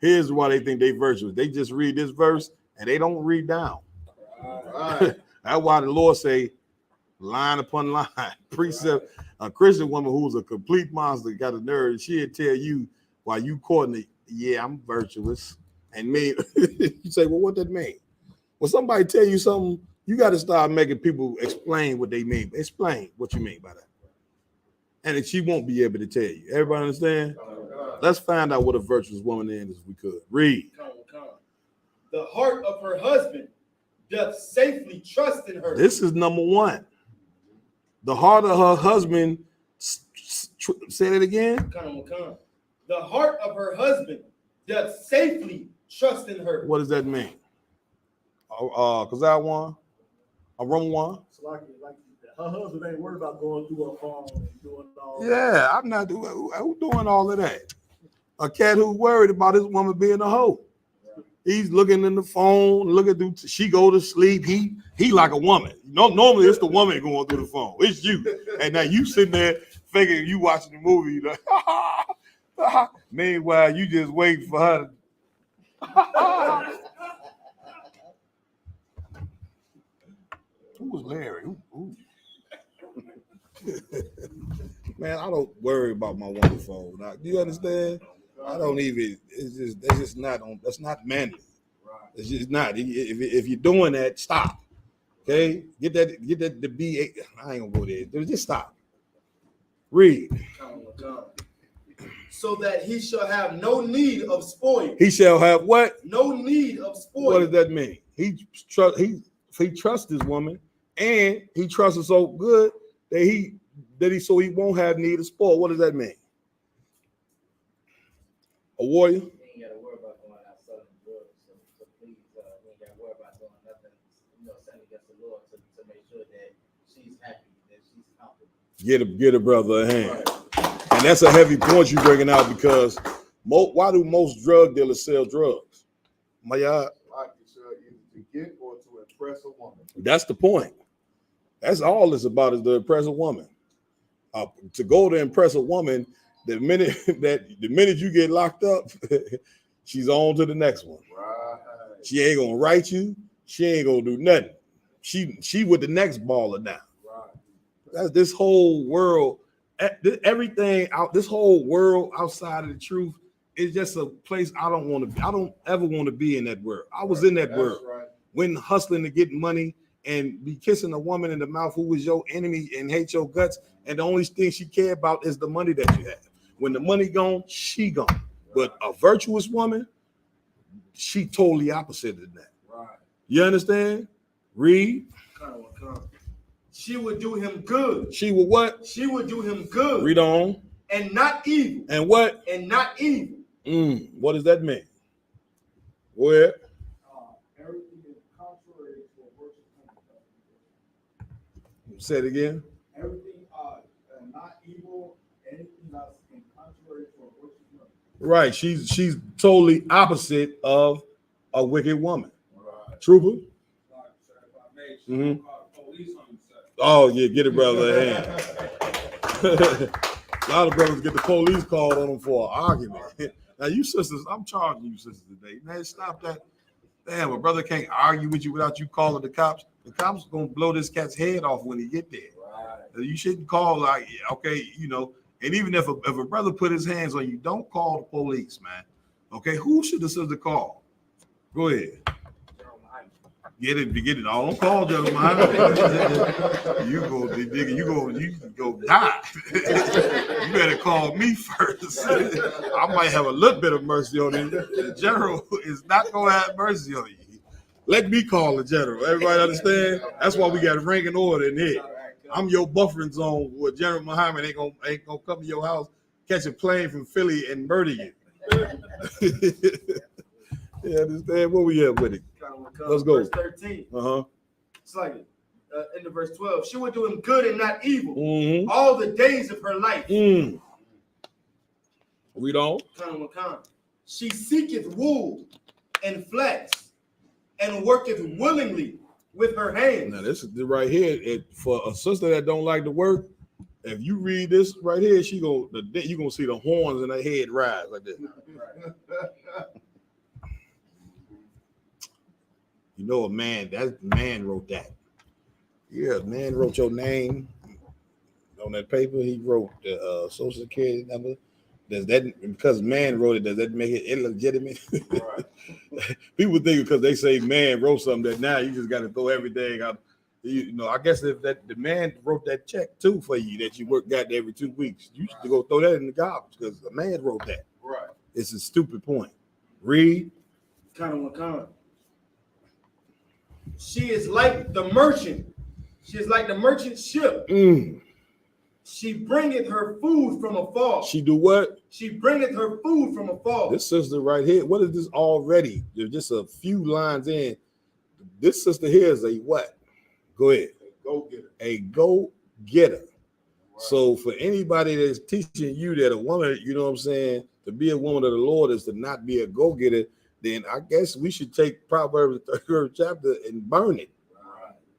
here's why they think they virtuous. They just read this verse and they don't read down. Right. That's why the Lord say, line upon line, precept. A Christian woman who's a complete monster, got a nerve, she'll tell you while you courting, yeah, I'm virtuous. And me, you say, well, what that mean? When somebody tell you something, you got to start making people explain what they mean. Explain what you mean by that. And she won't be able to tell you. Everybody understand? Let's find out what a virtuous woman is if we could. Read. The heart of her husband doth safely trust in her. This is #1. The heart of her husband, say it again. The heart of her husband doth safely trust in her. What does that mean? Cause I won. I run one. So like her husband ain't worried about going through her phone and doing all. Yeah, I'm not doing. Who doing all of that? A cat who's worried about his woman being a hoe. He's looking in the phone, looking through. She go to sleep. He like a woman. No, normally it's the woman going through the phone. It's you, and now you sitting there thinking you watching the movie. Like, meanwhile, you just waiting for her. Who was Larry? Who? Man, I don't worry about my woman's phone. Now, do you understand? I don't even. That's just not on. That's not manly. It's just not. If you're doing that, stop. Okay, get that. The B. I ain't gonna go there. Just stop. Read. So that he shall have no need of spoil. He shall have what? No need of spoil. What does that mean? He trusts this woman, and he trusts her so good that he won't have need of spoil. What does that mean? A warrior? You ain't got to worry about going out selling drugs. So please, you ain't got to worry about doing nothing, sinning against the Lord to make sure that she's happy, that she's comfortable. Get a brother a hand. Right. And that's a heavy point you're bringing out because why do most drug dealers sell drugs? My yard. Either to get or to oppress a woman. That's the point. That's all it's about, is to impress a woman. To go to impress a woman, the minute you get locked up, she's on to the next one. Right. She ain't gonna write you. She ain't gonna do nothing. She with the next baller now. Right. That's this whole world. Everything out. This whole world outside of the truth is just a place I don't want to be. I don't ever want to be in that world. I was in that world. Right. When hustling to get money and be kissing a woman in the mouth who was your enemy and hate your guts, and the only thing she care about is the money that you have. When the money gone, she gone. Right. But a virtuous woman, she totally opposite of that. Right. You understand? Read. She would do him good. She would what? She would do him good. Read on. And not evil. And what? And not evil. What does that mean? Where? Everything is contrary to a virtuous woman. Say it again. Everything not evil, anything that's in contrary to a virtuous woman. Right. She's totally opposite of a wicked woman. Right. Trooper? Mm-hmm. Oh, yeah, get it, brother. A lot of brothers get the police called on them for an argument. Now, you sisters, I'm charging you sisters today. Man, stop that. Damn, a brother can't argue with you without you calling the cops. The cops are going to blow this cat's head off when he get there. Right. You shouldn't call like, okay, you know, and even if a brother put his hands on you, don't call the police, man. Okay, who should the sister call? Go ahead. Get it. I don't call General Muhammad. You go die. You better call me first. I might have a little bit of mercy on you. The general is not gonna have mercy on you. Let me call the general. Everybody understand? That's why we got rank and order in here. I'm your buffering zone where General Muhammad ain't gonna come to your house, catch a plane from Philly and murder you. You understand? What we have with it? Let's go. Verse 13. Uh-huh. It's like in the verse 12. She would do him good and not evil all the days of her life. Read on. She seeketh wool and flax and worketh willingly with her hands. Now this is right here. For a sister that don't like to work, if you read this right here, you gonna see the horns in her head rise like this. You know, that man wrote that. Yeah, man wrote your name on that paper. He wrote the social security number. Does that, because man wrote it, does that make it illegitimate? Right. People think because they say man wrote something that now you just got to throw everything out. You know, I guess if that the man wrote that check too for you that you got there every 2 weeks, you should go throw that in the garbage because the man wrote that. Right. It's a stupid point. Read. She is like the merchant. She is like the merchant ship. She bringeth her food from afar. She do what? She bringeth her food from afar. This sister right here, what is this already? There's just a few lines in. This sister here is a what? Go ahead. A go-getter. Right. So for anybody that's teaching you that a woman, you know what I'm saying, to be a woman of the Lord is to not be a go-getter, then I guess we should take Proverbs the 33rd chapter and burn it.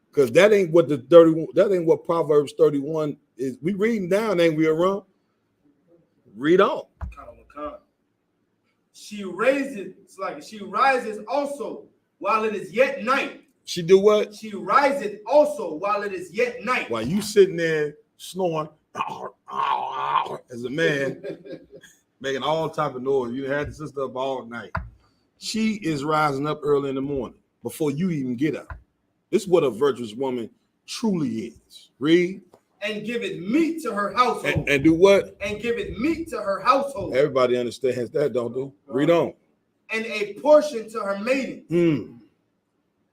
Because that ain't what Proverbs 31 is. We reading down, ain't we, around? Read on. She rises also while it is yet night. She do what? She rises also while it is yet night. While you sitting there snoring as a man, making all type of noise. You had the sister up all night. She is rising up early in the morning before you even get up. This is what a virtuous woman truly is. Read. And give it meat to her household. And do what? And give it meat to her household. Everybody understands that, don't they? Read on. And a portion to her maidens.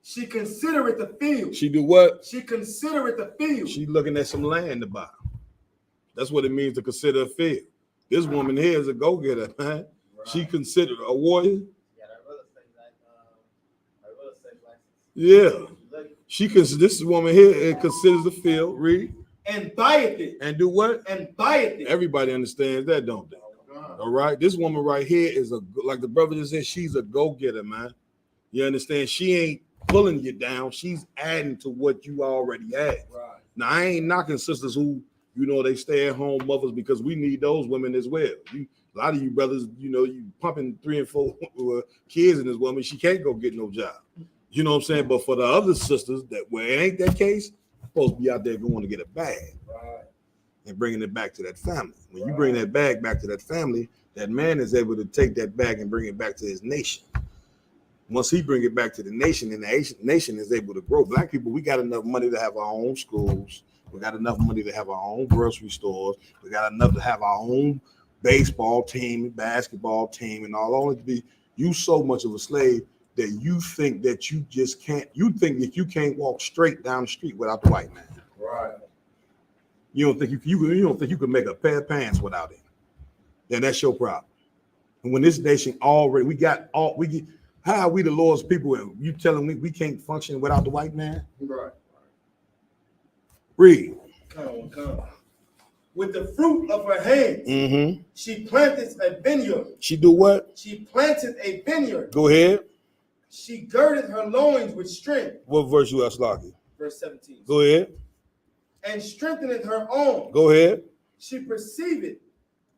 She considereth the field. She do what? She considereth the field. She looking at some land to buy. That's what it means to consider a field. This woman here is a go-getter, man. Right. She considered a warrior. Yeah. This woman here considers the field. Read. And buyeth it. And do what? And buyeth it. Everybody understands that, don't they? All right. This woman right here is like the brother just said, she's a go-getter, man. You understand? She ain't pulling you down. She's adding to what you already had. Right. Now, I ain't knocking sisters who, they stay at home mothers, because we need those women as well. A lot of you brothers, you pumping 3 and 4 kids in this woman, she can't go get no job. You know what I'm saying? But for the other sisters that where it ain't that case, supposed to be out there going to get a bag. Right. And bringing it back to that family. When you bring that bag back to that family, that man is able to take that bag and bring it back to his nation. Once he bring it back to the nation, and the nation is able to grow. Black people, we got enough money to have our own schools. We got enough money to have our own grocery stores. We got enough to have our own baseball team, basketball team, and all. Only to be you so much of a slave that you think that you just can't. You think that you can't walk straight down the street without the white man. Right. You don't think you don't think you can make a pair of pants without it? Then that's your problem. And when this nation already how are we the Lord's people and you telling me we can't function without the white man? Right. Read. Come. With the fruit of her hands, she planted a vineyard. She do what? She planted a vineyard. Go ahead. She girded her loins with strength. What verse you ask, Lockie? Verse 17. Go ahead. And strengthened her own. Go ahead. She perceived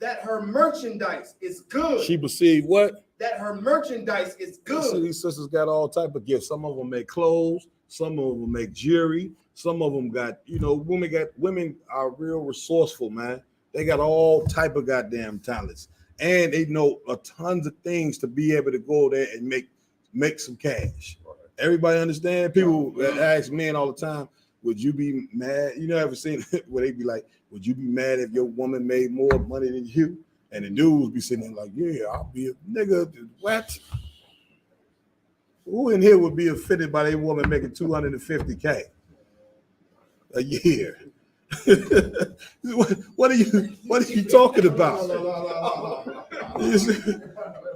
that her merchandise is good. She perceived what? That her merchandise is good. See, these sisters got all type of gifts. Some of them make clothes. Some of them make jewelry. Some of them got, women are real resourceful, man. They got all type of goddamn talents. And they know a tons of things to be able to go there and make some cash. Everybody understand? People ask men all the time, would you be mad? You know, ever seen it where they be like, would you be mad if your woman made more money than you? And the dudes be sitting there like, yeah, I'll be a nigga. What? Who in here would be offended by a woman making $250K a year? What are you talking about?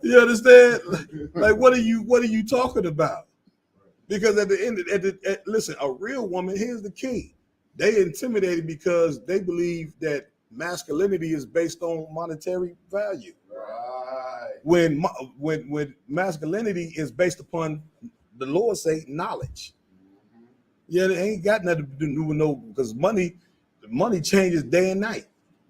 You understand? Like, what are you talking about? Because at the end, listen, a real woman, here's the key. They intimidated because they believe that masculinity is based on monetary value. Right. When masculinity is based upon, the Lord say, knowledge. Yeah, it ain't got nothing to do with because money changes day and night.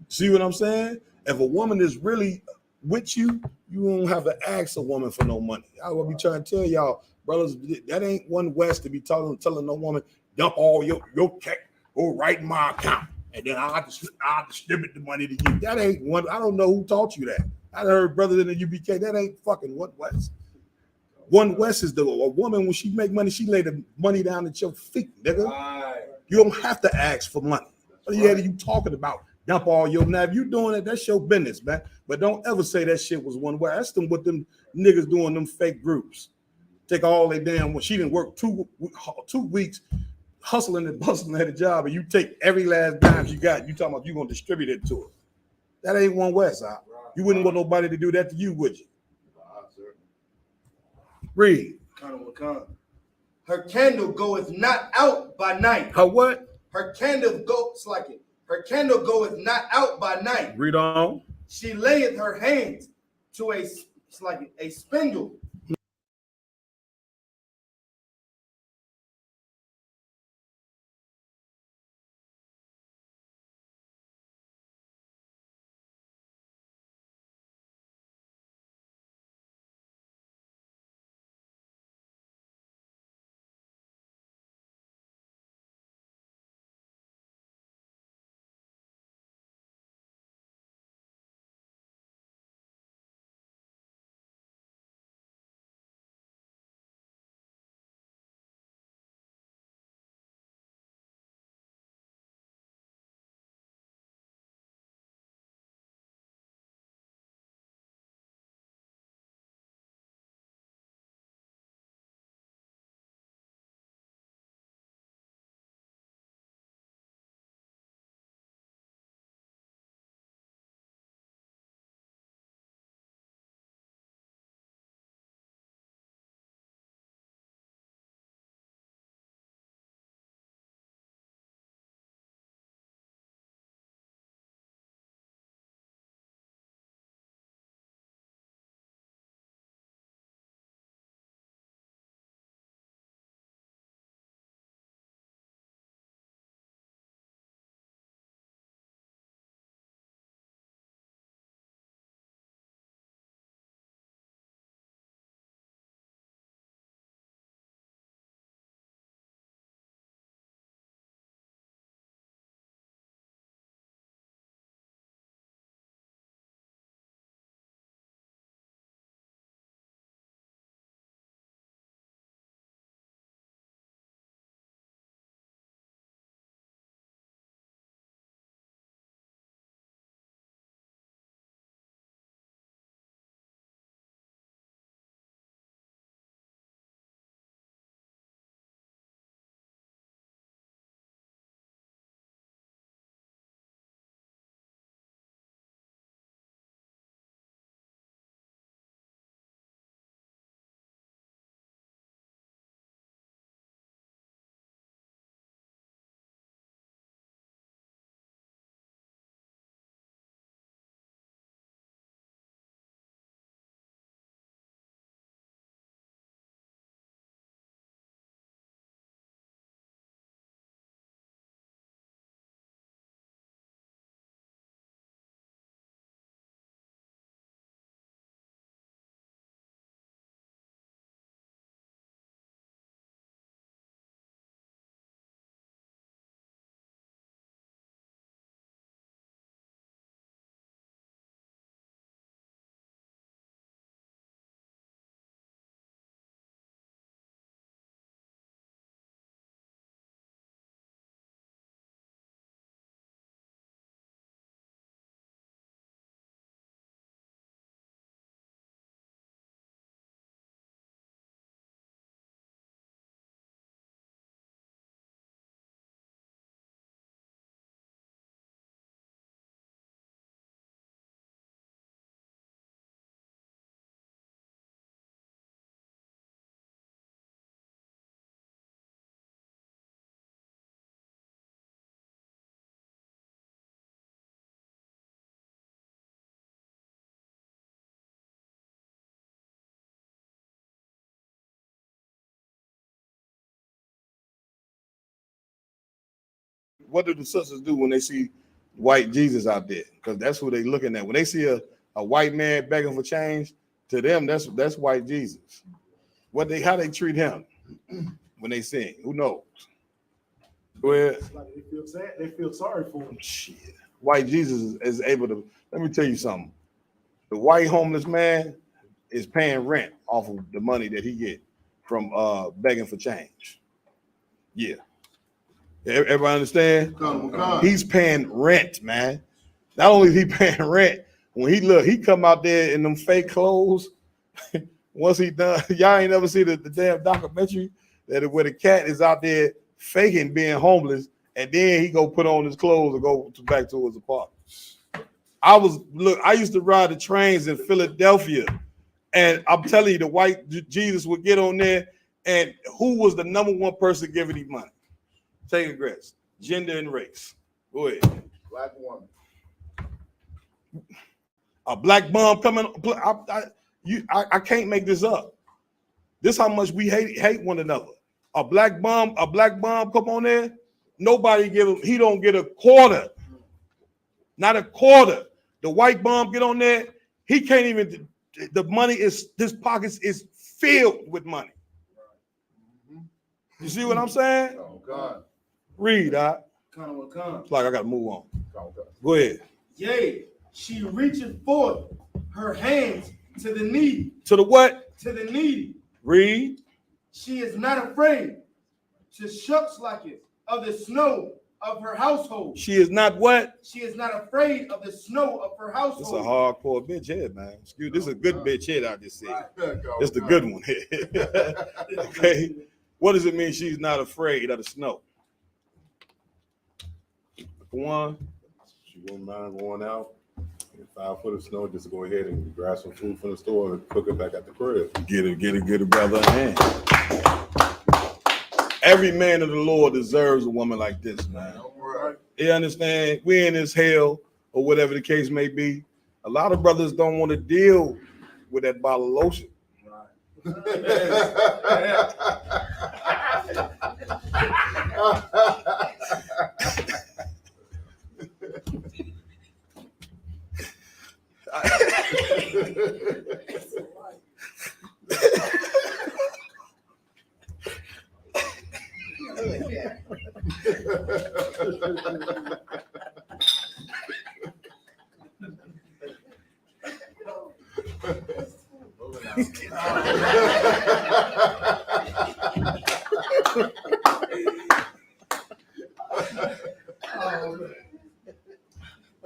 See what I'm saying? If a woman is really with you, you won't have to ask a woman for no money. I will be trying to tell y'all, brothers, that ain't one West to be telling no woman, dump all your check or write in my account, and then I'll distribute the money to you. That ain't one. I don't know who taught you that. I heard brothers in the UBK. That ain't fucking one West. One West is a woman, when she make money, she lay the money down at your feet, nigga. Right. You don't have to ask for money. What the hell are you talking about? Dump all your, now if you doing it, that's your business, man. But don't ever say that shit was one way. That's what them niggas doing, them fake groups. Take all they damn, when she didn't work 2 weeks hustling and bustling at a job, and you take every last dime you got, you talking about you gonna distribute it to her. That ain't one West. You wouldn't want nobody to do that to you, would you? Read. Her candle goeth not out by night. Her what? Her candle Her candle goeth not out by night. Read on. She layeth her hands to a spindle. what do the sisters do when they see white Jesus out there? Because that's who they looking at. When they see a white man begging for change, to them that's white Jesus. How they treat him when they see him? Who knows? Go ahead. Like they feel sad. They feel sorry for him. Shit. White Jesus is able to. Let me tell you something. The white homeless man is paying rent off of the money that he get from begging for change. Yeah. Everybody understand? He's paying rent, man. Not only is he paying rent, when he come out there in them fake clothes. Once he done, y'all ain't never see the damn documentary where the cat is out there faking being homeless, and then he go put on his clothes and go back to his apartment. I used to ride the trains in Philadelphia, and I'm telling you, the white Jesus would get on there, and who was the number one person giving him money? Take a guess. Gender and race. Go ahead. Black woman. A black bum coming. I can't make this up. This how much we hate one another. A black bum come on there. Nobody give him. He don't get a quarter. Not a quarter. The white bum get on there. He can't even. The money is, his pockets is filled with money. You see what I'm saying? Oh God. Read, Doc. It's like I gotta move on. Go ahead. Yea, she reacheth forth her hands to the needy. To the what? To the needy. Read. She is not afraid to shucks like it of the snow of her household. She is not what? She is not afraid of the snow of her household. This is a hardcore bitch head, man. Excuse, this is a good bitch head I just said. It's the good one here. Okay. What does it mean she's not afraid of the snow? Go on. She wouldn't mind going out and 5 foot of snow, just to go ahead and grab some food from the store and cook it back at the crib. Get it, brother. Man. Every man of the Lord deserves a woman like this, man. You understand? We in this hell, or whatever the case may be. A lot of brothers don't want to deal with that bottle of lotion.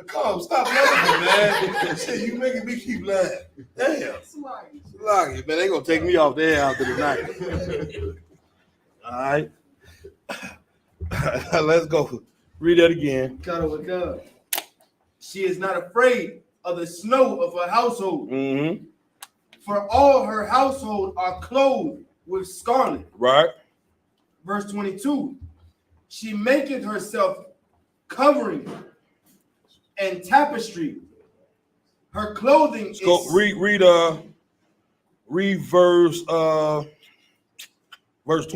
Come, stop laughing, man. Shit, you making me keep laughing. Damn. Lucky, man. They gonna take me off there after tonight. All right. Let's go. Read that again. God. She is not afraid of the snow of her household. Mm-hmm. For all her household are clothed with scarlet. Right. Verse 22. She maketh herself covering and tapestry. Her clothing is. Go read verse 23. Verse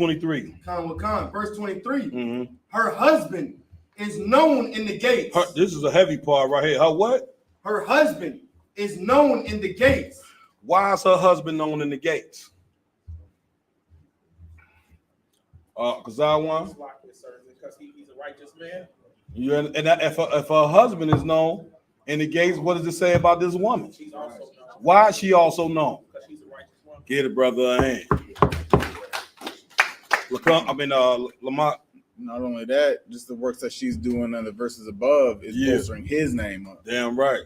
23. Mm-hmm. Her husband is known in the gates. This is a heavy part right here. Her what? Her husband is known in the gates. Why is her husband known in the gates? Because he's a righteous man. Yeah, and if her husband is known in the gates, what does it say about this woman? She's also known. Why is she also known? Because she's a righteous woman. Get it, brother. Lamont. Not only that, just the works that she's doing in the verses above is bolstering his name up. Damn right.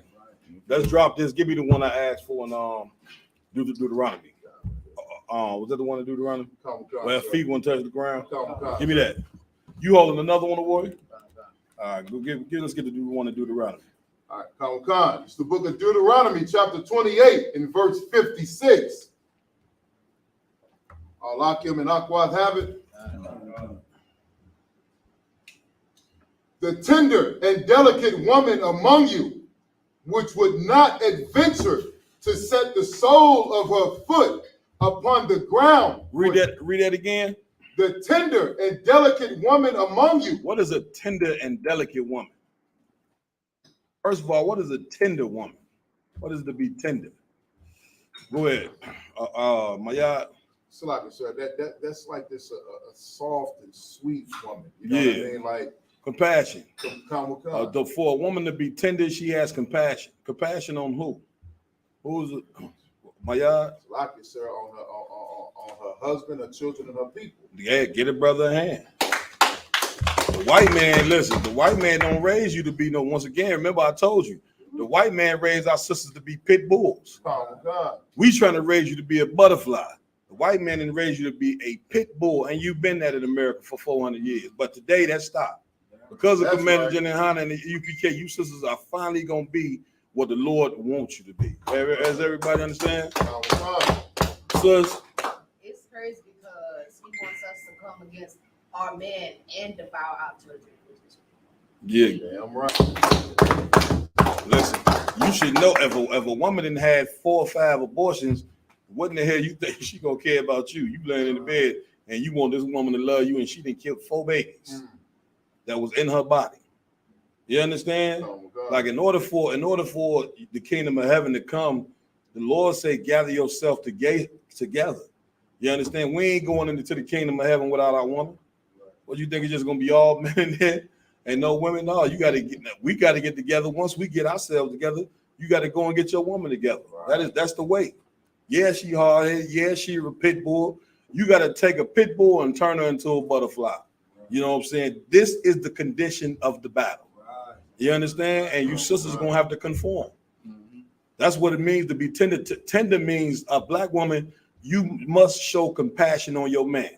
Let's drop this. Give me the one I asked for in Deuteronomy. Was that the one in Deuteronomy? Where feet won't touch the ground? Give me that. You holding another one, boy? All right, let's get the one in Deuteronomy. All right, come. It's the book of Deuteronomy, chapter 28, in verse 56. Al-Akim and Aquath have it. The tender and delicate woman among you, which would not adventure to set the sole of her foot upon the ground. Read that again. The tender and delicate woman among you. What is a tender and delicate woman? First of all, what is a tender woman? What is to be tender? Go ahead. Mayad. Salaki, sir, that's like this a soft and sweet woman. You know what I mean? Like compassion. For a woman to be tender, she has compassion. Compassion on who? Who's it? Mayad? Salaki, sir, on her husband, her children, and her people. Yeah, get a brother a hand. The white man, listen, the white man don't raise you to be no, once again, remember I told you, the white man raised our sisters to be pit bulls. Oh, God. We trying to raise you to be a butterfly. The white man didn't raise you to be a pit bull, and you've been that in America for 400 years. But today that stopped. Because of Commander General Hanna and the UPK, you sisters are finally going to be what the Lord wants you to be. As everybody understand? Sis? It's crazy because he wants us to come against our men and devour our children. Yeah, I'm right. Listen, you should know if a woman done had 4 or 5 abortions, what in the hell you think she gonna care about you? You laying in the bed and you want this woman to love you, and she done killed 4 babies that was in her body. You understand? Like in order for the kingdom of heaven to come, the Lord say, gather yourself together. You understand? We ain't going into the kingdom of heaven without our woman. What you think it's just gonna be all men in there and no women? No, we gotta get together. Once we get ourselves together, you gotta go and get your woman together. That's the way. Yeah, she hard-headed. Yeah, she a pit bull. You gotta take a pit bull and turn her into a butterfly. You know what I'm saying? This is the condition of the battle. You understand? And you sisters gonna have to conform. That's what it means to be tender. Tender means a black woman, you must show compassion on your man.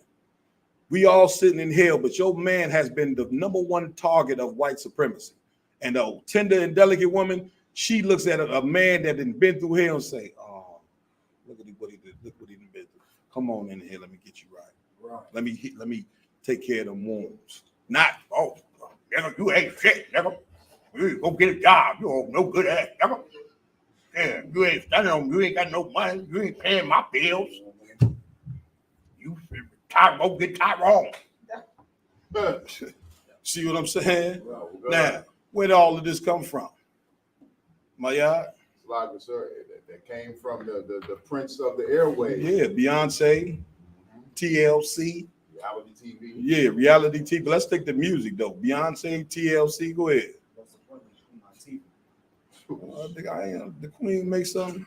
We all sitting in hell, but your man has been the #1 target of white supremacy. And a tender and delicate woman, she looks at a man that has been through hell and say, oh, look at what he did. Look what he done been through. Come on in here. Let me get you right. Let me take care of them wounds. Not, oh, nigga, you ain't shit, nigga. You go get a job. You don't no good ass, nigga. Yeah, you ain't standing on. You ain't got no money. You ain't paying my bills. You go get Tyrone. See what I'm saying? Now, where did all of this come from? Mayad? Like sir, that came from the prince of the airways. Yeah, Beyonce, TLC. Reality TV. Yeah, reality TV. Let's take the music though. Beyonce, TLC. Go ahead. I think I am. The Queen make something.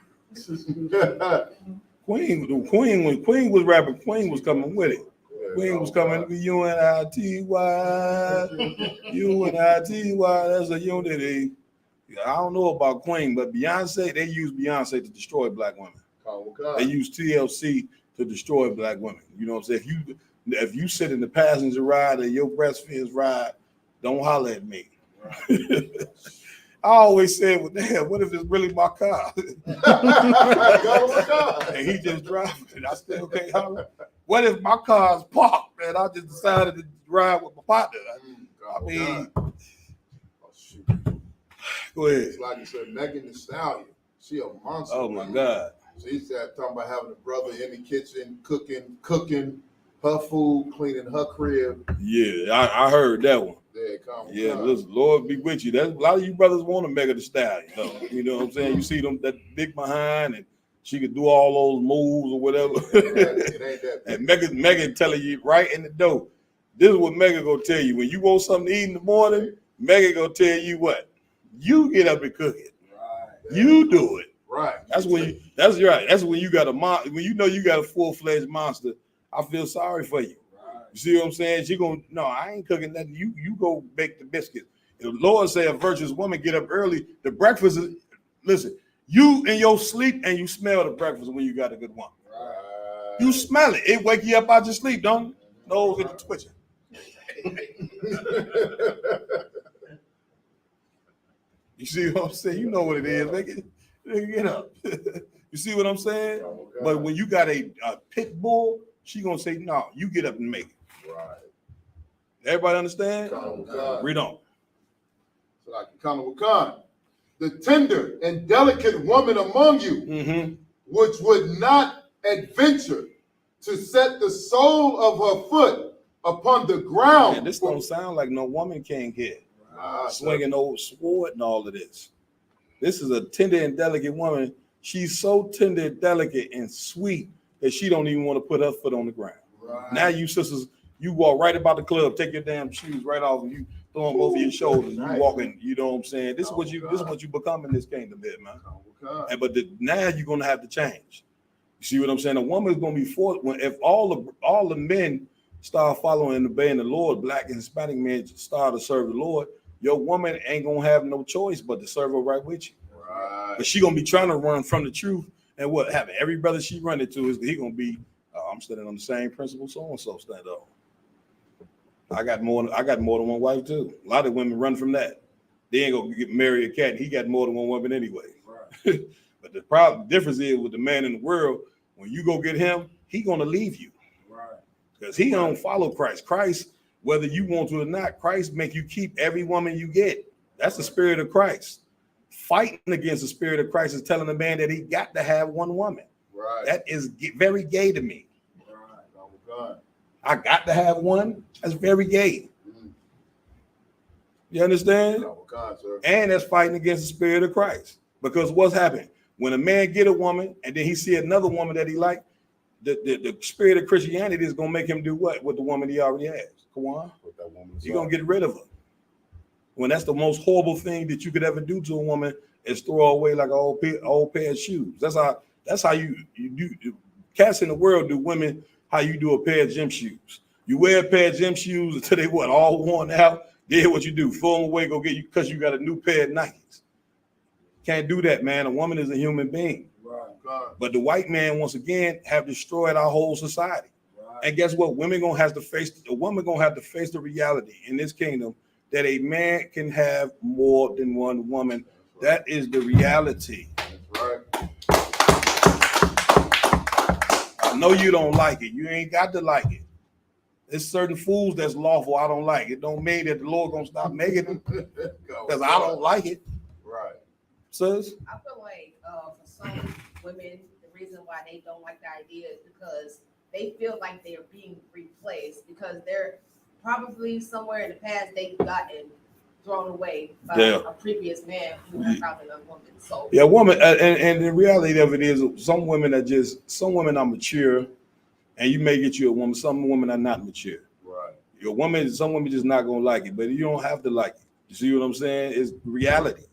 Queen was rapping. Queen was coming with it. Queen was coming. U-N-I-T-Y. U-N-I-T-Y. That's a unity. I don't know about Queen, but Beyonce, they use Beyonce to destroy black women. They use TLC to destroy black women. You know what I'm saying? If you sit in the passenger ride or your breast feels ride, don't holler at me. I always said, well, damn, what if it's really my car? And he just driving it. I still can't holler. What if my car's parked and I just decided to ride with my partner? I mean, go ahead. It's like you said, Megan Thee Stallion. She a monster. Oh my God. She's talking about having a brother in the kitchen, cooking her food, cleaning her crib. Yeah, I heard that one. Yeah, listen, Lord be with you. That's a lot of you brothers want to Megan Thee Stallion. You know what I'm saying? You see them that big behind, and she could do all those moves or whatever. It ain't that and Megan telling you right in the door. This is what Megan gonna tell you when you want something to eat in the morning. Megan gonna tell you what you get up and cook it. Right. You do it. Right. That's when that's right. That's when you got when you know you got a full-fledged monster. I feel sorry for you. You see what I'm saying? She gonna no, I ain't cooking nothing. You go bake the biscuits. The Lord say a virtuous woman get up early. The breakfast is listen. You in your sleep and you smell the breakfast when you got a good one. Right. You smell it. It wake you up out your sleep, don't it? Nose get the twitching. You see what I'm saying? You know what it is. Make it get up. You see what I'm saying? Oh, but when you got a pit bull, she gonna say, no, you get up and make it. Right. Everybody understand? Read on. So like Khan, the tender and delicate woman among you, which would not adventure to set the sole of her foot upon the ground. Man, this don't sound like no woman can't get Nah, swinging old sword and all of this. This is a tender and delicate woman. She's so tender, delicate, and sweet that she don't even want to put her foot on the ground. Right. Now you sisters, you walk right about the club, take your damn shoes right off, and you throw them over your shoulders. You walking, you know what I'm saying? This is what you become in this kingdom, here, man. And now you're gonna have to change. You see what I'm saying? A woman's gonna be forced if all the men start following and obeying the Lord, black and Hispanic men start to serve the Lord. Your woman ain't gonna have no choice but to serve her right with you. Right. But she gonna be trying to run from the truth, and what happened? Every brother she run into is he gonna be, I'm standing on the same principle, so and so stand on. I got more than one wife too. A lot of women run from that. They ain't gonna marry a cat. And he got more than one woman anyway. Right. But the difference is with the man in the world, when you go get him, he gonna leave you. Right. Because he don't follow Christ. Christ, whether you want to or not, Christ make you keep every woman you get. That's the spirit of Christ. Fighting against the spirit of Christ is telling a man that he got to have one woman. Right. That is very gay to me. Right. Oh God. I got to have one. That's very gay. You understand? Oh God, sir. And that's fighting against the spirit of Christ. Because what's happened? When a man get a woman and then he see another woman that he like, the spirit of Christianity is gonna make him do what with the woman he already has? Come on, you're gonna get rid of her. When that's the most horrible thing that you could ever do to a woman is throw her away like an old pair of shoes. That's how you do. Cats in the world do women how you do a pair of gym shoes. You wear a pair of gym shoes until they all worn out. Then what you do? Throw them away, go get you because you got a new pair of Nikes. Can't do that, man. A woman is a human being. Right. God. But the white man, once again, have destroyed our whole society. Right. And guess what? A woman gonna have to face the reality in this kingdom that a man can have more than one woman. Right. That is the reality. That's right. I know you don't like it. You ain't got to like it. There's certain foods that's lawful I don't like. It don't mean that the Lord gonna stop making them because I don't like it. Right. Sis? I feel like for some women, the reason why they don't like the idea is because they feel like they're being replaced because they're probably somewhere in the past they've gotten thrown away by a previous man who was probably a woman. So yeah, woman, and the reality of it is some women are mature, and you may get you a woman. Some women are not mature. Right. Some women just not gonna like it, but you don't have to like it. You see what I'm saying? It's reality.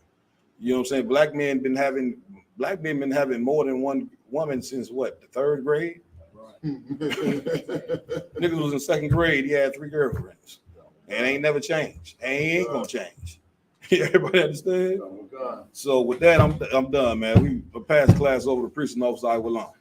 You know what I'm saying? Black men been having more than one woman since what, the third grade? Right. Niggas was in second grade, he had 3 girlfriends. And ain't never changed. And he ain't gonna change. Everybody understand? Oh God. So with that, I'm done, man. We passed class over to precinct officer. I will on.